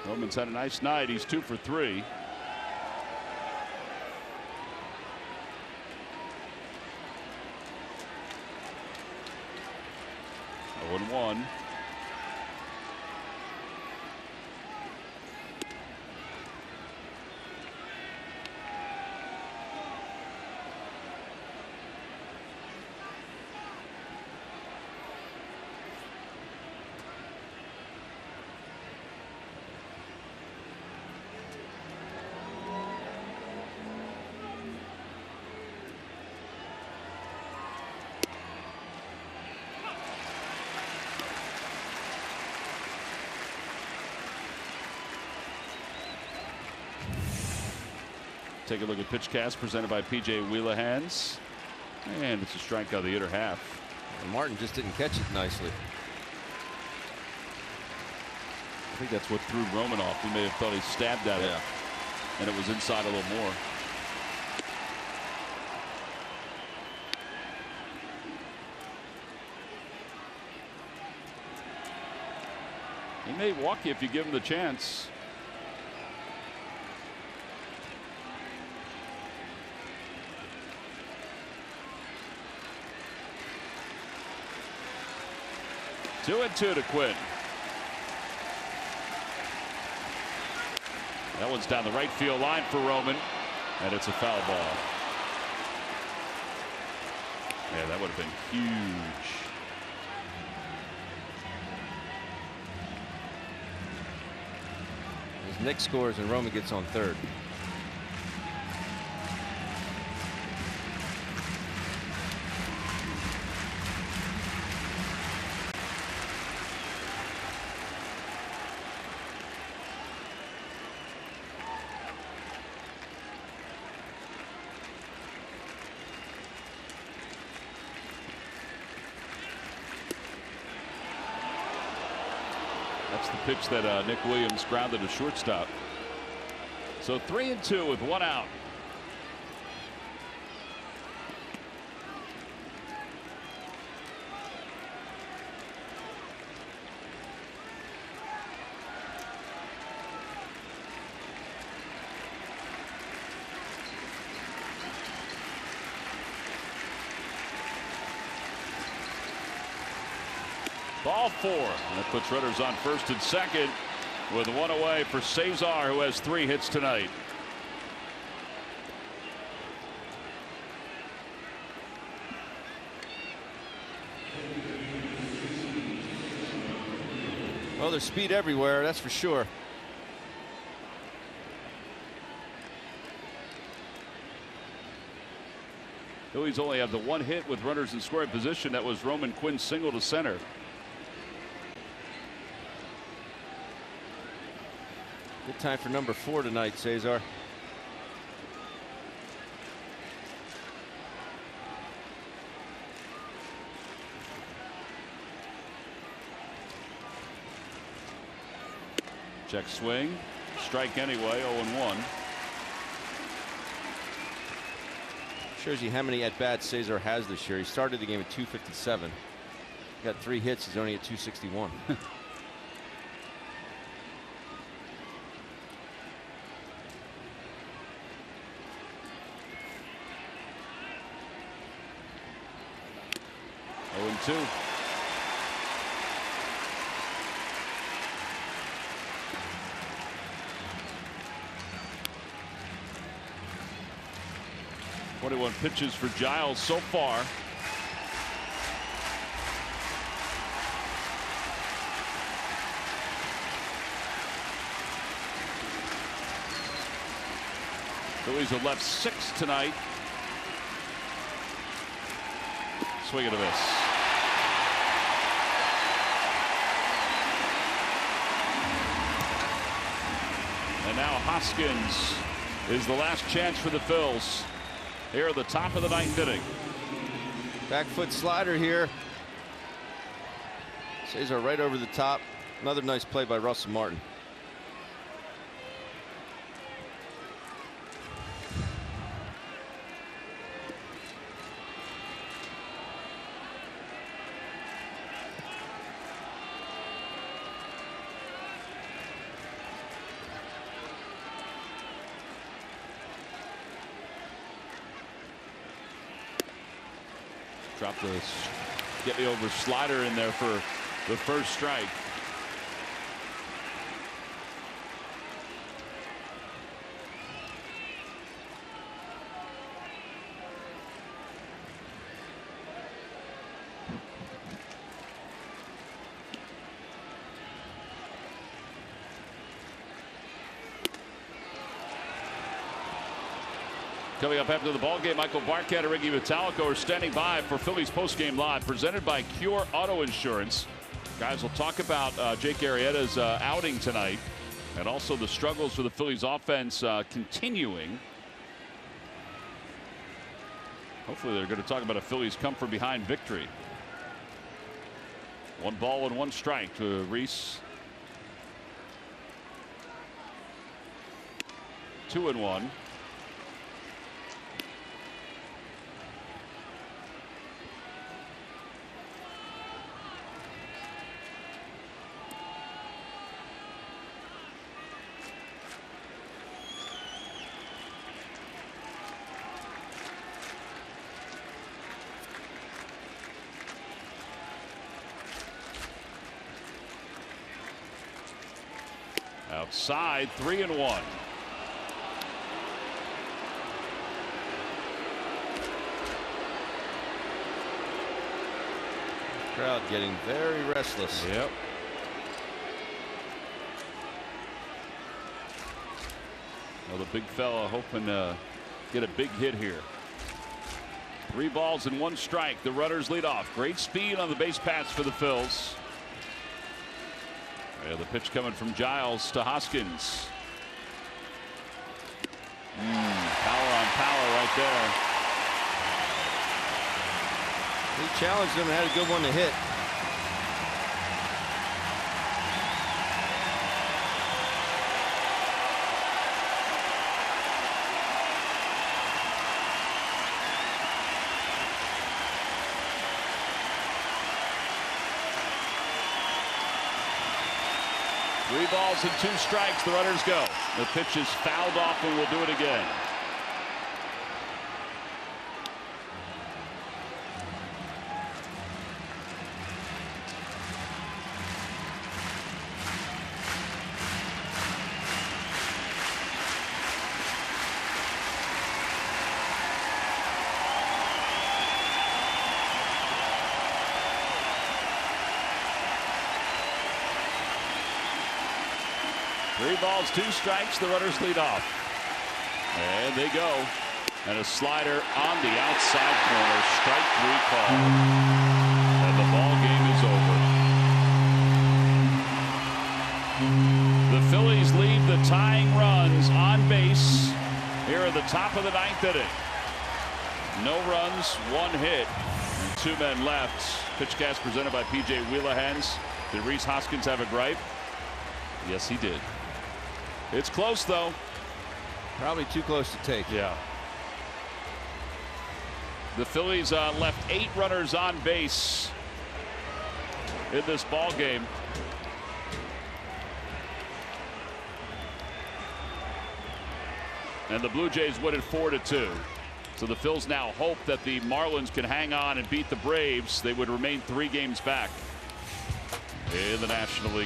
Roman's had a nice night. He's 2 for 3. Oh, 1. Take a look at pitch cast presented by PJ Wheelahans. And it's a strikeout of the inner half. And Martin just didn't catch it nicely. I think that's what threw Roman off. He may have thought he stabbed at it. And it was inside a little more. He may walk you if you give him the chance. Two and 2 to Quinn. That one's down the right field line for Roman, and it's a foul ball. Yeah, that would have been huge. As Nick scores and Roman gets on third. That's the pitch that Nick Williams grounded to shortstop. So 3 and 2 with 1 out. Ball 4. And that puts runners on first and second with 1 away for Cesar, who has 3 hits tonight. Well, there's speed everywhere, that's for sure. Phillies only have the 1 hit with runners in scoring position. That was Roman Quinn's single to center. Good time for number 4 tonight, Cesar. Check swing. Strike anyway, 0-1. Shows you how many at-bats Cesar has this year. He started the game at 257. Got 3 hits. He's only at 261. 21 pitches for Giles so far. Phillies have left 6 tonight. Swing and a miss. And now Hoskins is the last chance for the Phils here at the top of the 9th inning. Back foot slider here. Cesar right over the top. Another nice play by Russell Martin. Drop the get me over slider in there for the first strike. Coming up after the ball game, Michael Baraka and Ricky Metallico are standing by for Phillies postgame live, presented by Cure Auto Insurance. Guys, we'll talk about Jake Arrieta's outing tonight, and also the struggles for the Phillies offense continuing. Hopefully, they're going to talk about a Phillies come from behind victory. 1 ball and 1 strike to Reese. 2-1. Outside, 3-1. Crowd getting very restless. Yep. Well, the big fella hoping to get a big hit here. 3 balls and 1 strike. The runners lead off. Great speed on the base paths for the Phils. Yeah, the pitch coming from Giles to Hoskins. Power on power right there. He challenged him and had a good one to hit. Three balls and 2 strikes. The runners go. The pitch is fouled off, and we'll do it again. Three balls, 2 strikes. The runners lead off. And they go. And a slider on the outside corner. Strike 3 call. And the ball game is over. The Phillies leave the tying runs on base here at the top of the 9th inning. No runs, 1 hit, and 2 men left. Pitchcast presented by PJ Wheelahans. Did Rhys Hoskins have a gripe? Yes, he did. It's close, though. Probably too close to take. Yeah. The Phillies left 8 runners on base in this ball game. And the Blue Jays win it 4-2. So the Phils now hope that the Marlins can hang on and beat the Braves. They would remain 3 games back in the National League.